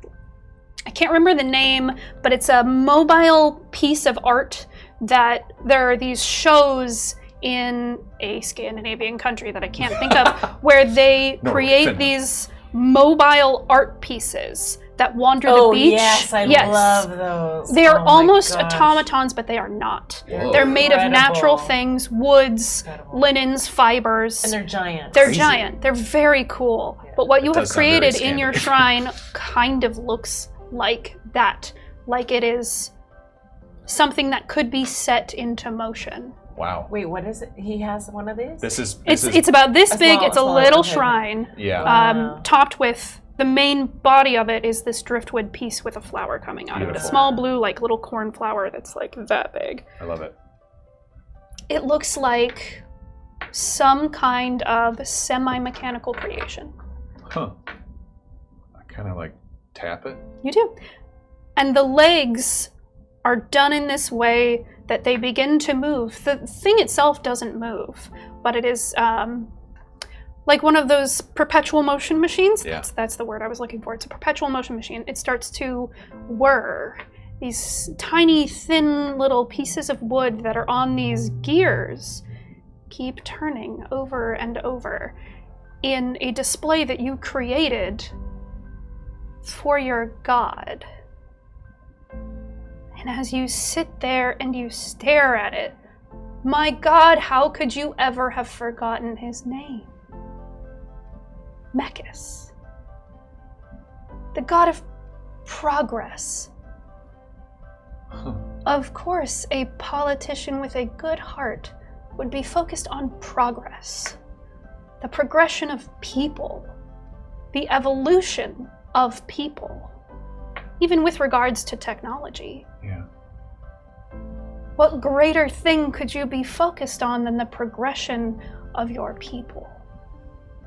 I can't remember the name, but it's a mobile piece of art that there are these shows in a Scandinavian country that I can't think of, where they create Finland. These mobile art pieces that wander the beach. Yes, I love those. They are Oh my almost gosh. automatons, but they are not. Whoa. They're made of natural Incredible. things, woods, Incredible. linens, fibers. And they're giant. They're Crazy. giant. They're very cool. But what you have does sound very created in your shrine kind of looks like that. Like it is something that could be set into motion. Wow. Wait, what is it? He has one of these? It's about this A big. small- It's a small- little okay. shrine, Yeah. Wow. topped with the main body of it is this driftwood piece with a flower coming out of it. A Beautiful. small blue, like little corn flower that's like that big. I love it. It looks like some kind of semi-mechanical creation. Huh. I kind of like tap it. You do. And the legs are done in this way that they begin to move. The thing itself doesn't move, but it is like one of those perpetual motion machines. Yeah. That's the word I was looking for. It's a perpetual motion machine. It starts to whir. These tiny, thin little pieces of wood that are on these gears keep turning over and over in a display that you created for your god. And as you sit there and you stare at it, my god, how could you ever have forgotten his name? Mechus. The god of progress. Of course, a politician with a good heart would be focused on progress. The progression of people. The evolution of people. Even with regards to technology. Yeah. What greater thing could you be focused on than the progression of your people?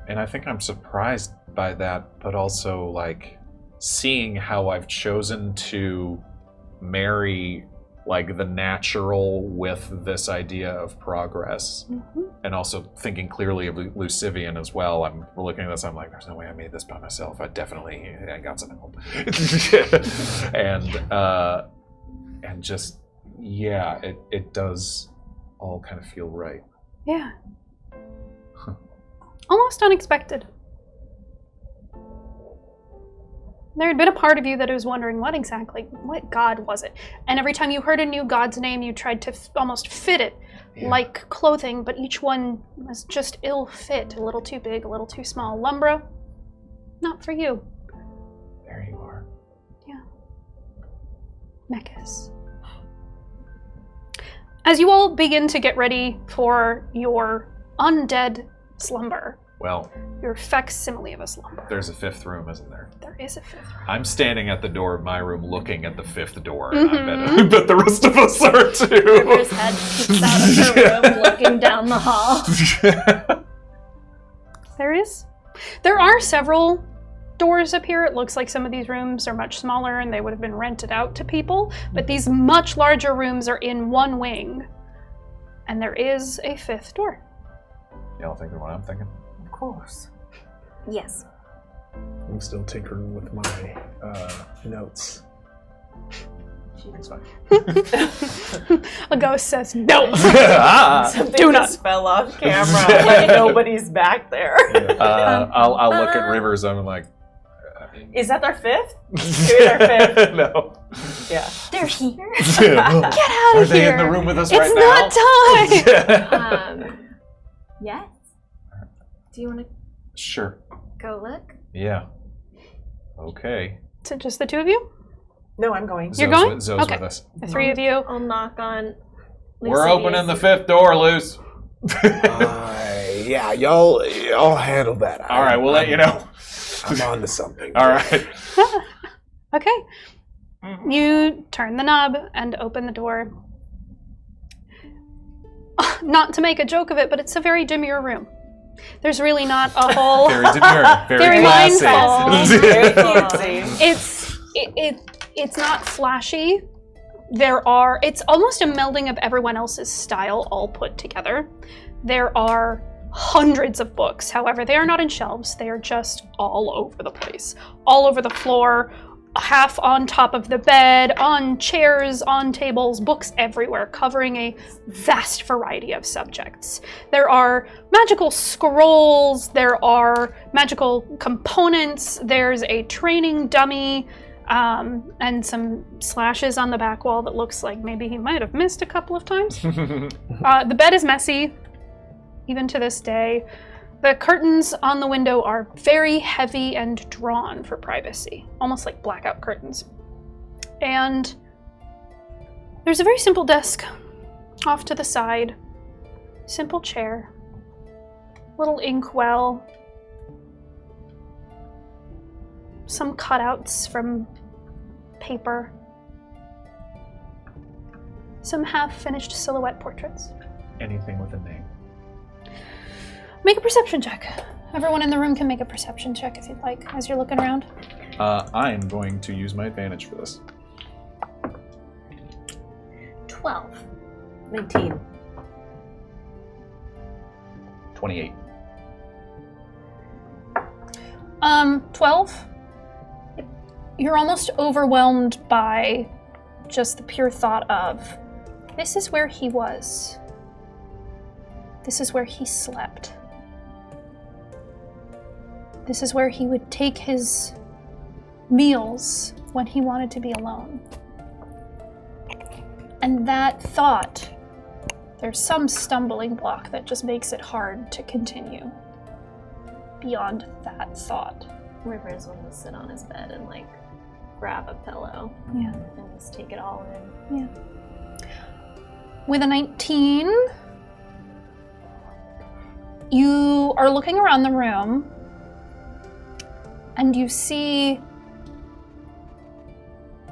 And I think I'm surprised by that, but also like seeing how I've chosen to marry like the natural with this idea of progress. And also thinking clearly of Lucyvian as well. I'm looking at this, I'm like, there's no way I made this by myself. I got some help. And just, yeah, it does all kind of feel right. Yeah. Almost unexpected. There had been a part of you that was wondering what god was it? And every time you heard a new god's name, you tried to almost fit it like clothing, but each one was just ill fit, a little too big, a little too small. Lumbra, not for you. There you are. Yeah. Mechus. As you all begin to get ready for your undead slumber, Well, your facsimile of a slumber. there's a fifth room, isn't there? There is a fifth room. I'm standing at the door of my room looking at the fifth door, and I bet the rest of us are too. River's head peeks out of her room, looking down the hall. There are several doors up here. It looks like some of these rooms are much smaller and they would have been rented out to people, but these much larger rooms are in one wing, and there is a fifth door. Y'all thinking what I'm thinking? Of course. Yes. I'm still tinkering with my notes. It's fine. A ghost says, no! Something Do not. just fell off camera. Like nobody's back there. I'll look at Rivers. I'm like, Is that their fifth? Who's our fifth? no. Yeah. They're here. Get out Are of they here! in the room with us It's right not now? time! Yes. Do you want to Sure. go look? Yeah. Okay. Is it just the two of you? No, I'm going. You're going? Zoe's Okay. with us. The three of you? I'll knock on. We're opening the fifth door, Luce. Yeah, y'all handle that. All right, we'll let you know. I'm on to something. All right. Okay. You turn the knob and open the door. Not to make a joke of it, but it's a very demure room. There's really not a whole... Very demure. Very classy. mindful. Very cutesy. It's not flashy. It's almost a melding of everyone else's style all put together. There are hundreds of books. However, they are not in shelves. They are just all over the place. All over the floor, half on top of the bed, on chairs, on tables, books everywhere, covering a vast variety of subjects. There are magical scrolls, there are magical components, there's a training dummy, and some slashes on the back wall that looks like maybe he might have missed a couple of times. The bed is messy, even to this day. The curtains on the window are very heavy and drawn for privacy, almost like blackout curtains. And there's a very simple desk off to the side, simple chair, little inkwell, some cutouts from paper, some half-finished silhouette portraits. Anything with a name. Make a perception check. Everyone in the room can make a perception check if you'd like, as you're looking around. I am going to use my advantage for this. 12. 19. 28. 12. You're almost overwhelmed by just the pure thought of, this is where he was. This is where he slept. This is where he would take his meals when he wanted to be alone. And that thought, there's some stumbling block that just makes it hard to continue beyond that thought. Rivers will just sit on his bed and like grab a pillow Yeah. and just take it all in. Yeah. With a 19, you are looking around the room and you see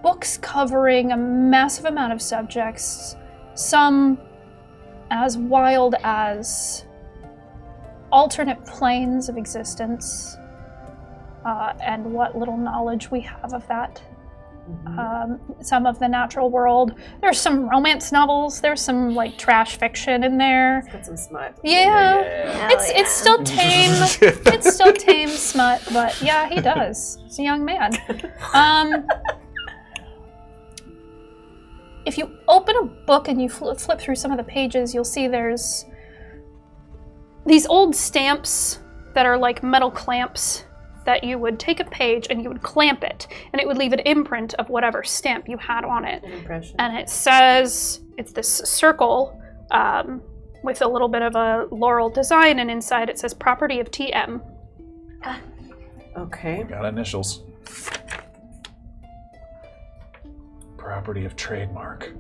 books covering a massive amount of subjects, some as wild as alternate planes of existence, and what little knowledge we have of that. Some of the natural world. There's some romance novels. There's some like trash fiction in there. Got some smut. Yeah, Hell it's still tame. It's still tame smut, but yeah, he does. He's a young man. If you open a book and you flip through some of the pages, you'll see there's these old stamps that are like metal clamps that you would take a page and you would clamp it, and it would leave an imprint of whatever stamp you had on it. An impression. And it says, it's this circle with a little bit of a laurel design, and inside it says property of TM. Okay. Got initials. Property of trademark.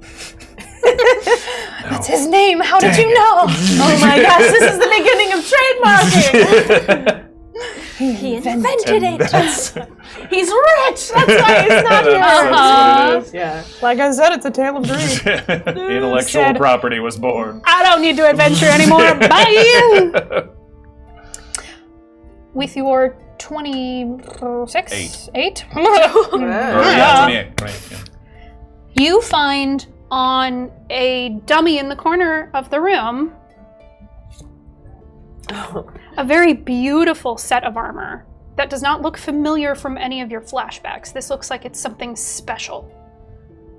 That's his name. How did you know? Oh my gosh, this is the beginning of trademarking. He invented it. He's rich. That's why he's not here. That's what it is. Yeah. Like I said, it's a tale of dreams. Intellectual Said- property was born. I don't need to adventure anymore. Bye. With your 26? 8? Or, yeah, 28. Right. Yeah. You find on a dummy in the corner of the room a very beautiful set of armor that does not look familiar from any of your flashbacks. This looks like it's something special.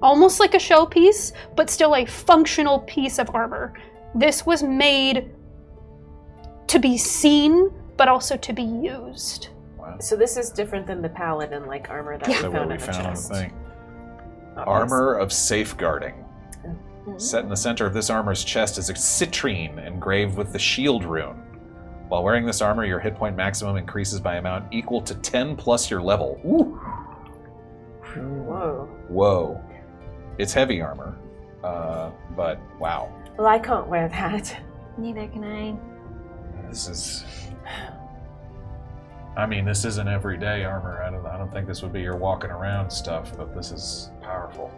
Almost like a showpiece, but still a functional piece of armor. This was made to be seen, but also to be used. Wow. So this is different than the paladin like armor that we So what found we in the found on the chest. thing. Not Armor of safeguarding. Mm-hmm. Set in the center of this armor's chest is a citrine engraved with the shield rune. While wearing this armor, your hit point maximum increases by amount equal to 10 plus your level. Woo. Whoa. Whoa. It's heavy armor, but wow. Well, I can't wear that. Neither can I. This is... I mean, this isn't everyday armor. I don't think this would be your walking around stuff, but this is powerful.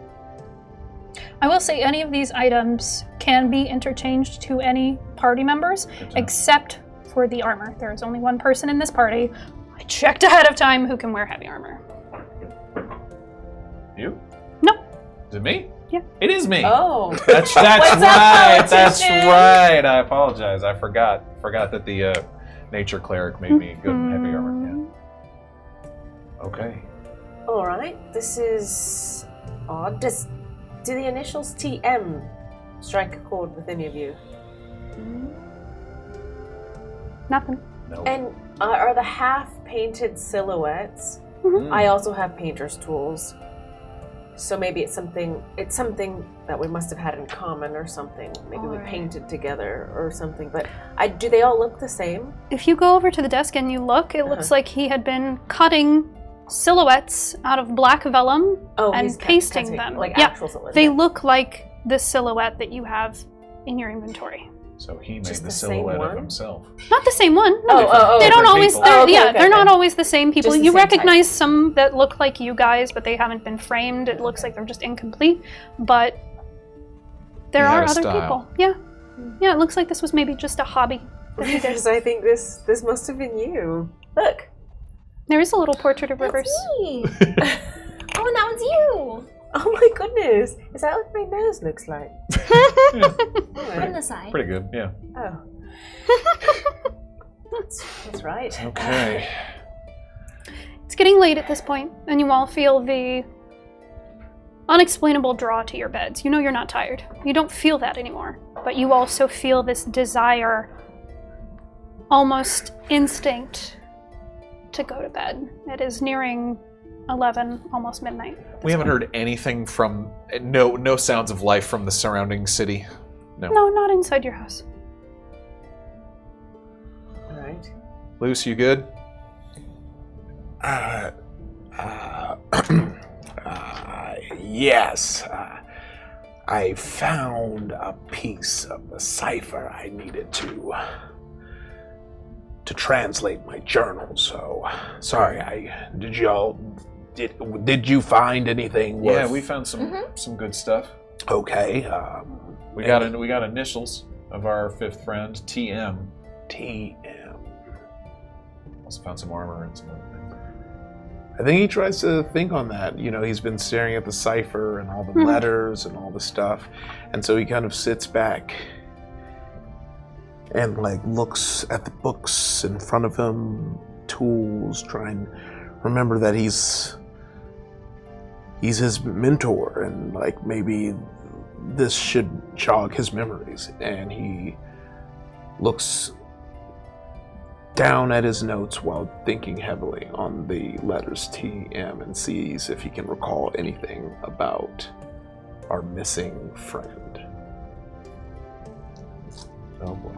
I will say any of these items can be interchanged to any party members, Good to know. except for the armor. There is only one person in this party. I checked ahead of time who can wear heavy armor. You? No. Is it me? Yeah. It is me. Oh. That's What's right. up, That's politician? right. I apologize. I forgot that the nature cleric made me good in heavy armor. Yeah. Okay. All right. This is odd. Do the initials TM strike a chord with any of you? Nothing. No. And are the half-painted silhouettes? Mhm. I also have painter's tools, so maybe it's something that we must have had in common or something. Maybe we Alright. painted together or something. But do they all look the same? If you go over to the desk and you look, it looks like he had been cutting silhouettes out of black vellum and he's pasting cutting, them. like Yeah, actual silhouettes. they look like the silhouette that you have in your inventory. So he made Just the the same silhouette of one? himself. Not the same one. No. Oh, They don't different always. people. They're, okay, yeah, okay, they're not okay. always the same people. Just the You same type. recognize some that look like you guys, but they haven't been framed. It looks like they're just incomplete. But there He had are a other style. people. Yeah, yeah. It looks like this was maybe just a hobby. that he did. Because I think this must have been you. Look. There is a little portrait of Rivers. That's me. Oh, and that one's you. Oh my goodness. Is that what my nose looks like? From the side. Pretty good. Yeah. Oh. That's right. Okay. It's getting late at this point, and you all feel the unexplainable draw to your beds. You know you're not tired. You don't feel that anymore. But you also feel this desire, almost instinct, to go to bed. It is nearing 11, almost midnight. We haven't heard anything from no sounds of life from the surrounding city. No. No, not inside your house. All right. Luce, you good? Yes. I found a piece of the cipher I needed to translate my journal. So sorry. Did you find anything? Yeah, worth- we found some good stuff. Okay. We got initials of our fifth friend, TM. TM. Also found some armor and some other things. I think he tries to think on that. You know, he's been staring at the cipher and all the Mhm. letters and all the stuff. And so he kind of sits back and like looks at the books in front of him, tools, trying to remember that he's his mentor and like maybe this should jog his memories. And he looks down at his notes while thinking heavily on the letters TM and sees if he can recall anything about our missing friend. Oh boy.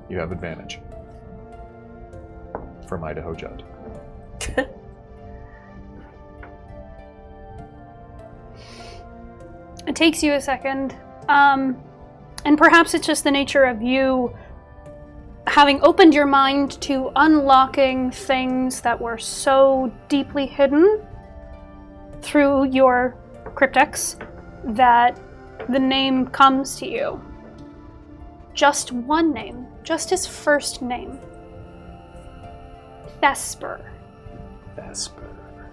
You have advantage. From Idaho Judd. It takes you a second. And perhaps it's just the nature of you having opened your mind to unlocking things that were so deeply hidden through your cryptex that the name comes to you. Just one name, just his first name. Thesper. Vesper.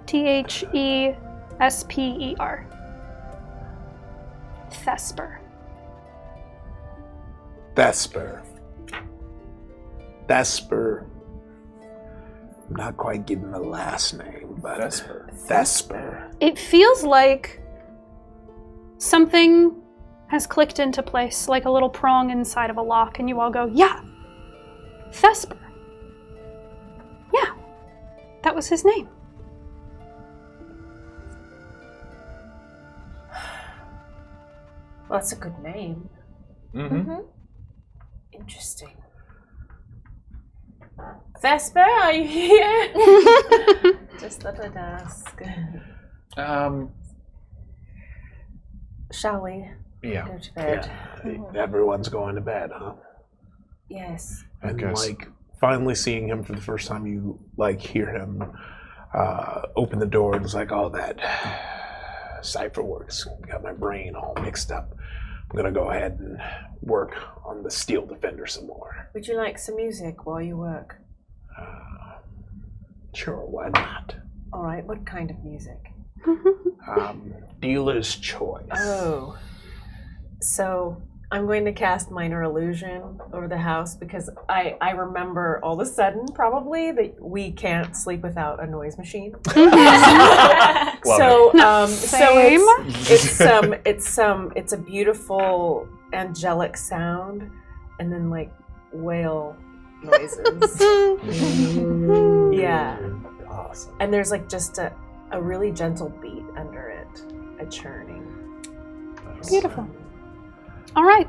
Thesper. Thesper. Vesper. Vesper. I'm not quite getting the last name, but Vesper. Vesper. It feels like something has clicked into place, like a little prong inside of a lock, and you all go, yeah, Thesper. Yeah, that was his name. Well, that's a good name. Mm-hmm. Interesting. Vesper, are you here? Just thought I'd ask. Shall we Yeah. go to bed? Everyone's going to bed, huh? Yes. And guess. like finally seeing him for the first time, you like hear him open the door, and it's like all that cipher work's got my brain all mixed up. I'm gonna go ahead and work on the Steel Defender some more. Would you like some music while you work? Sure, why not? All right, what kind of music? Dealer's choice. Oh. So I'm going to cast Minor Illusion over the house because I remember all of a sudden probably that we can't sleep without a noise machine. It's a beautiful angelic sound and then like whale noises. Yeah. Awesome. And there's like just a really gentle beat under it, a churning. Beautiful. All right.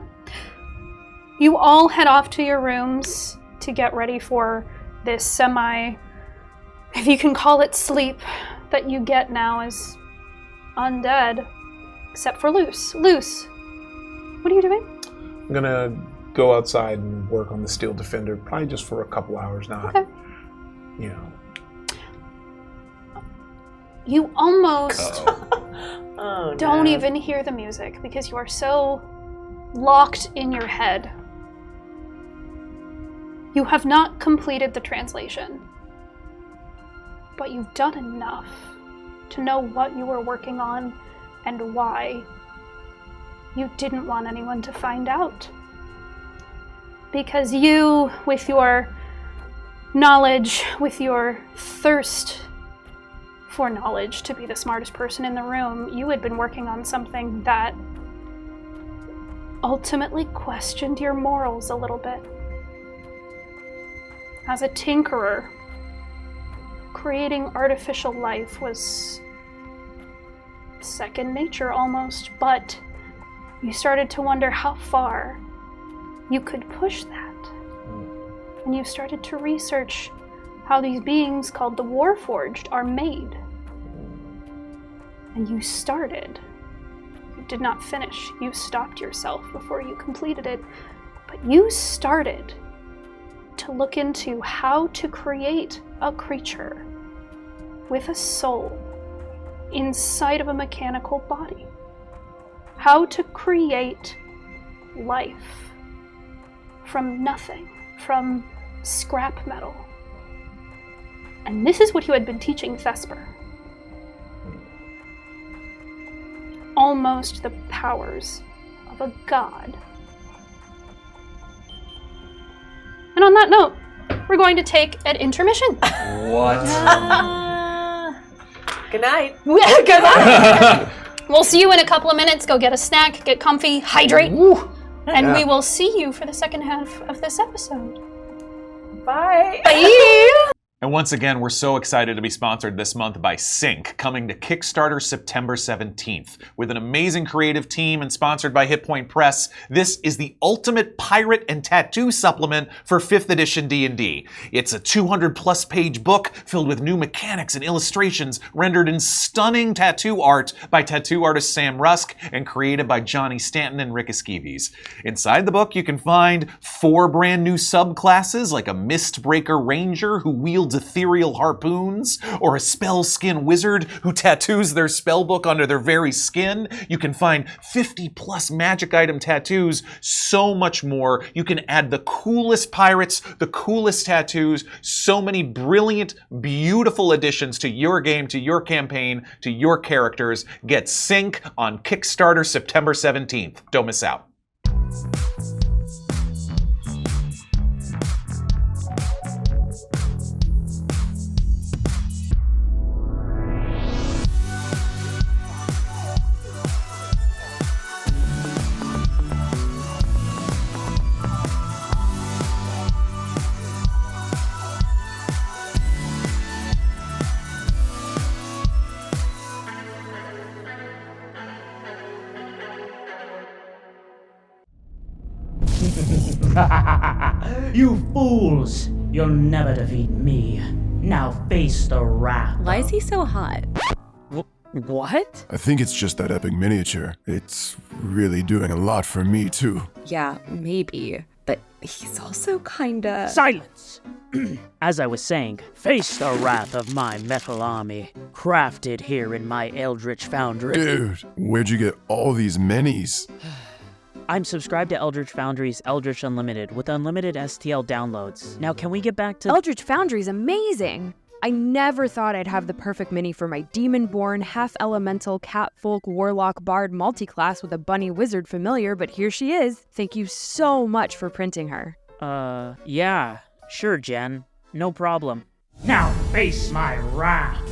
You all head off to your rooms to get ready for this if you can call it sleep, that you get now as undead, except for Luce. Luce, what are you doing? I'm gonna go outside and work on the Steel Defender, probably just for a couple hours now. Okay. You know. You almost Oh, don't no. even hear the music because you are so locked in your head. You have not completed the translation, but you've done enough to know what you were working on and why you didn't want anyone to find out. Because you, with your knowledge, with your thirst for knowledge to be the smartest person in the room, you had been working on something that ultimately questioned your morals a little bit. As a tinkerer, creating artificial life was second nature almost, but you started to wonder how far you could push that. And you started to research how these beings called the Warforged are made. And you started. You did not finish. You stopped yourself before you completed it. But you started to look into how to create a creature with a soul inside of a mechanical body. How to create life from nothing, from scrap metal. And this is what you had been teaching Thesper. Almost the powers of a god. And on that note, we're going to take an intermission. What? Good night. Good luck. We'll see you in a couple of minutes. Go get a snack, get comfy, hydrate, and we will see you for the second half of this episode. Bye. Bye. And once again, we're so excited to be sponsored this month by Sync, coming to Kickstarter September 17th. With an amazing creative team and sponsored by Hit Point Press, this is the ultimate pirate and tattoo supplement for 5th edition D&D. It's a 200-plus page book filled with new mechanics and illustrations rendered in stunning tattoo art by tattoo artist Sam Rusk and created by Johnny Stanton and Rick Esquives. Inside the book, you can find 4 brand new subclasses like a Mistbreaker Ranger who wields ethereal harpoons, or a spell skin wizard who tattoos their spellbook onto their very skin. You can find 50 plus magic item tattoos, so much more. You can add the coolest pirates, the coolest tattoos, so many brilliant, beautiful additions to your game, to your campaign, to your characters. Get Sync on Kickstarter September 17th. Don't miss out. You fools! You'll never defeat me. Now face the wrath. Why is he so hot? What? I think it's just that epic miniature. It's really doing a lot for me, too. Yeah, maybe. But he's also kinda... Silence! As I was saying, face the wrath of my metal army, crafted here in my Eldritch Foundry. Dude, where'd you get all these minis? I'm subscribed to Eldritch Foundry's Eldritch Unlimited with unlimited STL downloads. Now can we get back to... Eldritch Foundry's amazing! I never thought I'd have the perfect mini for my Demon-born, half-elemental, catfolk, warlock, bard multiclass with a bunny wizard familiar, but here she is. Thank you so much for printing her. Yeah. Sure, Jen. No problem. Now face my wrath!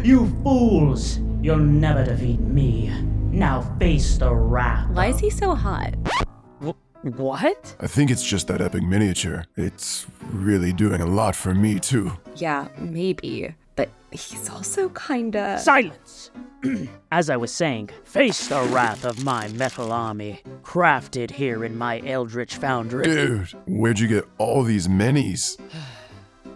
You fools! You'll never defeat me. Now face the wrath. Why is he so hot? What? I think it's just that epic miniature. It's really doing a lot for me, too. Yeah, maybe. But he's also kinda... Silence! As I was saying, face the wrath of my metal army, crafted here in my eldritch foundry. Dude, where'd you get all these minis?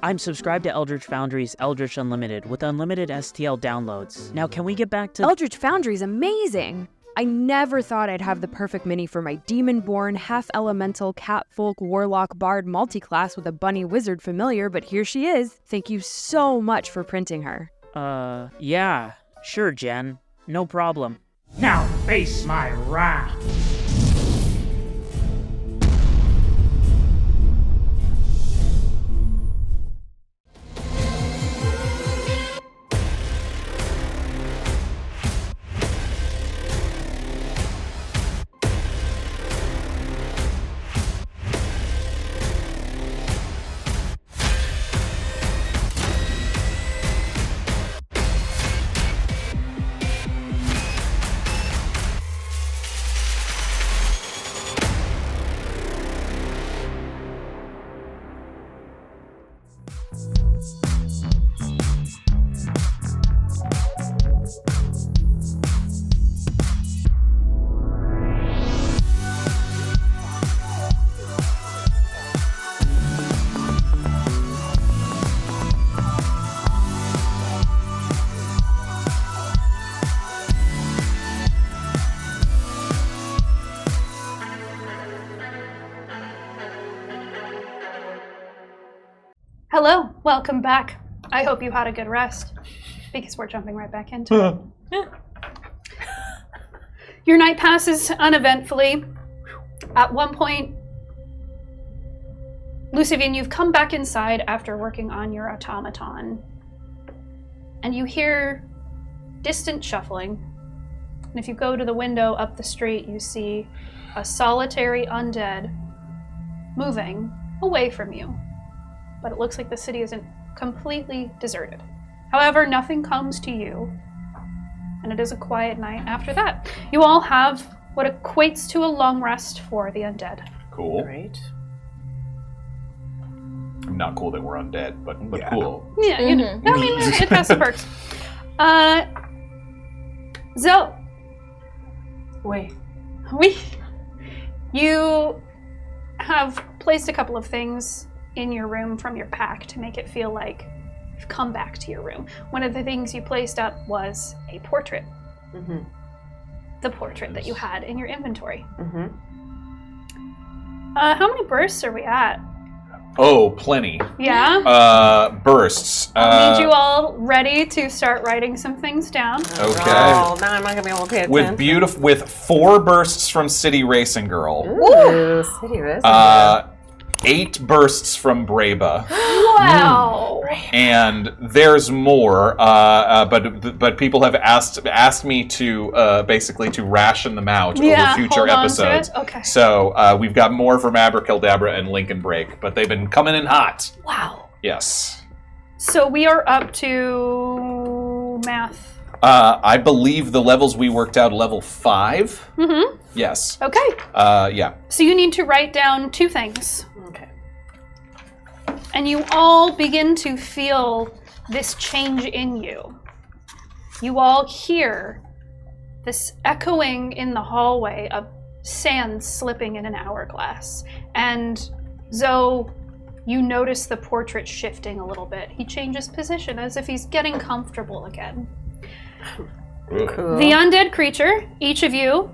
I'm subscribed to Eldritch Foundry's Eldritch Unlimited with unlimited STL downloads. Now can we get back to... Eldritch Foundry's amazing! I never thought I'd have the perfect mini for my demon-born, half-elemental, catfolk, warlock, bard multiclass with a bunny wizard familiar, but here she is. Thank you so much for printing her. Yeah. Sure, Jen. No problem. Now face my wrath. Hello, welcome back. I hope you had a good rest, because we're jumping right back into it. Your night passes uneventfully. At one point, Lucyvian, you've come back inside after working on your automaton, and you hear distant shuffling. And if you go to the window up the street, you see a solitary undead moving away from you. But it looks like the city isn't completely deserted. However, nothing comes to you, and it is a quiet night after that. You all have what equates to a long rest for the undead. Cool. Great. Not cool that we're undead, but Yeah. cool. Yeah, you know, I mean, it has some perks. Zoe. Wait. You have placed a couple of things in your room from your pack to make it feel like you've come back to your room. One of the things you placed up was a portrait. Mm-hmm. The portrait that you had in your inventory. Mm-hmm. How many bursts are we at? Oh, plenty. Yeah? Bursts. I'll need you all ready to start writing some things down. Okay. Oh, now I'm not gonna be able to pay attention. With 4 bursts from City Racing Girl. Ooh, City Racing. 8 bursts from Braba. Wow! And there's more, but people have asked me to basically to ration them out over future hold on to episodes. it. Okay. So we've got more from Abracadabra and Lincoln Break, but they've been coming in hot. Wow. Yes. So we are up to math. I believe the levels we worked out, level 5. Mm-hmm. Yes. Okay. Yeah. So you need to write down 2 things. Okay. And you all begin to feel this change in you. You all hear this echoing in the hallway of sand slipping in an hourglass. And Zoe, you notice the portrait shifting a little bit. He changes position as if he's getting comfortable again. Cool. The undead creature, each of you,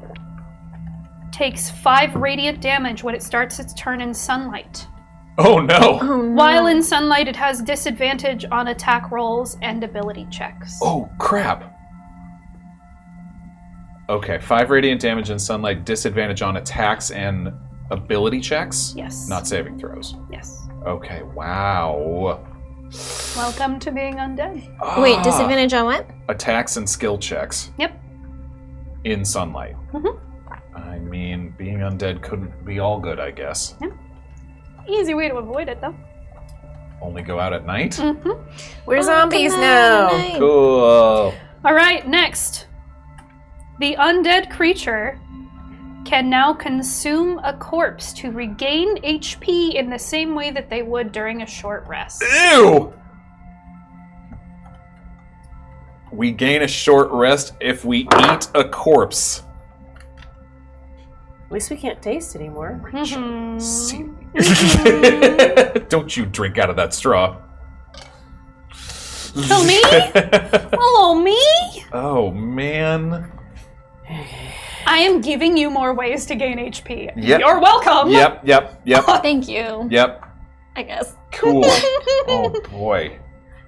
takes 5 radiant damage when it starts its turn in sunlight. Oh no. While in sunlight, it has disadvantage on attack rolls and ability checks. Oh crap. Okay, 5 radiant damage in sunlight, disadvantage on attacks and ability checks? Yes. Not saving throws. Yes. Okay, wow. Welcome to being undead. Wait, disadvantage on what? Attacks and skill checks. Yep. In sunlight. Mhm. I mean, being undead couldn't be all good, I guess. Easy way to avoid it, though. only go out at night. Mm-hmm. We're zombies now. Cool. All right, next. The undead creature can now consume a corpse to regain HP in the same way that they would during a short rest. Ew! We gain a short rest if we eat a corpse. At least we can't taste anymore. Mhm. Don't you drink out of that straw. So me? Hello, me? Oh, man. I am giving you more ways to gain HP. Yep. You're welcome. Yep. Thank you. Yep. I guess. Cool. Oh, boy.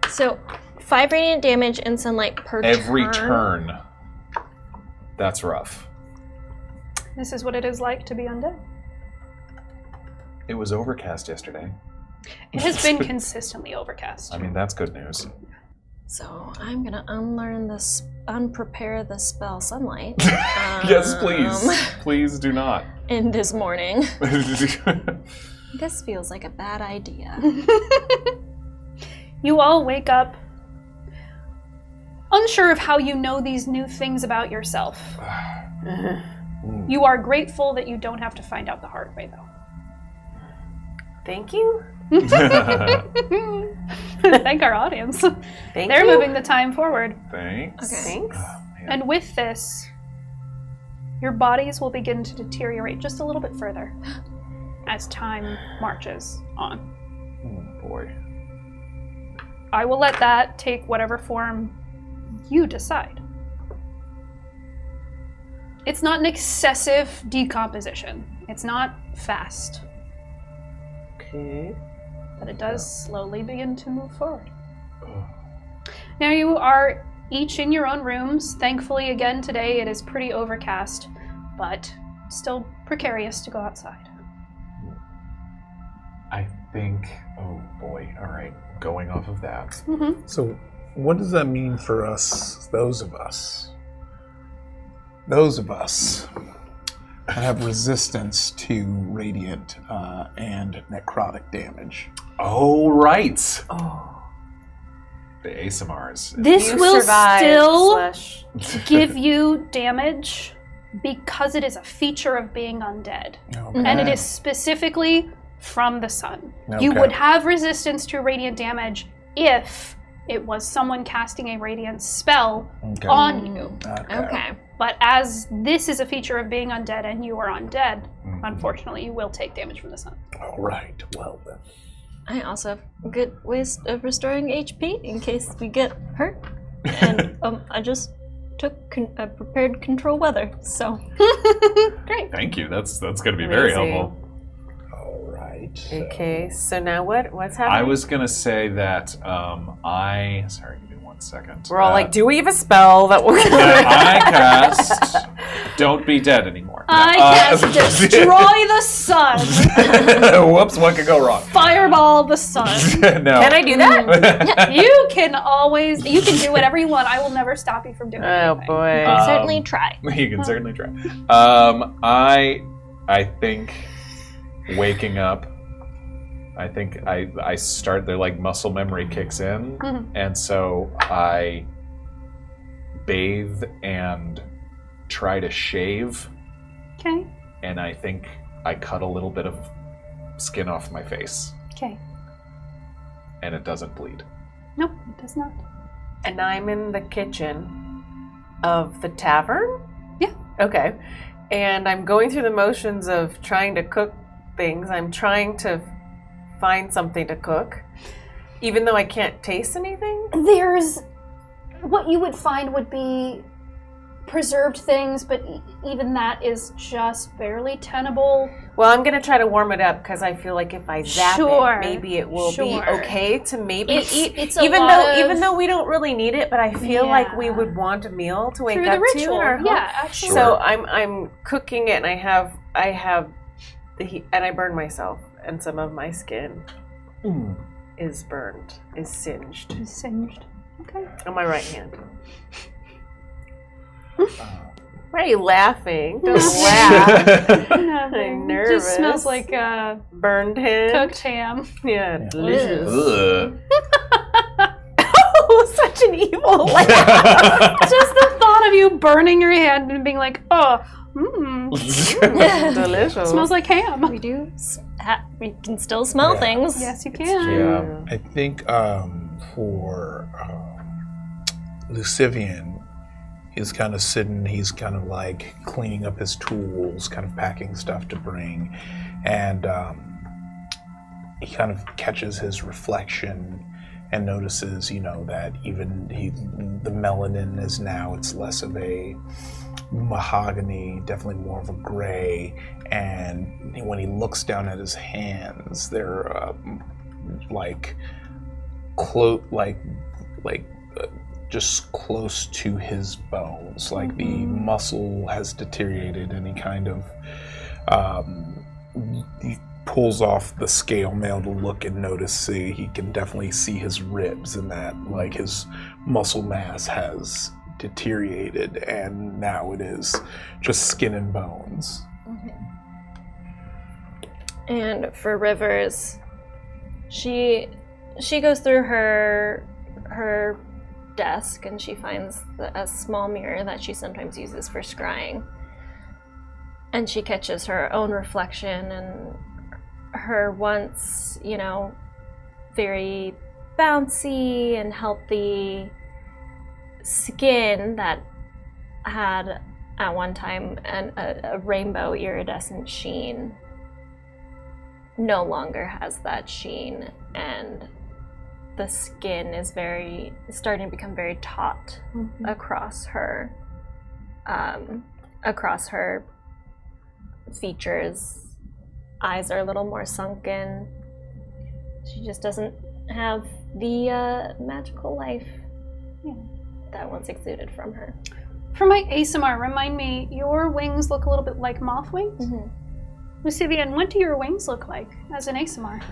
So, 5 radiant damage and sunlight per Every turn. That's rough. This is what it is like to be undead. It was overcast yesterday. It has been consistently overcast. I mean, that's good news. So, I'm gonna unprepare the spell sunlight. Yes, please. Please do not. In this morning. This feels like a bad idea. You all wake up unsure of how you know these new things about yourself. You are grateful that you don't have to find out the hard way, though. Thank you. Thank our audience. They're moving the time forward. Thanks. Okay. Thanks. And with this, your bodies will begin to deteriorate just a little bit further as time marches on. Oh, boy. I will let that take whatever form you decide. It's not an excessive decomposition. It's not fast. Okay. But it does slowly begin to move forward. Now you are each in your own rooms. Thankfully, again, today it is pretty overcast, but still precarious to go outside. I think... Oh, boy. All right. Going off of that. Mm-hmm. So, what does that mean for us, those of us that have resistance to radiant and necrotic damage? Oh, right. Oh. The ASMRs. This You will survived still / give you damage because it is a feature of being undead. Okay. And it is specifically from the sun. You Okay. would have resistance to radiant damage if it was someone casting a radiant spell Okay. on you. Okay. But as this is a feature of being undead and you are undead, unfortunately you will take damage from the sun. All right. Well then. I also have good ways of restoring HP in case we get hurt. And I just took prepared control weather, so. Great. Thank you. That's going to be very Amazing. helpful. All right. Okay, so now what's happening? I was going to say that Sorry, give me 1 second. We're all like, do we have a spell that will... That I cast Don't Be Dead Anymore. I cast Destroy the Sun. Whoops, what could go wrong? Fireball the sun. No. Can I do that? You can do whatever you want. I will never stop you from doing Oh anything. boy. Certainly try. You can certainly try. I think waking up, I think I start, the like muscle memory kicks in, and so I bathe and try to shave, Okay. and I think I cut a little bit of skin off my face, Okay. and it doesn't bleed. Nope, it does not. And I'm in the kitchen of the tavern? Yeah. Okay. And I'm going through the motions of trying to cook things. I'm trying to find something to cook, even though I can't taste anything. There's what you would find would be preserved things, but even that is just barely tenable. Well, I'm gonna try to warm it up because I feel like if I zap Sure, it, maybe it will be sure. okay to maybe eat. It's a even lot though of- we don't really need it, but I feel like we Yeah. would want a meal to wake Through up the ritual, to in our home. yeah, absolutely. So I'm cooking it, and I have the heat, and I burn myself, and some of my skin is burned, is singed Singed. Okay. on my right hand. Why are you laughing? Don't laugh. Nothing. I'm nervous. Just smells like burned ham. cooked ham. Yeah, delicious. Ugh. Oh, such an evil laugh. Just the thought of you burning your hand and being like, oh, Delicious. smells like ham. We do. We can still smell things. Yes, you can. Yeah. I think for Lucyvian, he's kind of sitting, he's kind of like cleaning up his tools, kind of packing stuff to bring, and he kind of catches his reflection and notices, that even the melanin is now, it's less of a mahogany, definitely more of a gray, and when he looks down at his hands, they're just close to his bones, like the muscle has deteriorated, and he kind of he pulls off the scale mail to look and notice. He can definitely see his ribs, and that like his muscle mass has deteriorated, and now it is just skin and bones. And for Rivers, she goes through her desk and she finds a small mirror that she sometimes uses for scrying. And she catches her own reflection and her once, very bouncy and healthy skin that had at one time a rainbow iridescent sheen no longer has that sheen, and the skin is starting to become very taut across her features. Eyes are a little more sunken. She just doesn't have the magical life that once exuded from her. For my ASMR, remind me, your wings look a little bit like moth wings? Lucyvian, what do your wings look like as an ASMR?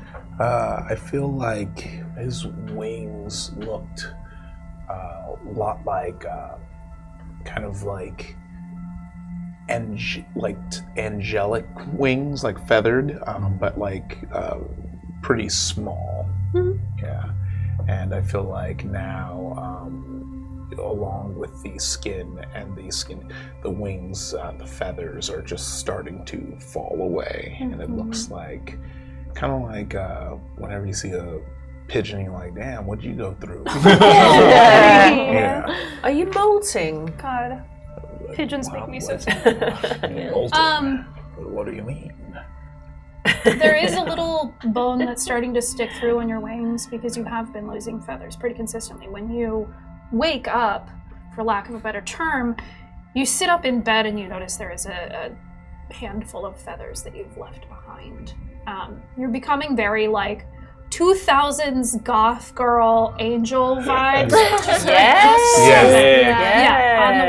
I feel like his wings looked a lot like kind of like angelic wings, like feathered, but like pretty small. Yeah, and I feel like now, along with the skin, the wings, the feathers are just starting to fall away, and it looks like kind of like whenever you see a pigeon, you're like, "Damn, what'd you go through?" Yeah. Are you molting? God, pigeons make me so sad. What do you mean? There is a little bone that's starting to stick through on your wings because you have been losing feathers pretty consistently. When you wake up, for lack of a better term, you sit up in bed and you notice there is a handful of feathers that you've left behind. You're becoming very like 2000s goth girl angel vibes. Yeah,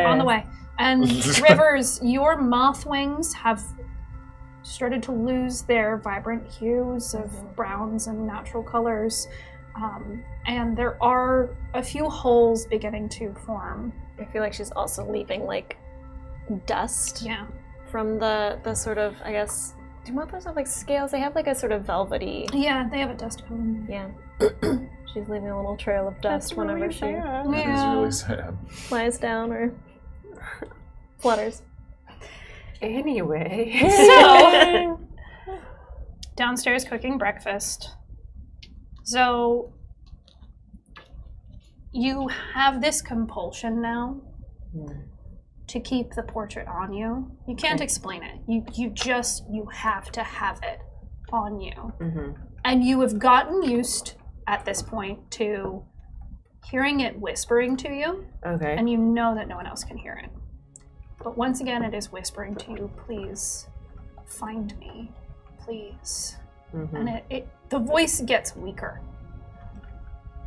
on the way. And Rivers, your moth wings have started to lose their vibrant hues of browns and natural colors. And there are a few holes beginning to form. I feel like she's also leaving like dust. Yeah. From the sort of, I guess, do moths have like scales? They have like a sort of velvety. Yeah, they have a dust cone. Yeah. She's leaving a little trail of dust whenever she That is really sad. lies down or flutters. Anyway. So, downstairs cooking breakfast. So, you have this compulsion now to keep the portrait on you. You can't explain it. You have to have it on you. And you have gotten used at this point to hearing it whispering to you. Okay. And you know that no one else can hear it. But once again, it is whispering to you, please find me, please. And the voice gets weaker.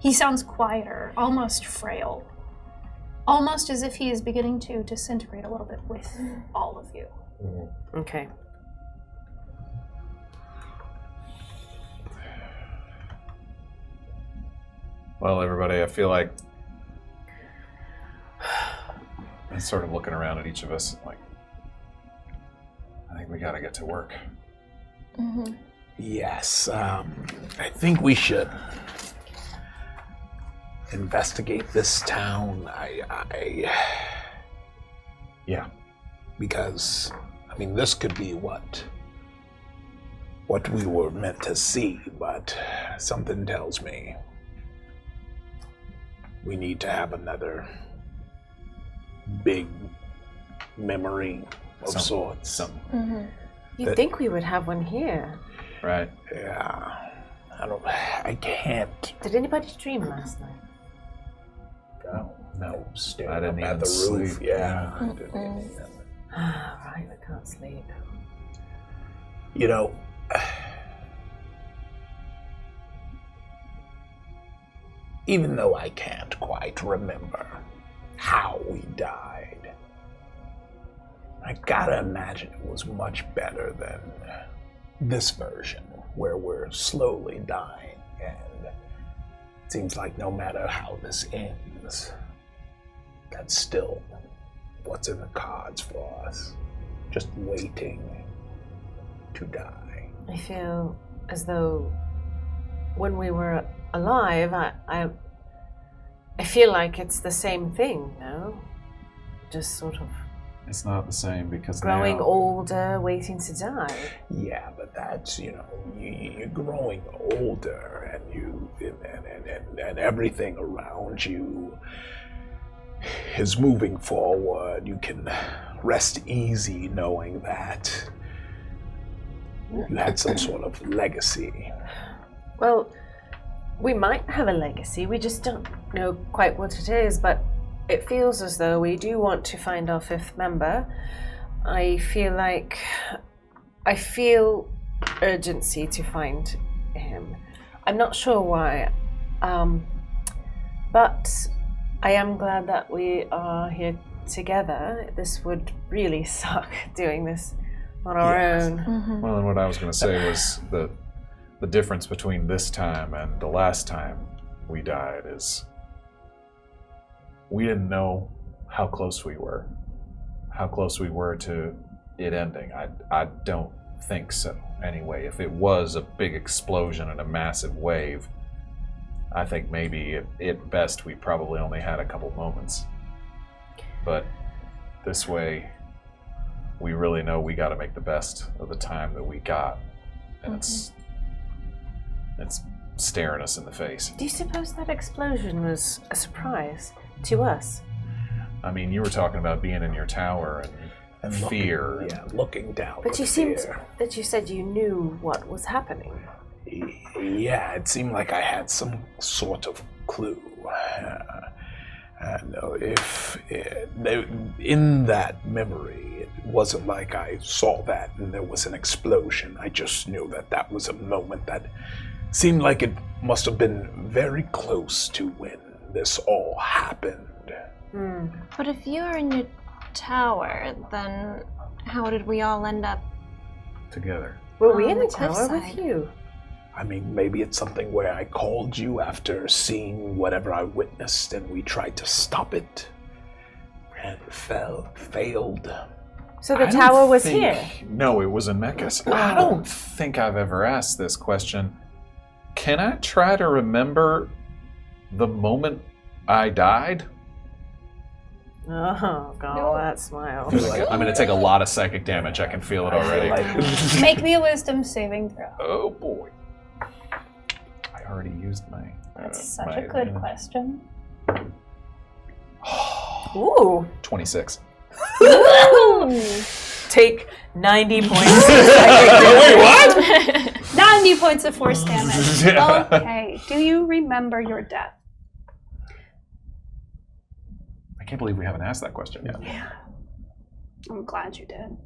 He sounds quieter, almost frail. Almost as if he is beginning to disintegrate a little bit with all of you. Okay. Well, everybody, I feel like And sort of looking around at each of us, like, I think we gotta get to work. Mm-hmm. Yes, I think we should investigate this town. Yeah. Because, I mean, this could be what we were meant to see, but something tells me we need to have another big memory of sorts. Mm-hmm. You'd think we would have one here. Right. Yeah. I can't. Did anybody dream last night? No, staring I didn't up at even the roof. sleep. Yeah. Right, I can't sleep. You know, even though I can't quite remember how we died, I gotta imagine it was much better than this version, where we're slowly dying, and it seems like no matter how this ends, that's still what's in the cards for us. Just waiting to die. I feel as though when we were alive, I feel like it's the same thing, no? Just sort of It's not the same because growing now, older, waiting to die. Yeah, but that's, you're growing older, and everything around you is moving forward. You can rest easy knowing that you had some sort of legacy. Well, we might have a legacy, we just don't know quite what it is, but it feels as though we do want to find our fifth member. I feel urgency to find him. I'm not sure why, but I am glad that we are here together. This would really suck doing this on our own. Mm-hmm. well, and what I was going to say was that the difference between this time and the last time we died is we didn't know how close we were to it ending. I don't think so. Anyway, if it was a big explosion and a massive wave, I think maybe at best we probably only had a couple moments. But this way, we really know we got to make the best of the time that we got, and it's staring us in the face. Do you suppose that explosion was a surprise to us? I mean, you were talking about being in your tower and fear. Looking down. But you seemed that you said you knew what was happening. Yeah, it seemed like I had some sort of clue. And in that memory, it wasn't like I saw that and there was an explosion. I just knew that was a moment that seemed like it must have been very close to when this all happened. But if you were in your tower, then how did we all end up Together. Were we on in the the tower cliffside? with you? I mean, maybe it's something where I called you after seeing whatever I witnessed and we tried to stop it and failed. So the tower was think- here. No, it was in Mecca's. I don't think I've ever asked this question. Can I try to remember the moment I died? Oh, God, that smile. I'm going to take a lot of psychic damage. I can feel it already. Make me a wisdom saving throw. Oh boy. I already used my... That's such my a good advantage. question. Ooh. 26. Take 90 points. Wait, what? 90 points of force damage. Yeah. Okay. Do you remember your death? I can't believe we haven't asked that question yet. Yeah. I'm glad you did.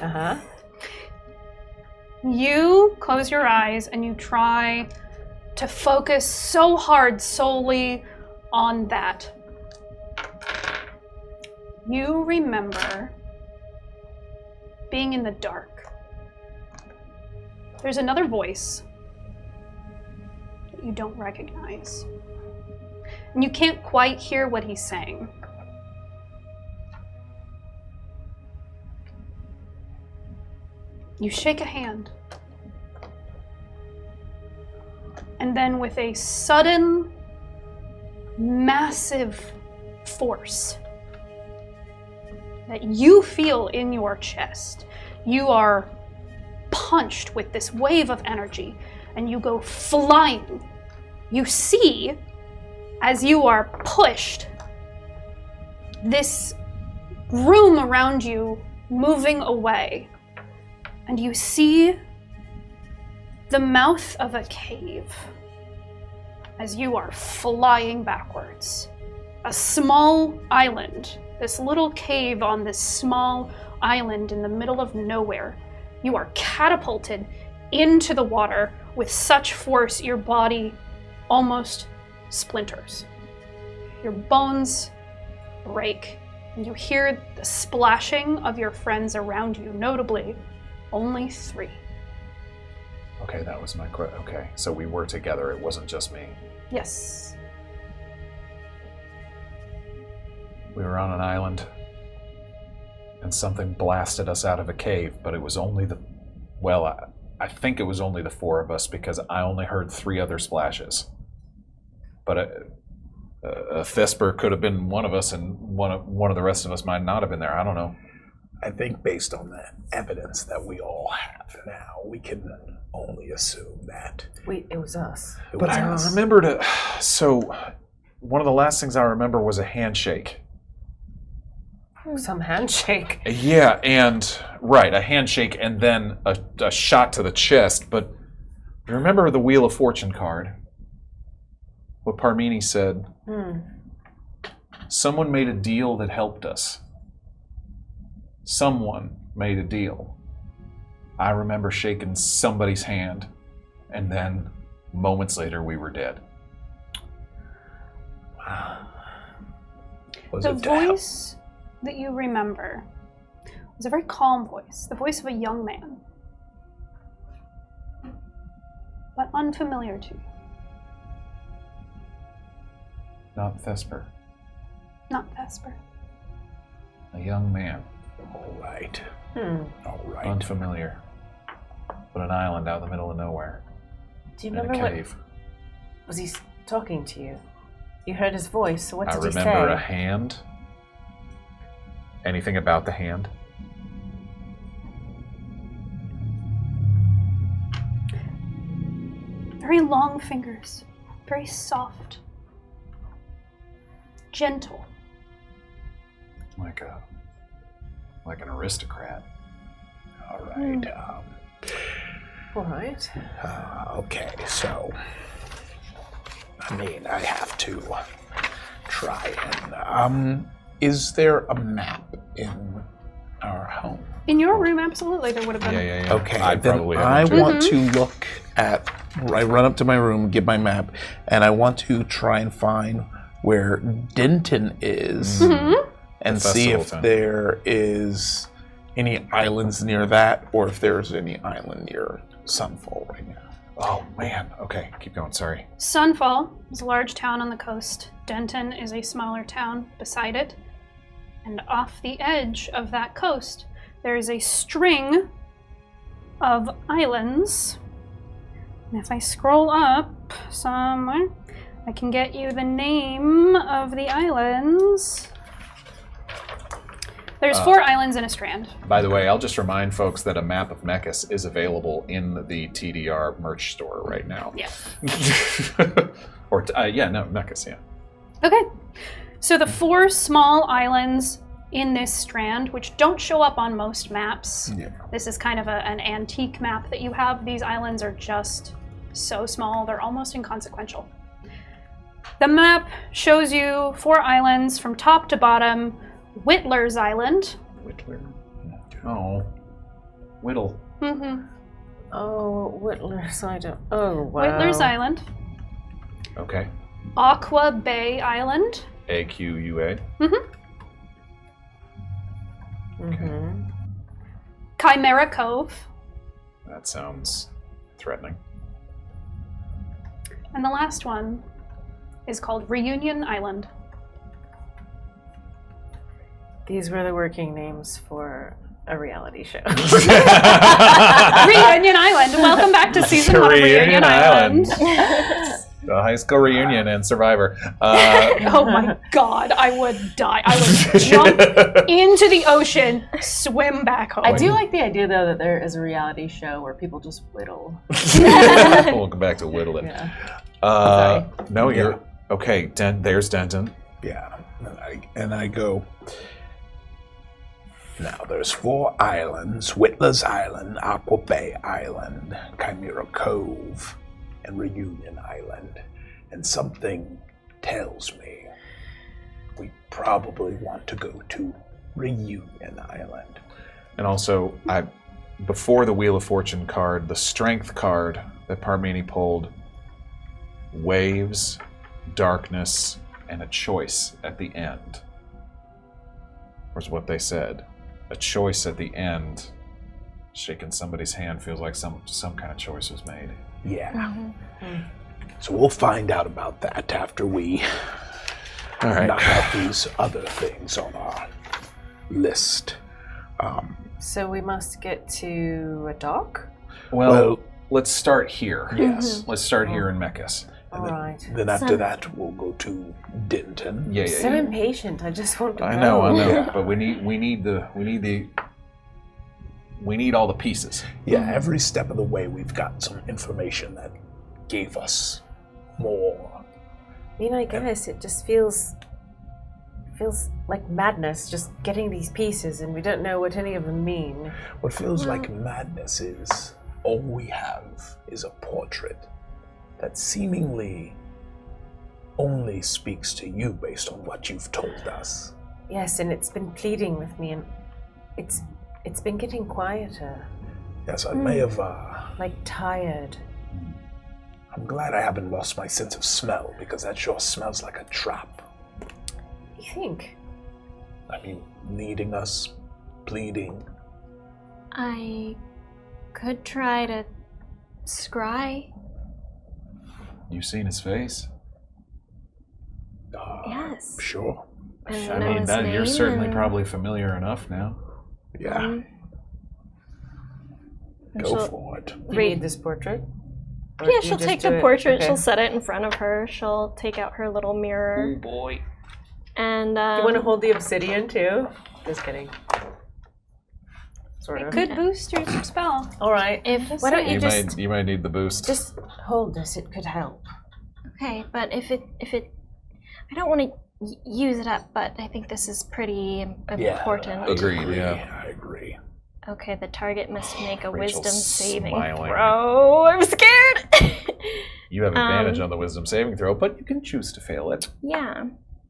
Uh-huh. You close your eyes and you try to focus so hard solely on that. You remember being in the dark. There's another voice that you don't recognize. and you can't quite hear what he's saying. You shake a hand. And then with a sudden, massive force that you feel in your chest, you are punched with this wave of energy and you go flying. You see, as you are pushed, this room around you moving away, and you see the mouth of a cave as you are flying backwards. A small island, this little cave on this small island in the middle of nowhere. You are catapulted into the water with such force your body almost splinters. Your bones break, and you hear the splashing of your friends around you, notably only 3. Okay, that was my question. Okay, so we were together. It wasn't just me. Yes. We were on an island, and something blasted us out of a cave, but it was only I think it was only the 4 of us because I only heard 3 other splashes. But a Thesper could have been one of us, and one of the rest of us might not have been there. I don't know. I think based on the evidence that we all have now, we can only assume that it was us. But I remembered so one of the last things I remember was a handshake. Some handshake. Yeah, and right, a handshake and then a shot to the chest. But remember the Wheel of Fortune card? What Parmini said. Someone made a deal that helped us. Someone made a deal. I remember shaking somebody's hand, and then moments later we were dead. The voice that you remember was a very calm voice, the voice of a young man, but unfamiliar to you. Not Thesper. Not Thesper. A young man. All right. All right. Unfamiliar. But an island out in the middle of nowhere. Do you in remember a cave. Was he talking to you? You heard his voice, so what did he say? I remember a hand. Anything about the hand? Very long fingers, very soft, gentle. Like an aristocrat. All right. All right. Okay, so I have to try and is there a map in our home? In your room, absolutely, there would have been. Yeah. Okay, I then probably I have one too. want to look at. I run up to my room, get my map, and I want to try and find where Denton is, and see if there is any islands near that, or if there's any island near Sunfall right now. Oh man. Okay, keep going. Sorry. Sunfall is a large town on the coast. Denton is a smaller town beside it. And off the edge of that coast, there is a string of islands. And if I scroll up somewhere, I can get you the name of the islands. There's 4 islands in a strand. By the way, I'll just remind folks that a map of Mechas is available in the TDR merch store right now. Yeah. Mechas, yeah. Okay. So the 4 small islands in this strand, which don't show up on most maps. Yeah. This is kind of an antique map that you have. These islands are just so small, they're almost inconsequential. The map shows you 4 islands from top to bottom. Whittler's Island. Whittler? Oh. Whittle. Mm-hmm. Oh, Whittler's Island. Oh, wow. Whittler's Island. Okay. Aqua Bay Island. AQUA. Chimera Cove. That sounds threatening. And the last one is called Reunion Island. These were the working names for a reality show. Reunion Island. Welcome back to season 1 of Reunion Island. The high school reunion and Survivor. Oh my god, I would die. I would jump into the ocean, swim back home. I do like the idea, though, that there is a reality show where people just whittle. Welcome back to Whittling. Yeah. No, you're... Okay, there's Denton. Yeah, and I go... Now, there's 4 islands: Whittler's Island, Aqua Bay Island, Chimera Cove, and Reunion Island. And something tells me we probably want to go to Reunion Island. And also, before the Wheel of Fortune card, the Strength card that Parmeni pulled, waves, darkness, and a choice at the end, was what they said. A choice at the end. Shaking somebody's hand feels like some kind of choice was made. Yeah. Mm-hmm. So we'll find out about that after we knock out these other things on our list. So we must get to a dock? Well, let's start here. Yes. Let's start here in Mechas. Then after that, we'll go to Denton. Yeah. So impatient. I just want to go. I know. Yeah. But we need all the pieces. Yeah, every step of the way we've got some information that gave us more. I mean, I guess it just feels like madness, just getting these pieces, and we don't know what any of them mean. What feels like madness is all we have is a portrait that seemingly only speaks to you based on what you've told us. Yes, and it's been pleading with me, and it's been getting quieter. Yes, I may have... like tired. I'm glad I haven't lost my sense of smell, because that sure smells like a trap. You think? I mean, leading us, pleading. I could try to scry. You seen his face? Yes. Sure. And I know mean, his you're name certainly and- probably familiar enough now. Yeah. And Go she'll for it. You need this portrait? Or Yeah, you she'll just take do the it? portrait, Okay. she'll set it in front of her, she'll take out her little mirror. Oh boy. And You want to hold the obsidian too? Just kidding. Sort of. Could boost your spell. All right. Why don't you just might need the boost. just hold this? It could help. Okay, but if it I don't want to use it up, but I think this is pretty important. Agreed, yeah. I agree. Okay, the target must make a Rachel's wisdom saving smiling. throw. I'm scared. You have advantage on the wisdom saving throw, but you can choose to fail it. Yeah,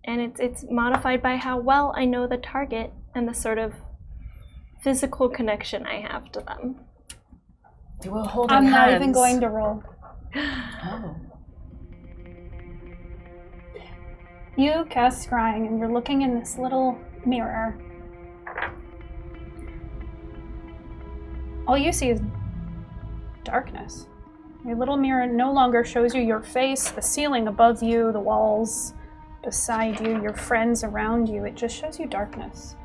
and it's modified by how well I know the target and the sort of physical connection I have to them. We'll hold I'm not even hands. going to roll. Oh. You cast Scrying, and you're looking in this little mirror. All you see is darkness. Your little mirror no longer shows you your face, the ceiling above you, the walls beside you, your friends around you. It just shows you darkness.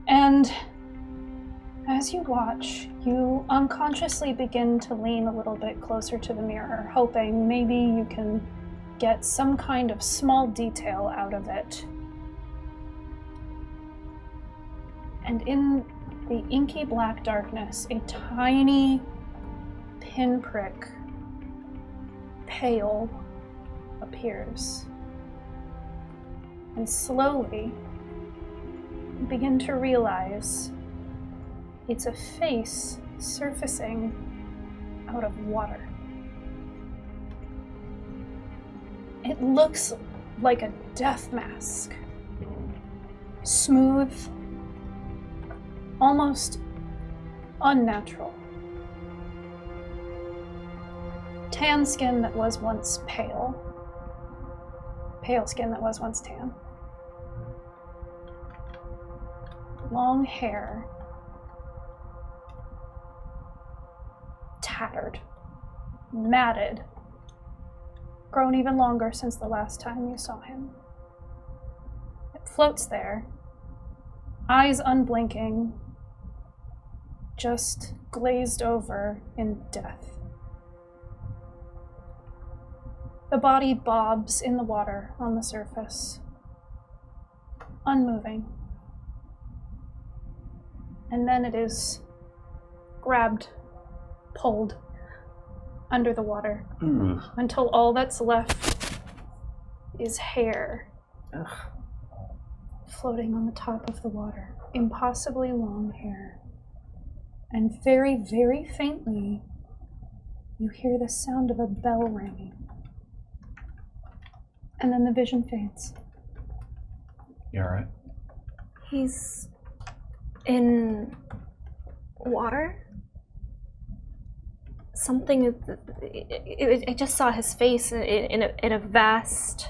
And as you watch, you unconsciously begin to lean a little bit closer to the mirror, hoping maybe you can get some kind of small detail out of it. And in the inky black darkness, a tiny pinprick pale appears. And slowly, you begin to realize it's a face surfacing out of water. It looks like a death mask. Smooth, almost unnatural. Tan skin that was once pale. Pale skin that was once tan. Long hair. Tattered. Matted. grown even longer since the last time you saw him. It floats there, eyes unblinking, just glazed over in death. The body bobs in the water on the surface, unmoving. And then it is grabbed, pulled under the water until all that's left is hair floating on the top of the water. Impossibly long hair. And very, very faintly, you hear the sound of a bell ringing. And then the vision fades. You alright? He's in water? Something, I just saw his face in a vast,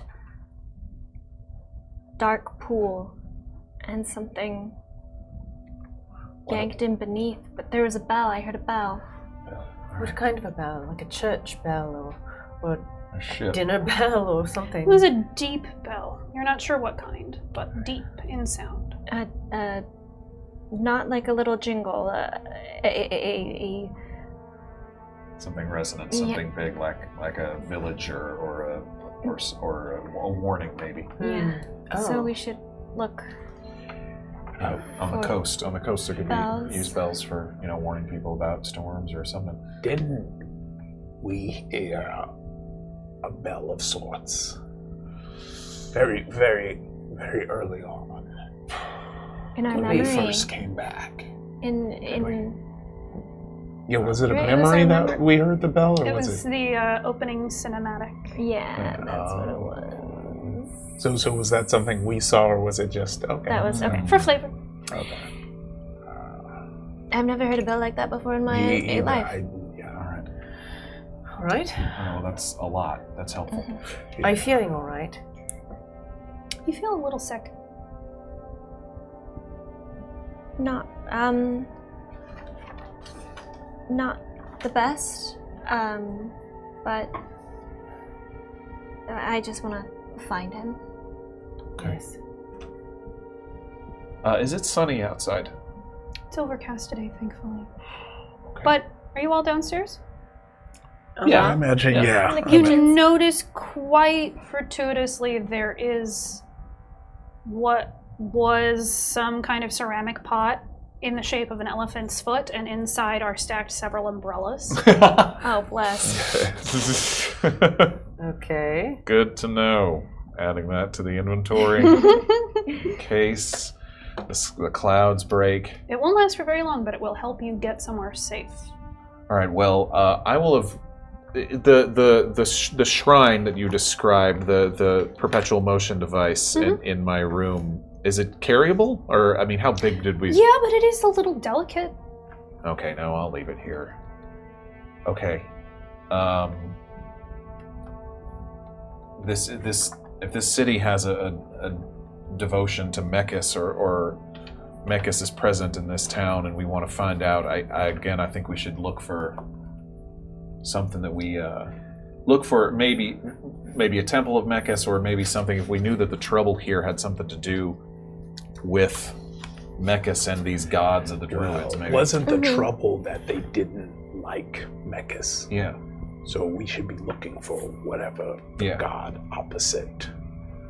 dark pool, and something yanked in beneath, but there was a bell, I heard a bell. What kind of a bell? Like a church bell or A ship. dinner bell or something? It was a deep bell. You're not sure what kind, but deep in sound. Not like a little jingle, Something resonant, something big, like a village or a warning, maybe. Yeah. Oh. So we should look. On the coast, there could bells. be use bells for warning people about storms or something. Didn't we hear a bell of sorts? Very, very, very early on. In our When we memory. first came back. Yeah, was it a It was memory our that memory. we heard the bell, or It was was it? the opening cinematic. Yeah, that's what it was. So was that something we saw, or was it just okay? That was okay. For flavor. Okay. I've never heard a bell like that before in my life. All right. Oh, that's a lot. That's helpful. Are you feeling all right? You feel a little sick. Not the best, but I just want to find him. Okay. Is it sunny outside? It's overcast today, thankfully. But are you all downstairs? Yeah, I imagine. Yeah. You notice quite fortuitously there is what was some kind of ceramic pot in the shape of an elephant's foot, and inside are stacked several umbrellas. Oh, bless. Okay. Good to know. Adding that to the inventory in case the clouds break. It won't last for very long, but it will help you get somewhere safe. All right. Well, I will have the shrine that you described, the perpetual motion device in my room. Is it carryable, or I mean, how big did we? Yeah, but it is a little delicate. Okay, no, I'll leave it here. Okay. If this city has a devotion to Mechas, or Mechas is present in this town, and we want to find out, I think we should look for something that we look for. Maybe a temple of Mechas, or maybe something. If we knew that the trouble here had something to do with Mechas and these gods of the druids, maybe. Wasn't the trouble that they didn't like Mechas? Yeah. So we should be looking for whatever god opposite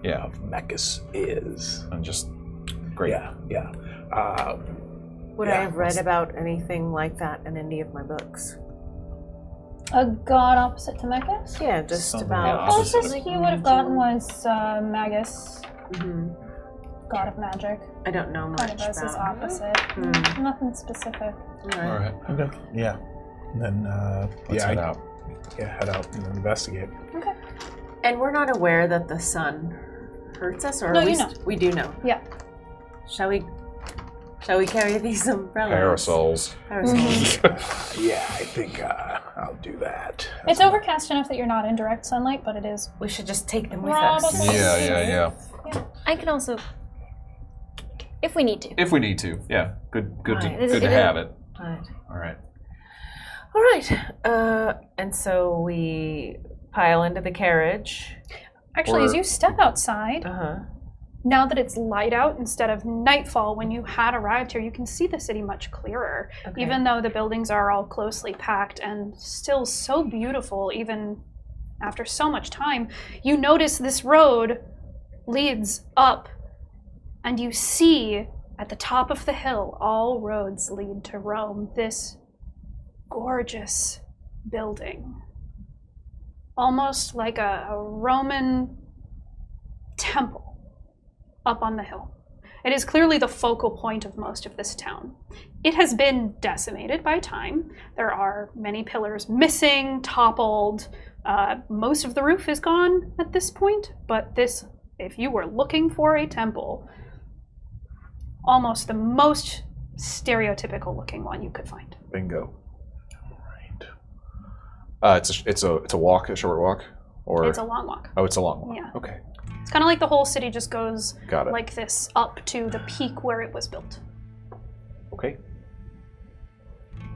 of Mechas is. And just great. Yeah. Would I have read about anything like that in any of my books? A god opposite to Mechas? Yeah, just Something about. Closest you would have gotten was Magus, Mm-hmm. god of magic. I don't know much Kind of as his about. opposite. Nothing specific. All right. Okay. Yeah. And then Let's head out. Yeah, head out and investigate. Okay. And we're not aware that the sun hurts us, or No, at you least know. we do know. Yeah. Shall we carry these umbrellas? Parasols. Yeah, I think I'll do that. It's overcast enough that you're not in direct sunlight, but it is. We should just take them with us. Probably. Yeah. I can also, if we need to. If we need to, yeah. Good Right. to have it. Right. All right. All right. And so we pile into the carriage. Actually, as you step outside, Uh-huh. now that it's light out instead of nightfall when you had arrived here, you can see the city much clearer. Okay. Even though the buildings are all closely packed and still so beautiful, even after so much time, you notice this road leads up, and you see at the top of the hill, all roads lead to Rome, this gorgeous building. Almost like a Roman temple up on the hill. It is clearly the focal point of most of this town. It has been decimated by time. There are many pillars missing, toppled. Most of the roof is gone at this point, but this, if you were looking for a temple, almost the most stereotypical looking one you could find. Bingo. It's a walk, a short walk, or It's a long walk. Oh, it's a long walk. Yeah. Okay. It's kind of like the whole city just goes Got it. like this up to the peak where it was built. Okay.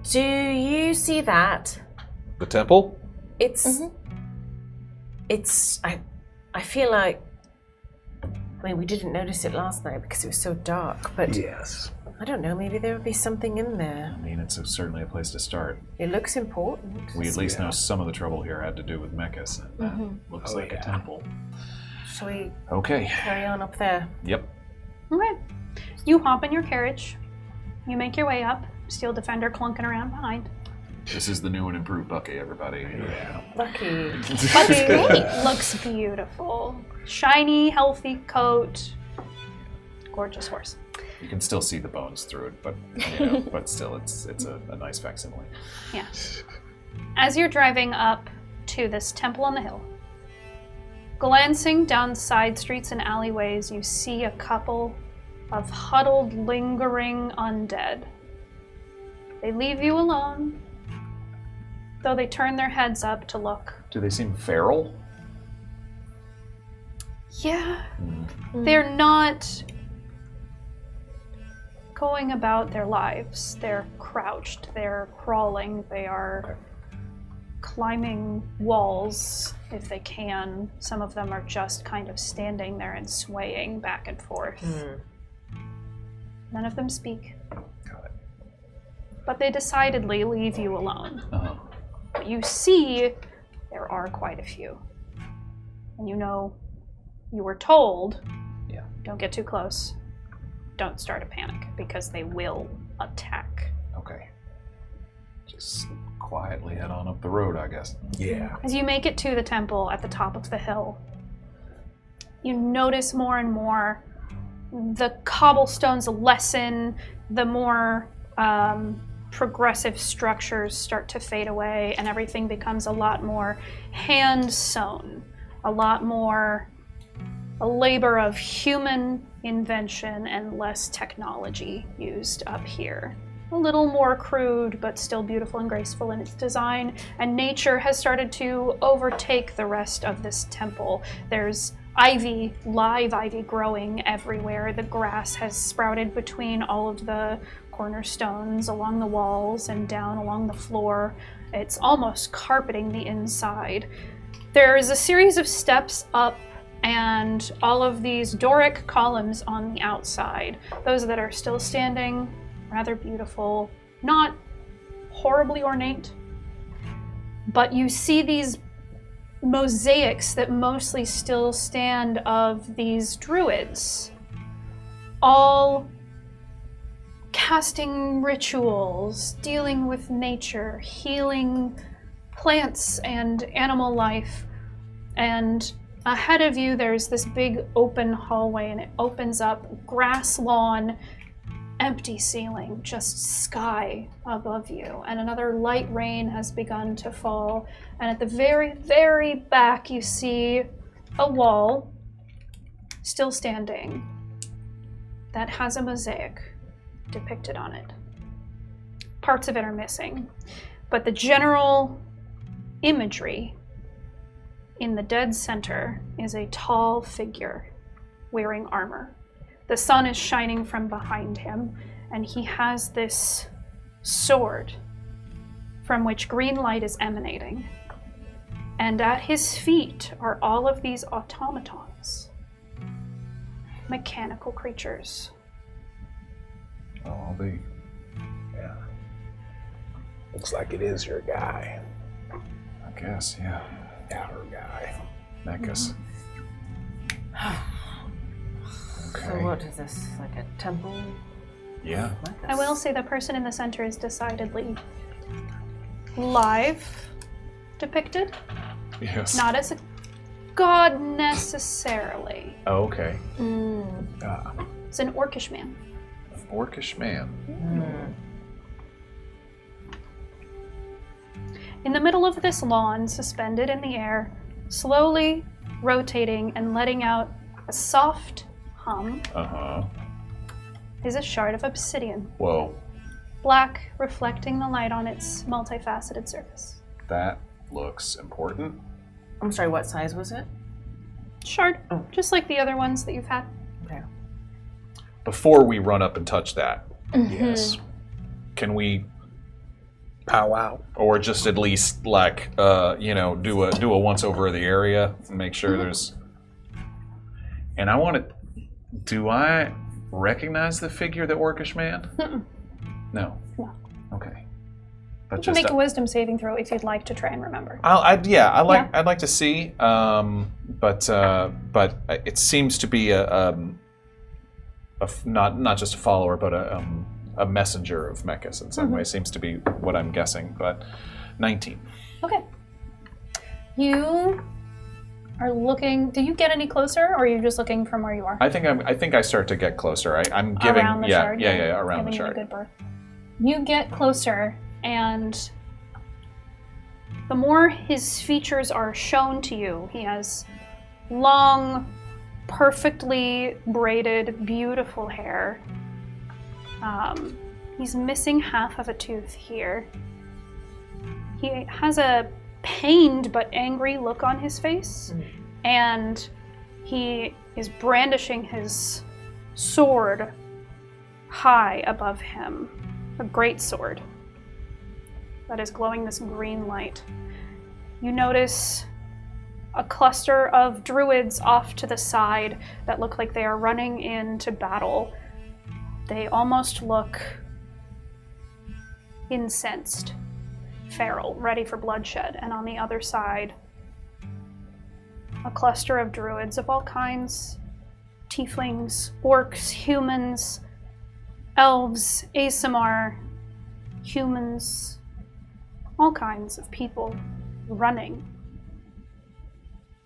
Do you see that? The temple? It's I feel like, I mean, we didn't notice it last night because it was so dark, but Yes. I don't know, maybe there would be something in there. I mean, it's certainly a place to start. It looks important. We at least know some of the trouble here had to do with mechas, and that looks like a temple. Shall we Okay. carry on up there? Yep. Okay. You hop in your carriage. You make your way up. Steel Defender clunking around behind. This is the new and improved Bucky, everybody. Lucky. Bucky looks beautiful. Shiny, healthy coat. Gorgeous horse. You can still see the bones through it, but but still, it's a nice facsimile. Yeah. As you're driving up to this temple on the hill, glancing down side streets and alleyways, you see a couple of huddled, lingering undead. They leave you alone, though they turn their heads up to look. Do they seem feral? Yeah. They're not going about their lives. They're crouched, they're crawling, they are climbing walls if they can. Some of them are just kind of standing there and swaying back and forth. None of them speak. Got it. But they decidedly leave you alone. Uh-huh. But you see there are quite a few. And you know, you were told, don't get too close. Don't start a panic, because they will attack. Okay. Just quietly head on up the road, I guess. Yeah. As you make it to the temple at the top of the hill, you notice more and more the cobblestones lessen, the more progressive structures start to fade away, and everything becomes a lot more hand-sewn, a lot more a labor of human invention and less technology used up here. A little more crude, but still beautiful and graceful in its design, and nature has started to overtake the rest of this temple. There's ivy, live ivy growing everywhere. The grass has sprouted between all of the cornerstones, along the walls, and down along the floor. It's almost carpeting the inside. There is a series of steps up and all of these Doric columns on the outside. Those that are still standing, rather beautiful, not horribly ornate, but you see these mosaics that mostly still stand of these druids, all casting rituals, dealing with nature, healing plants and animal life. And ahead of you, there's this big open hallway, and it opens up, grass lawn, empty ceiling, just sky above you. And another light rain has begun to fall. And at the very, very back, you see a wall still standing that has a mosaic depicted on it. Parts of it are missing, but the general imagery in the dead center is a tall figure wearing armor. The sun is shining from behind him, and he has this sword from which green light is emanating. And at his feet are all of these automatons. Mechanical creatures. Oh, the... Yeah. Looks like it is your guy. I guess, yeah. Our guy. Mechas. Okay. So what is this? Like a temple? Yeah. I will say the person in the center is decidedly live depicted. Yes. Not as a god necessarily. Oh, okay. It's an orcish man. Orcish man. In the middle of this lawn, suspended in the air, slowly rotating and letting out a soft hum, is a shard of obsidian. Whoa. Black, reflecting the light on its multifaceted surface. That looks important. I'm sorry, what size was it? Shard, just like the other ones that you've had. Okay. Before we run up and touch that, Yes. can we, Powwow. or just at least like, do a once over of the area and make sure there's. And I want to. Do I recognize the figure, the orcish man? No. No. Okay. You can make a wisdom saving throw if you'd like to try and remember. I'd like to see, but it seems to be not just a follower, but a messenger of Mechas in some way. Seems to be what I'm guessing, but 19. Okay. You are looking. Do you get any closer, or are you just looking from where you are? I think I start to get closer. I'm giving around the shard. Around the Giving shard. you a good berth. You get closer, and the more his features are shown to you, he has long, perfectly braided, beautiful hair. He's missing half of a tooth here. He has a pained but angry look on his face, and he is brandishing his sword high above him, a great sword that is glowing this green light. You notice a cluster of druids off to the side that look like they are running into battle. They almost look incensed, feral, ready for bloodshed. And on the other side, a cluster of druids of all kinds, tieflings, orcs, humans, elves, Aasimar, humans, all kinds of people running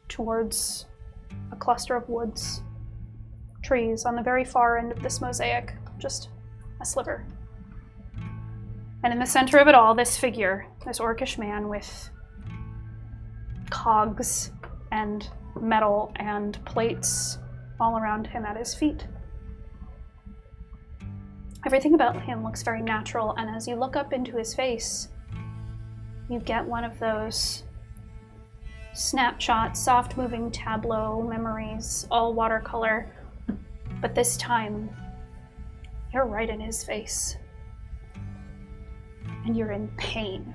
towards a cluster of woods, trees on the very far end of this mosaic, just a sliver. And in the center of it all, this figure, this orcish man with cogs and metal and plates all around him at his feet. Everything about him looks very natural, and as you look up into his face, you get one of those snapshot, soft-moving tableau memories, all watercolor, but this time, you're right in his face. And you're in pain.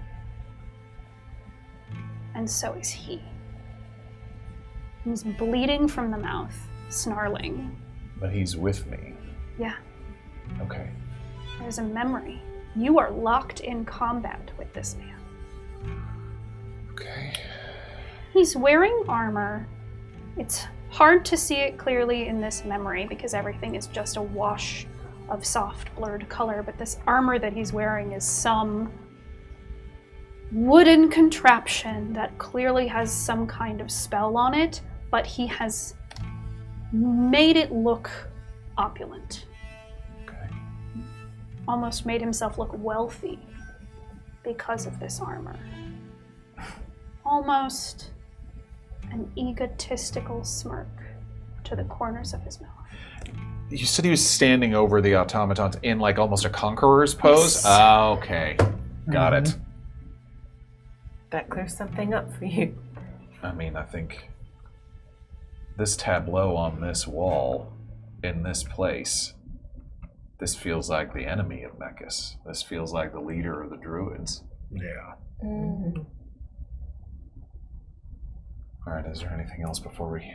And so is he. He's bleeding from the mouth, snarling. But he's with me. Yeah. Okay. There's a memory. You are locked in combat with this man. Okay. He's wearing armor. It's hard to see it clearly in this memory because everything is just a wash of soft, blurred color, but this armor that he's wearing is some wooden contraption that clearly has some kind of spell on it, but he has made it look opulent. Okay. Almost made himself look wealthy because of this armor. Almost an egotistical smirk to the corners of his mouth. You said he was standing over the automatons in like almost a conqueror's pose? Yes. Ah, okay. Got it. That clears something up for you. I mean, I think this tableau on this wall, in this place, this feels like the enemy of Mechas. This feels like the leader of the druids. Yeah. Alright, is there anything else before we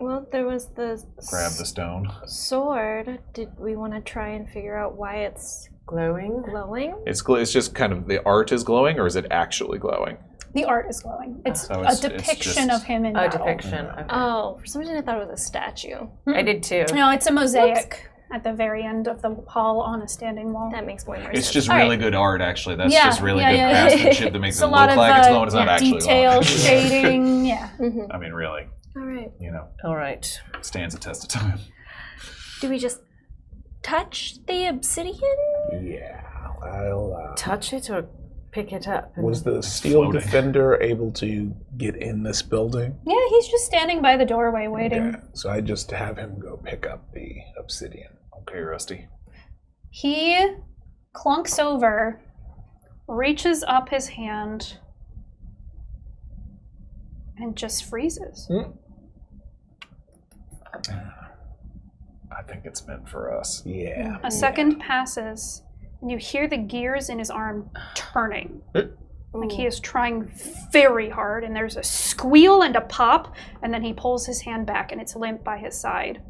Well, there was the grab the stone? sword. Did we want to try and figure out why it's Glowing? glowing? It's just kind of the art is glowing, or is it actually glowing? The art is glowing. It's So a it's depiction just- of him in Oh, battle. depiction. Okay. Oh, for some reason I thought it was a statue. I did too. No, it's a mosaic at the very end of the hall on a standing wall. That makes way more It's sense. just All really right. good art, actually. That's Yeah, just really yeah, good yeah. craftsmanship that makes It's it a lot look of like it's glowing. It's not actually detail, glowing. shading, yeah. I mean, really, All right. All right. stands a test of time. Do we just touch the obsidian? Yeah, I'll. Touch it or pick it up? Was the steel floating. defender able to get in this building? Yeah, he's just standing by the doorway waiting. Yeah, so I just have him go pick up the obsidian. Okay, Rusty. He clunks over, reaches up his hand, and just freezes. I think it's meant for us. Yeah. A second passes, and you hear the gears in his arm turning. Like he is trying very hard, and there's a squeal and a pop, and then he pulls his hand back, and it's limp by his side.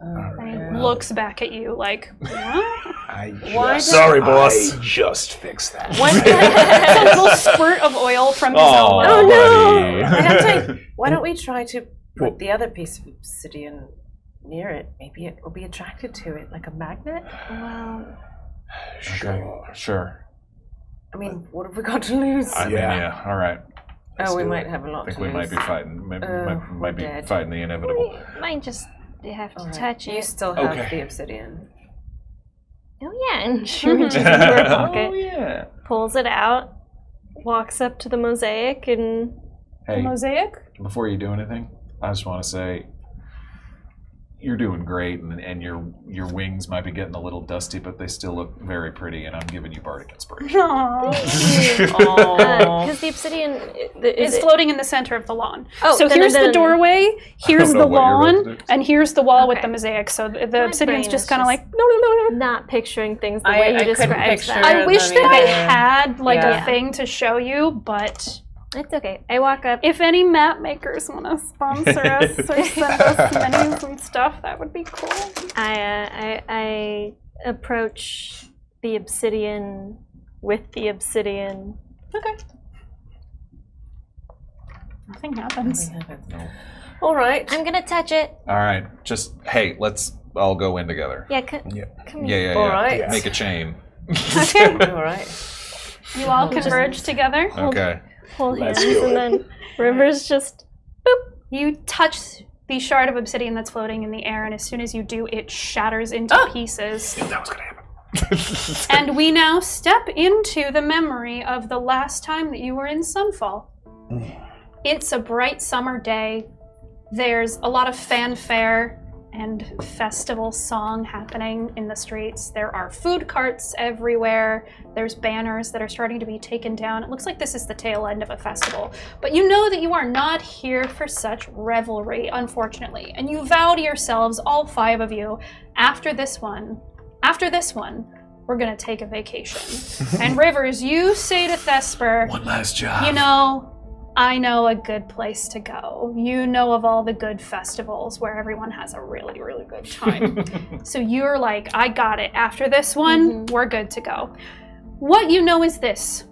And he looks back at you like, what? Sorry, boss. I just fixed that. It's a little spurt of oil from his elbow. Oh, I have to buddy. say, why don't we try to put the other piece of obsidian near it? Maybe it will be attracted to it, like a magnet? Well, Sure. I mean, what have we got to lose? I mean, yeah. All right. Oh, we do might it. have a lot I think to we lose. might be fighting. Maybe might be dead. fighting the inevitable. we might just have to All right. touch You it. still have Okay. the obsidian. Oh yeah, and she reaches into her pocket, Oh yeah. pulls it out, walks up to the mosaic, and Hey, Mosaic? before you do anything, I just want to say you're doing great, and your wings might be getting a little dusty, but they still look very pretty, and I'm giving you bardic inspiration. because the obsidian It's floating in the center of the lawn. Oh, so then- here's the then- doorway, here's know the what you're about to lawn, do. and here's the wall with Okay. the mosaic. So the My obsidian's brain just is kind of just- like, no. not picturing things the I way you couldn't described picture them. I wish that I either. had like Yeah. a thing to show you, but It's okay. I walk up. if any map makers want to sponsor us or send us menus and stuff, that would be cool. I approach the obsidian with the obsidian. Okay. Nothing happens. All right. I'm gonna touch it. All right, just hey, let's all go in together. Yeah, Yeah. come Yeah, here. yeah, yeah. All right. Make a chain. Okay. All right. You all converge together. Okay. Hold Let's hands, do and then River's just You touch the shard of obsidian that's floating in the air, and as soon as you do, it shatters into pieces. That was gonna happen. And we now step into the memory of the last time that you were in Sunfall. It's a bright summer day. There's a lot of fanfare and festival song happening in the streets. There are food carts everywhere. There's banners that are starting to be taken down. It looks like this is the tail end of a festival. But you know that you are not here for such revelry, unfortunately. And you vow to yourselves, all 5 of you, after this one, we're gonna take a vacation. And Rivers, you say to Thesper, One last job. you know, I know a good place to go. You know of all the good festivals where everyone has a really, really good time. So you're like, I got it. After this one, we're good to go. What you know is this.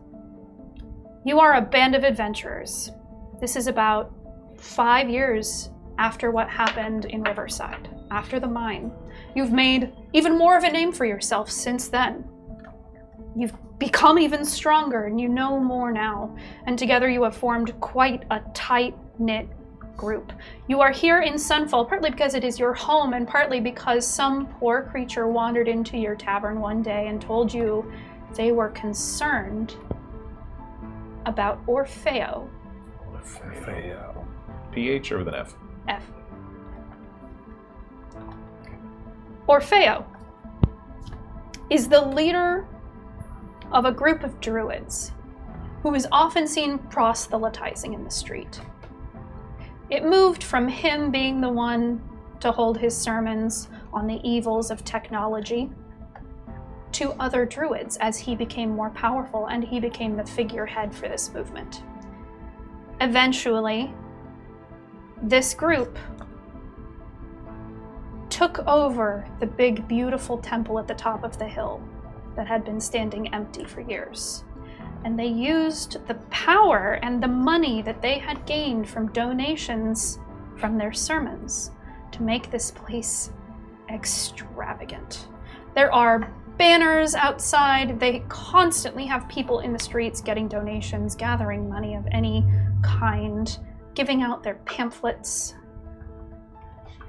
You are a band of adventurers. This is about 5 years after what happened in Riverside, after the mine. You've made even more of a name for yourself since then. You've become even stronger, and you know more now. And together you have formed quite a tight-knit group. You are here in Sunfall, partly because it is your home, and partly because some poor creature wandered into your tavern one day and told you they were concerned about Orfeo. PH or with an F? F. Orfeo is the leader of a group of druids who is often seen proselytizing in the street. It moved from him being the one to hold his sermons on the evils of technology to other druids as he became more powerful and he became the figurehead for this movement. Eventually, this group took over the big, beautiful temple at the top of the hill that had been standing empty for years. And they used the power and the money that they had gained from donations from their sermons to make this place extravagant. There are banners outside. They constantly have people in the streets getting donations, gathering money of any kind, giving out their pamphlets.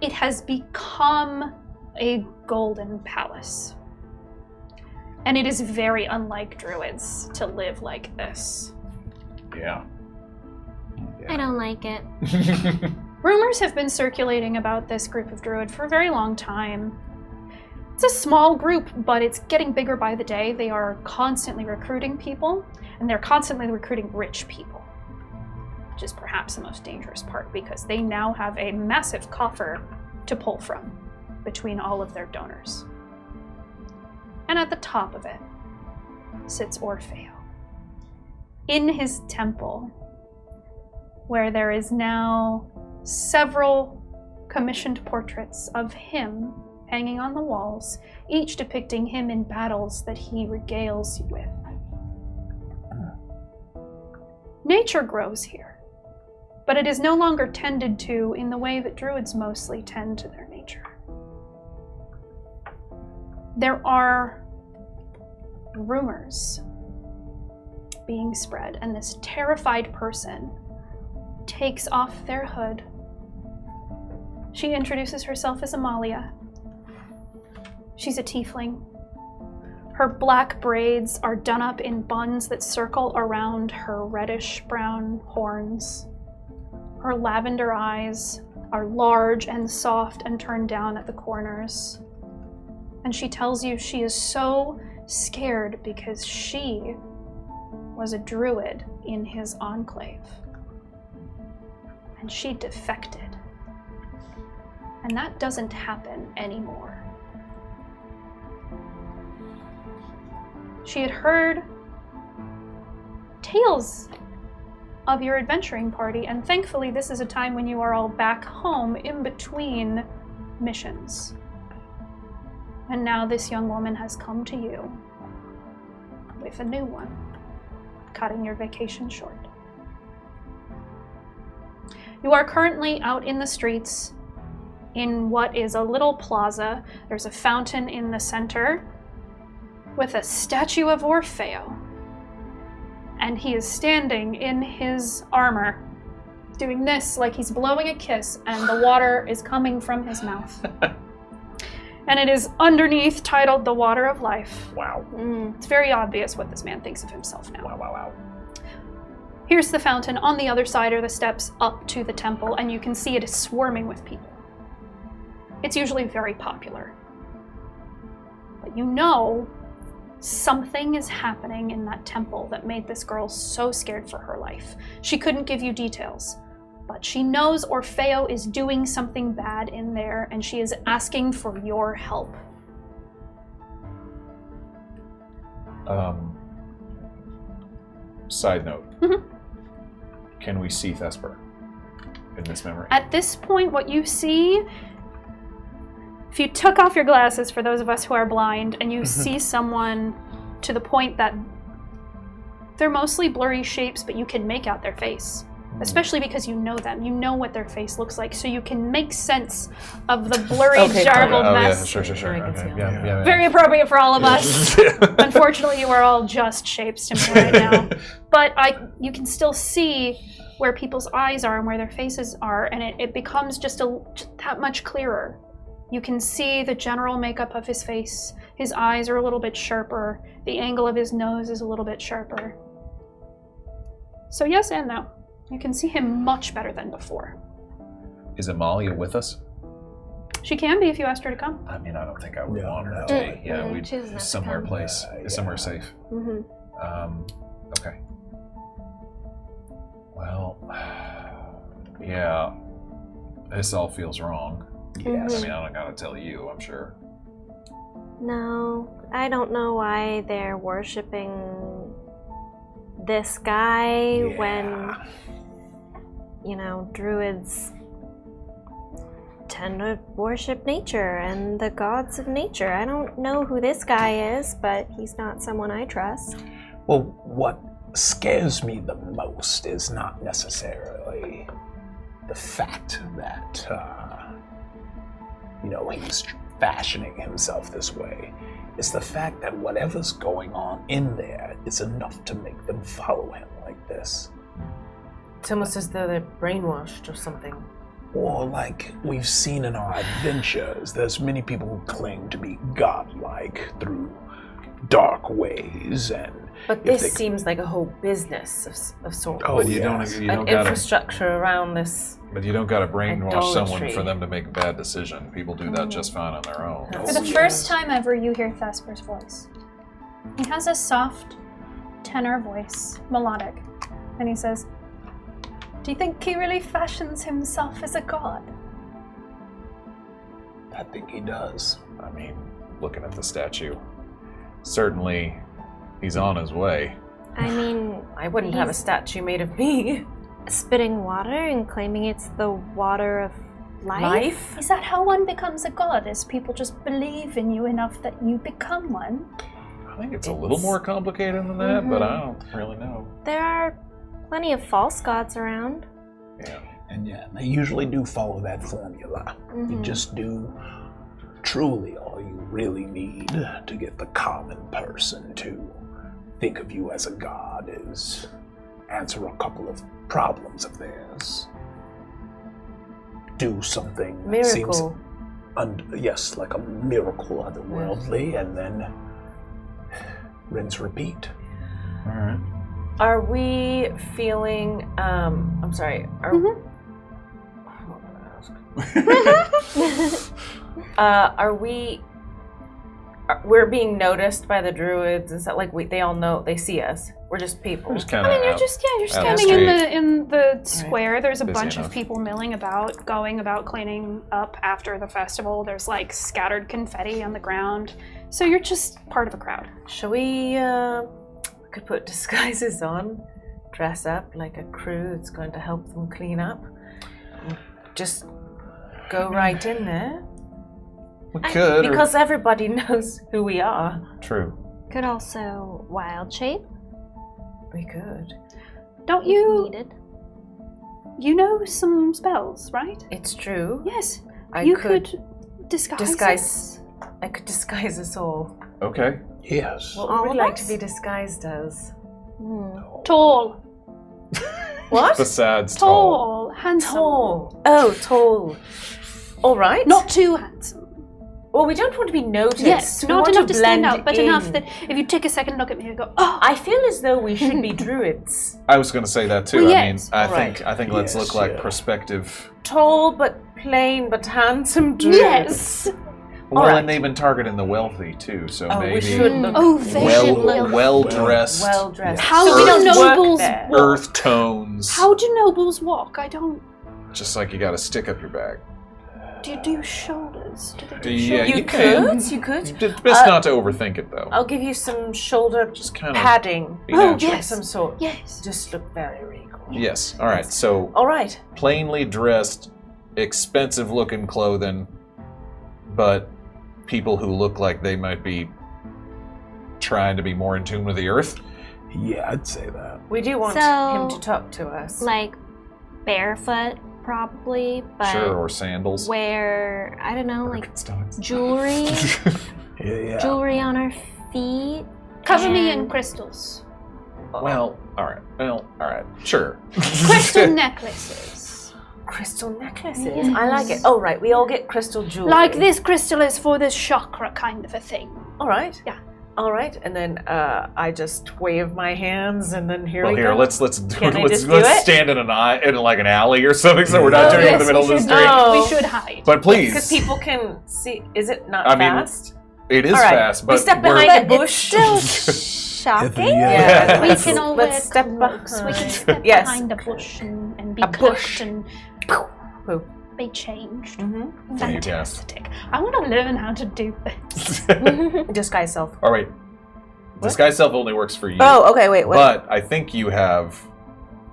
It has become a golden palace. And it is very unlike druids to live like this. Yeah. I don't like it. Rumors have been circulating about this group of druid for a very long time. It's a small group, but it's getting bigger by the day. They are constantly recruiting people, and they're constantly recruiting rich people, which is perhaps the most dangerous part because they now have a massive coffer to pull from between all of their donors. And at the top of it sits Orfeo in his temple, where there is now several commissioned portraits of him hanging on the walls, each depicting him in battles that he regales you with. Nature grows here, but it is no longer tended to in the way that druids mostly tend to their nature. There are rumors being spread, and this terrified person takes off their hood. She introduces herself as Amalia. She's a tiefling. Her black braids are done up in buns that circle around her reddish-brown horns. Her lavender eyes are large and soft and turned down at the corners. And she tells you she is so scared because she was a druid in his enclave. And she defected. And that doesn't happen anymore. She had heard tales of your adventuring party, and thankfully this is a time when you are all back home in between missions. And now this young woman has come to you with a new one, cutting your vacation short. You are currently out in the streets in what is a little plaza. There's a fountain in the center with a statue of Orfeo. And he is standing in his armor, doing this like he's blowing a kiss, and the water is coming from his mouth. And it is underneath titled The Water of Life. Wow. It's very obvious what this man thinks of himself now. Wow. Here's the fountain. On the other side are the steps up to the temple, and you can see it is swarming with people. It's usually very popular. But you know something is happening in that temple that made this girl so scared for her life. She couldn't give you details, but she knows Orfeo is doing something bad in there, and she is asking for your help. Side note. Mm-hmm. Can we see Thesper in this memory? At this point, what you see, if you took off your glasses, for those of us who are blind, and you see someone to the point that they're mostly blurry shapes, but you can make out their face. Especially because you know them. You know what their face looks like, so you can make sense of the blurry, jarbled mess. Yeah, sure. Okay. Yeah. Very appropriate for all of us. Unfortunately, you are all just shapes to me right now. But you can still see where people's eyes are and where their faces are, and it becomes just that much clearer. You can see the general makeup of his face. His eyes are a little bit sharper. The angle of his nose is a little bit sharper. So yes and no. You can see him much better than before. Is Amalia with us? She can be if you asked her to come. I mean, I don't think I would want her to be. Yeah, we'd somewhere safe. Mm-hmm. Okay. Well, yeah. This all feels wrong. Yes. I mean, I don't gotta tell you, I'm sure. No, I don't know why they're worshipping this guy when, druids tend to worship nature and the gods of nature. I don't know who this guy is, but he's not someone I trust. Well, what scares me the most is not necessarily the fact that, he's fashioning himself this way. It's the fact that whatever's going on in there is enough to make them follow him like this. It's almost as though they're brainwashed or something. Or like we've seen in our adventures, there's many people who claim to be godlike through dark ways, and but this seems like a whole business of sorts. Oh, but you don't an gotta, infrastructure around this. But you don't got to brainwash someone idolatry. for them to make a bad decision. People do that just fine on their own. For the first time ever, you hear Thesper's voice. He has a soft tenor voice, melodic, and he says, "Do you think he really fashions himself as a god?" I think he does. I mean, looking at the statue, certainly he's on his way. I mean, I wouldn't have a statue made of me. Spitting water and claiming it's the water of life? Is that how one becomes a god? Is people just believe in you enough that you become one? I think it's a little more complicated than that, but I don't really know. There are plenty of false gods around. Yeah. And they usually do follow that formula. You just do truly all you really need to get the common person to think of you as a god is answer a couple of problems of theirs. Do something that seems yes, like a miracle otherworldly, and then rinse, repeat. All right. Are we feeling? I'm sorry. Are we? We're being noticed by the druids and stuff. Like they all know, they see us. We're just people. Just kinda You're standing in the square. There's a Busy bunch enough. of people milling about, going about cleaning up after the festival. There's like scattered confetti on the ground. So you're just part of a crowd. Shall we? Could put disguises on, dress up like a crew that's going to help them clean up. And just go right in there. We could. Because everybody knows who we are. True. Could also wild shape. We could. Don't if you? needed. You know some spells, right? It's true. Yes. I you could disguise us. I could disguise us all. Okay. Yes. What All would we of like us? to be disguised as? Tall. What? Besides tall. Tall. Handsome. Tall. Oh, tall. All right. Not too handsome. Well, we don't want to be noticed. Yes, We not want enough to stand blend out, but in. enough that if you take a second look at me and go, oh, I feel as though we should be druids. I was going to say that too. Well, I mean, yes. I think let's Yes, look like yeah. prospective. Tall but plain but handsome druids. yes. Well, Alright. and they've been targeting the wealthy too, so Oh, maybe we should look Oh, they should look well dressed, well dressed. How So do we don't nobles work there. walk? earth tones. How do nobles walk? I don't. Just like you got a stick up your back. Do you do shoulders? Do they do Yeah, shoulders? You can. could. You could. It's best not to overthink it though. I'll give you some shoulder Just kind of padding be Oh, natural. of yes. some sort. Yes. Just look very regal. Yes. All right. So All right. plainly dressed, expensive looking clothing, but people who look like they might be trying to be more in tune with the earth. Yeah, I'd say that. We do want So, him to talk to us. Like barefoot, probably, but Sure, or sandals. wear, I don't know, like Birkenstocks. jewelry, Yeah. jewelry on our feet. Cover me in and- crystals. Well, all right. Well, all right. Sure. Crystal necklaces. Crystal necklaces. Yes. I like it. Oh, right. We all get crystal jewelry. Like this crystal is for this chakra kind of a thing. All right. Yeah. All right. And then I just wave my hands, and then here Well, we here, go. let's Can I let's just do it? stand in in like an alley or something, so we're not Oh, doing it in the yes, middle of we the should- street. Oh. We should hide. But please, Because people can see. Is it not I mean, fast? it is All right. fast, but we step we're- behind a But bush. it's still shocking. Yeah. We can all wear Let's step cloaks. We can behind. step Yes. behind a bush and be A cloaked bush. and Pooh. be changed. Mm-hmm. Fantastic. I want to learn how to do this. Disguise self. All right. Disguise self only works for you. Oh, okay. Wait. What? But I think you have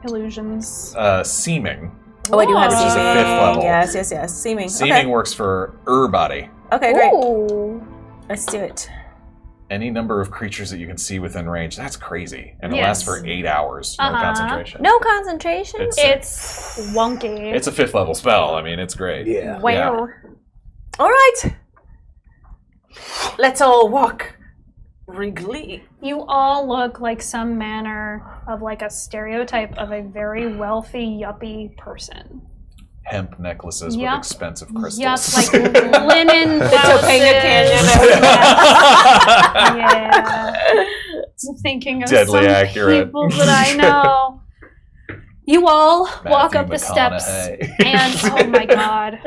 Illusions. seeming. Oh, I do have Which is a seeming. 5th level. Yes. Seeming. Seeming works for body. Okay, great. Ooh. Let's do it. Any number of creatures that you can see within range. That's crazy. And it Yes. lasts for 8 hours. No concentration. No concentration. It's wonky. It's a 5th level spell. I mean, it's great. Yeah. Wow. All right. Let's all walk regally. You all look like some manner of like a stereotype of a very wealthy, yuppie person. Hemp necklaces Yep. with expensive crystals. Yes, like linen Topanga blouses. Yeah. I'm thinking of Deadly some accurate. people that I know. You all walk Matthew up the steps, McConaughey. and oh my god,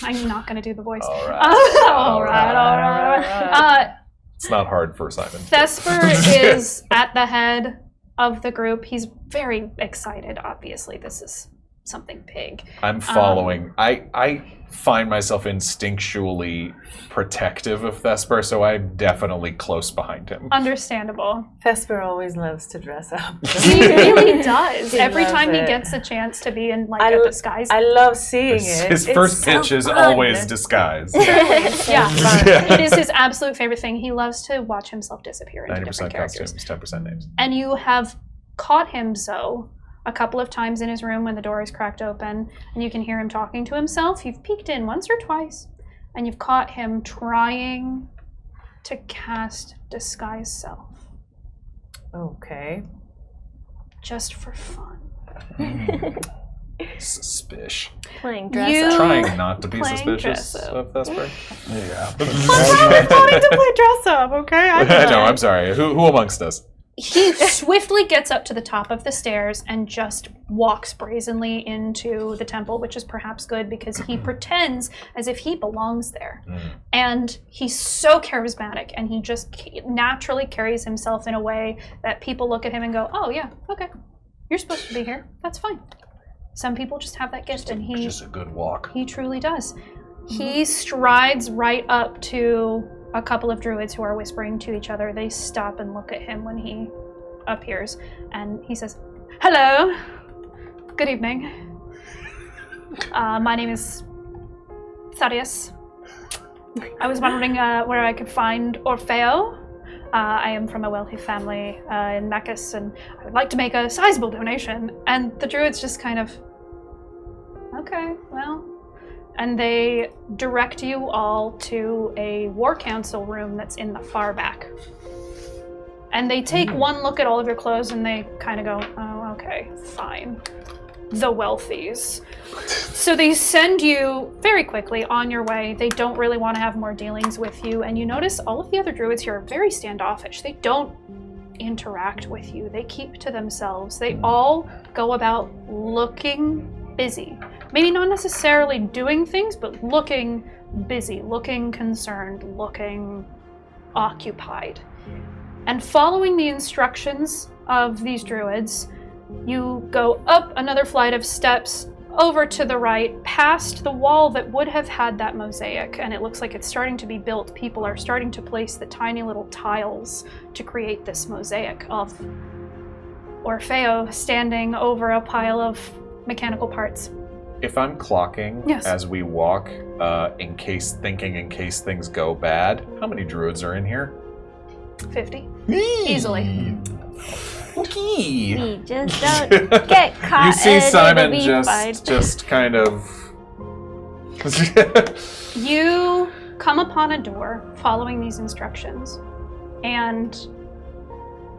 I'm not gonna do the voice. All right. All right. It's not hard for Simon. Vesper is at the head of the group. He's very excited. Obviously, this is something big. I'm following. I find myself instinctually protective of Thesper, so I'm definitely close behind him. Understandable. Vesper always loves to dress up. He really does. He Every loves time he it. gets a chance to be in like a disguise. I love seeing it. His It's first so pitch is fun. always disguise. Yeah, Yeah. it is his absolute favorite thing. He loves to watch himself disappear into 90% different characters. costumes, 10% names. And you have caught him so a couple of times in his room when the door is cracked open and you can hear him talking to himself. You've peeked in once or twice and you've caught him trying to cast Disguise Self. Okay. Just for fun. Suspish. Playing dress You- up. Trying not to be Playing suspicious dress up. of Thesper. Yeah. I'm planning to play dress up, okay? No, I'm sorry. Who amongst us? He swiftly gets up to the top of the stairs and just walks brazenly into the temple, which is perhaps good because he pretends as if he belongs there. And he's so charismatic and he just naturally carries himself in a way that people look at him and go, oh yeah, okay, you're supposed to be here, that's fine. Some people just have that gift and Just a good walk. he truly does. He strides right up to a couple of druids who are whispering to each other. They stop and look at him when he appears, and he says, "Hello, good evening. My name is Thaddeus. I was wondering where I could find Orfeo. I am from a wealthy family in Mechus, and I would like to make a sizable donation." And the druids just kind of, okay, well. And they direct you all to a war council room that's in the far back. And they take one look at all of your clothes and they kind of go, oh, okay, fine. The wealthies. So they send you very quickly on your way. They don't really want to have more dealings with you. And you notice all of the other druids here are very standoffish. They don't interact with you. They keep to themselves. They all go about looking busy. Maybe not necessarily doing things, but looking busy, looking concerned, looking occupied. And following the instructions of these druids, you go up another flight of steps, over to the right, past the wall that would have had that mosaic, and it looks like it's starting to be built. People are starting to place the tiny little tiles to create this mosaic of Orfeo standing over a pile of mechanical parts. If I'm clocking Yes. as we walk, in case things go bad, how many druids are in here? 50. Easily. Okay. You just don't get caught. You see and Simon it'll be fine. just kind of. You come upon a door following these instructions, and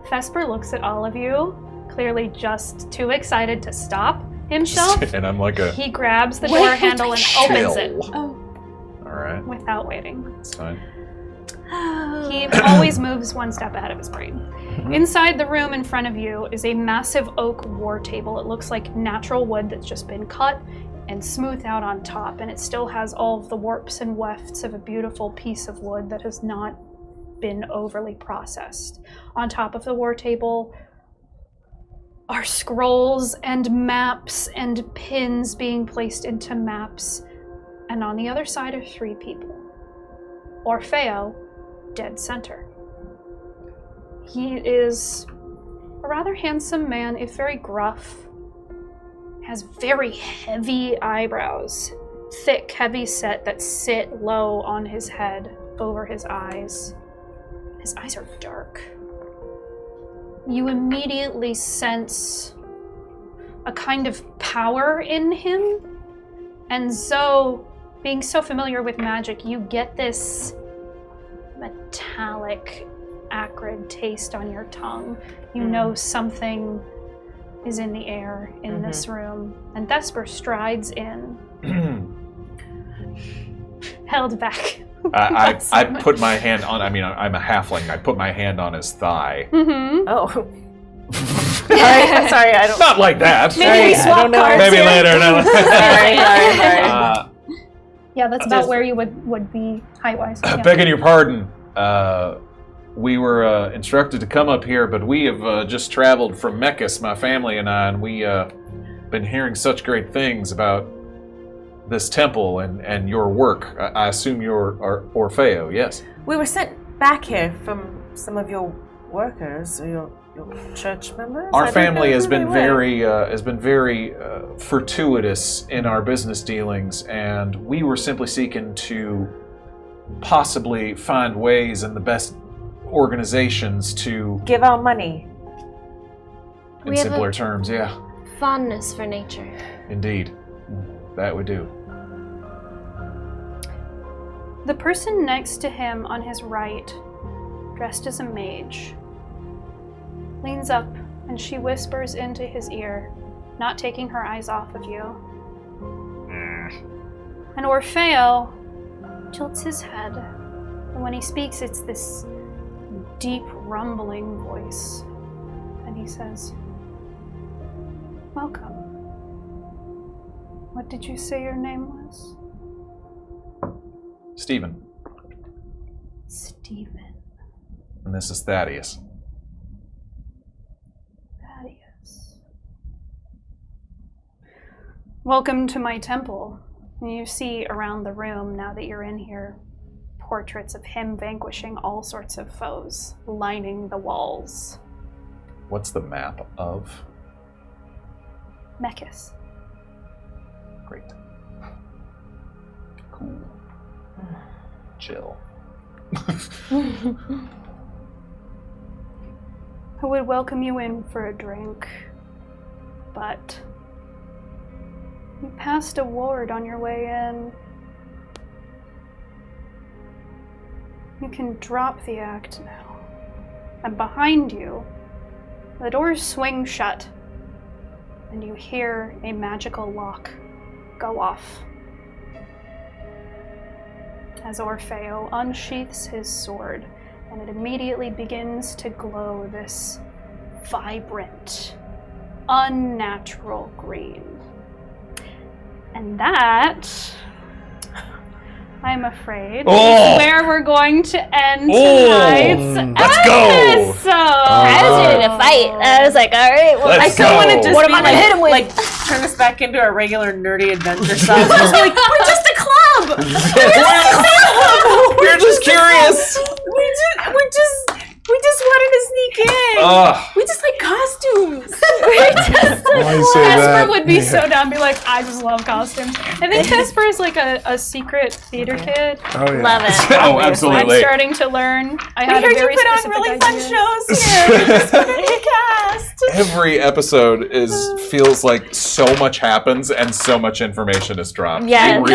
Vesper looks at all of you, clearly just too excited to stop himself. And I'm like a. He grabs the door handle and opens it. Chill. All right, Without waiting. that's fine. He always moves one step ahead of his brain. Inside the room in front of you is a massive oak war table. It looks like natural wood that's just been cut and smoothed out on top, and it still has all of the warps and wefts of a beautiful piece of wood that has not been overly processed. On top of the war table are scrolls and maps and pins being placed into maps, and on the other side are 3 people. Orfeo, dead center. He is a rather handsome man, if very gruff, has very heavy eyebrows, thick, heavy set that sit low on his head over his eyes. His eyes are dark. You immediately sense a kind of power in him, and so, being so familiar with magic, you get this metallic, acrid taste on your tongue. You know something is in the air in this room, and Thesper strides in, held back. I put my hand on, I'm a halfling, I put my hand on his thigh. Oh. Sorry, I don't... Not like that. Maybe we swap cards. Maybe here. later. No. Sorry. Yeah, that's about where you would be height-wise. Yeah. Begging your pardon. We were instructed to come up here, but we have just traveled from Mechas, my family and I, and we been hearing such great things about this temple and your work. I assume you're Orfeo, yes? We were sent back here from some of your workers, or your church members. Our family has been very fortuitous in our business dealings, and we were simply seeking to possibly find ways and the best organizations to give our money. In simpler terms, yeah. Fondness for nature. Indeed. That we do. The person next to him on his right, dressed as a mage, leans up and she whispers into his ear, not taking her eyes off of you. And Orfeo tilts his head, and when he speaks, it's this deep, rumbling voice. And he says, "Welcome. What did you say your name was?" Stephen. Stephen. And this is Thaddeus. Thaddeus. Welcome to my temple. You see around the room, now that you're in here, portraits of him vanquishing all sorts of foes, lining the walls. What's the map of? Mechas. Great. Cool. Chill. I would welcome you in for a drink, but you passed a ward on your way in. You can drop the act now. And behind you, the doors swing shut, and you hear a magical lock go off as Orfeo unsheaths his sword, and it immediately begins to glow this vibrant, unnatural green. And that, I'm afraid, is where we're going to end tonight's episode. I was ready to fight. I was like, all right, well, I still want to just what am I gonna hit him with? Like, turn us back into our regular nerdy adventure stuff. Just be like, we're just a club! We're just curious! We just wanted to sneak in. We just like costumes. Tesper would be so down, be like, I just love costumes. I think Tesper is like a secret theater kid. Oh, yeah. Love it. Oh, absolutely. I'm starting to learn. I had heard a very you put on specific really idea. fun shows here. We just wanted to cast. Every episode feels like so much happens and so much information is dropped. Yeah, you've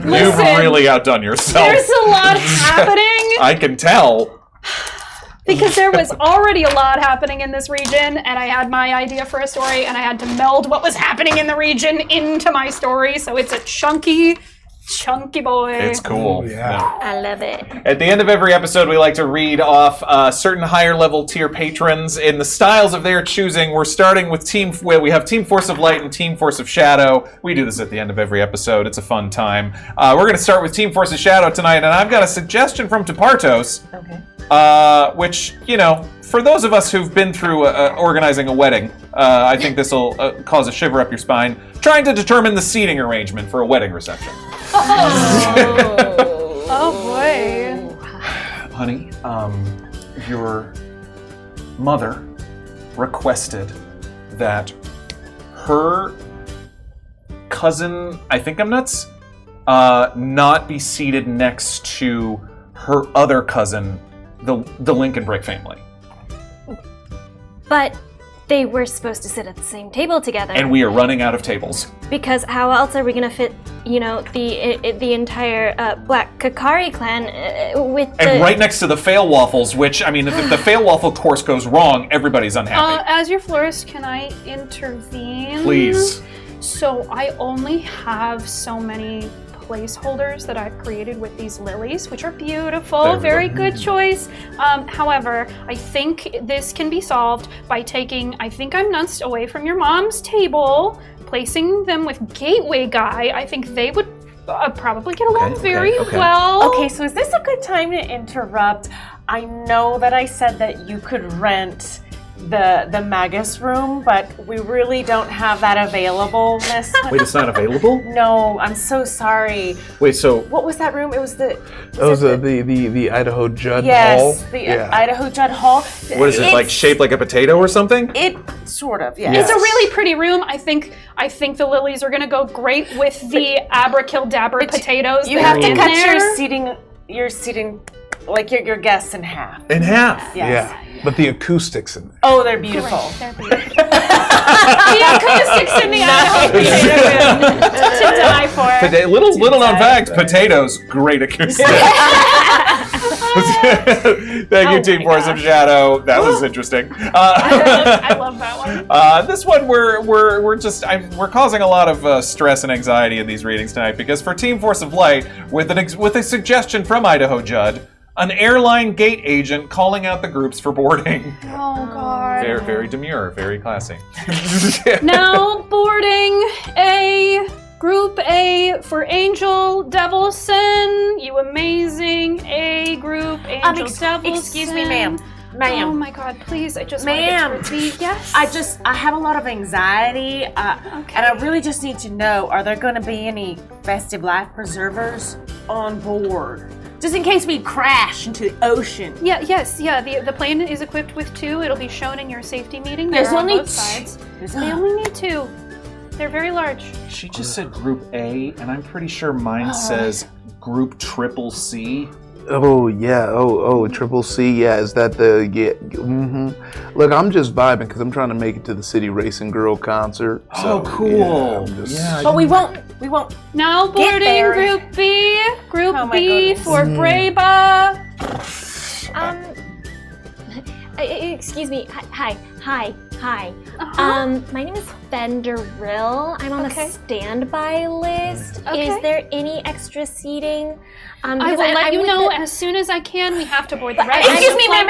listen, really outdone yourself. There's a lot happening. I can tell. Because there was already a lot happening in this region, and I had my idea for a story, and I had to meld what was happening in the region into my story, so it's a chunky boy. It's cool. Yeah. I love it. At the end of every episode, we like to read off certain higher level tier patrons in the styles of their choosing. We're starting with we have Team Force of Light and Team Force of Shadow. We do this at the end of every episode. It's a fun time. We're going to start with Team Force of Shadow tonight, and I've got a suggestion from Tepartos. Okay. Which, for those of us who've been through organizing a wedding, I think this will cause a shiver up your spine. Trying to determine the seating arrangement for a wedding reception. Oh boy. Honey, your mother requested that her cousin, I think I'm nuts, not be seated next to her other cousin, the Lincoln Brick family. But they were supposed to sit at the same table together. And we are running out of tables. Because how else are we gonna fit, the entire Black Kakari clan with the... And right next to the fail waffles, which, I mean, if the fail waffle course goes wrong, everybody's unhappy. As your florist, can I intervene? Please. So I only have so many placeholders that I've created with these lilies, which are beautiful. Very good choice. However, I think this can be solved by taking, I think I'm nuts, away from your mom's table, placing them with Gateway Guy. I think they would probably get along very well. Okay, so is this a good time to interrupt? I know that I said that you could rent the Magus room, but we really don't have that available. Wait, it's not available? No, I'm so sorry. Wait, so what was that room? It was the Idaho Judd Hall. Yes, Idaho Judd Hall. What is it, like shaped like a potato or something? It sort of, yeah. It's a really pretty room. I think the lilies are gonna go great with the abracadabra potatoes. You have to cut your seating, like your guests in half. In half? Yes. Yeah. But the acoustics in there. Oh, they're beautiful. They're beautiful. The acoustics in the Idaho potato room to die for. Little known fact, potatoes, great acoustics. Thank you, Team Force of Shadow. That was interesting. I love that one. This one we're causing a lot of stress and anxiety in these readings tonight, because for Team Force of Light, with a suggestion from Idaho Judd, an airline gate agent calling out the groups for boarding. Oh God. Very, very demure, very classy. Now boarding Group A for Angel Devilson. You amazing A group, Angel Devilson. Excuse me, ma'am. Oh my God, please! I just want to get to repeat. Yes. I have a lot of anxiety, and I really just need to know: are there going to be any festive life preservers on board, just in case we crash into the ocean? The plane is equipped with 2. It'll be shown in your safety meeting. There's They're on only both sides. They only need 2. They're very large. She just said Group A, and I'm pretty sure mine says Group Triple C. Oh yeah, Triple C, yeah, is that the, Look, I'm just vibing because I'm trying to make it to the City Racing Girl concert. So, cool. But we won't. Now boarding Group B. Group B for Braba. Excuse me. Hi. My name is Fenderil. I'm on a standby list. Is there any extra seating? I will let you know as soon as I can. We have to board the rest. Excuse me, ma'am.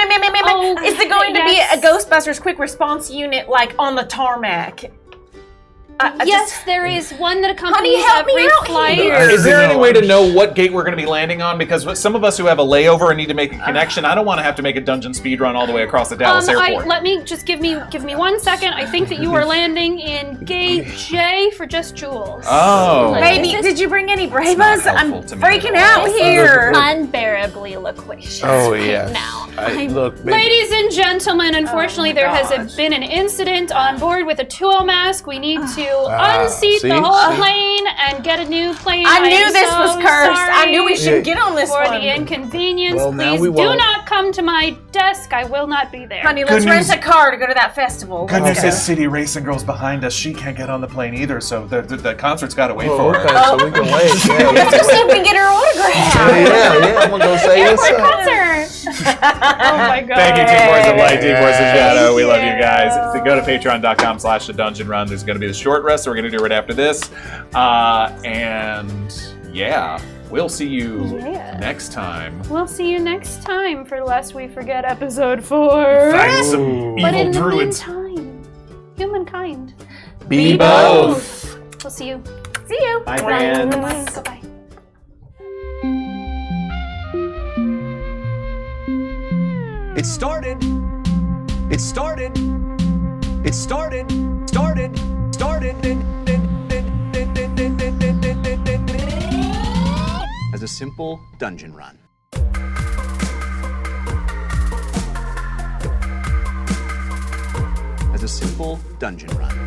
Is there going to be a Ghostbusters quick response unit like on the tarmac? Yes, there is one that accompanies help me every out flight. here. Is there any way to know what gate we're going to be landing on? Because some of us who have a layover and need to make a connection, I don't want to have to make a dungeon speed run all the way across the Dallas airport. Let me just give me 1 second. I think that you are landing in Gate J for just Jules. Oh. Baby, did you bring any Bravas? I'm freaking out here. Unbearably loquacious. Oh yeah. Now. Look, baby. Ladies and gentlemen, unfortunately there has been an incident on board with a 2O mask. We need to unseat the whole plane and get a new plane. I knew this was cursed. I knew we should get on this for one. the inconvenience. Well, now Please we do won't. not come to my desk. I will not be there. Honey, let's rent a car to go to that festival. Good news is City Racing Girl's behind us. She can't get on the plane either, so the concert's got to wait for her. Okay, so we can wait. Yeah, Let's go see if we can get her autograph. yeah, I'm gonna go say this. Concert. Oh my God. Thank you, Team Force of Light, Team Force of Shadow. We love you guys. If you go to patreon.com/The Dungeon Run, there's going to be the short rest, so we're going to do it right after this. And yeah, we'll see you next time. We'll see you next time for Lest We Forget episode 4. Find some But evil in the druids. meantime, humankind. Be both. We'll see you. See you. Bye, friends. Bye-bye. It started. It started. It started. Started. As a simple dungeon run. As a simple dungeon run.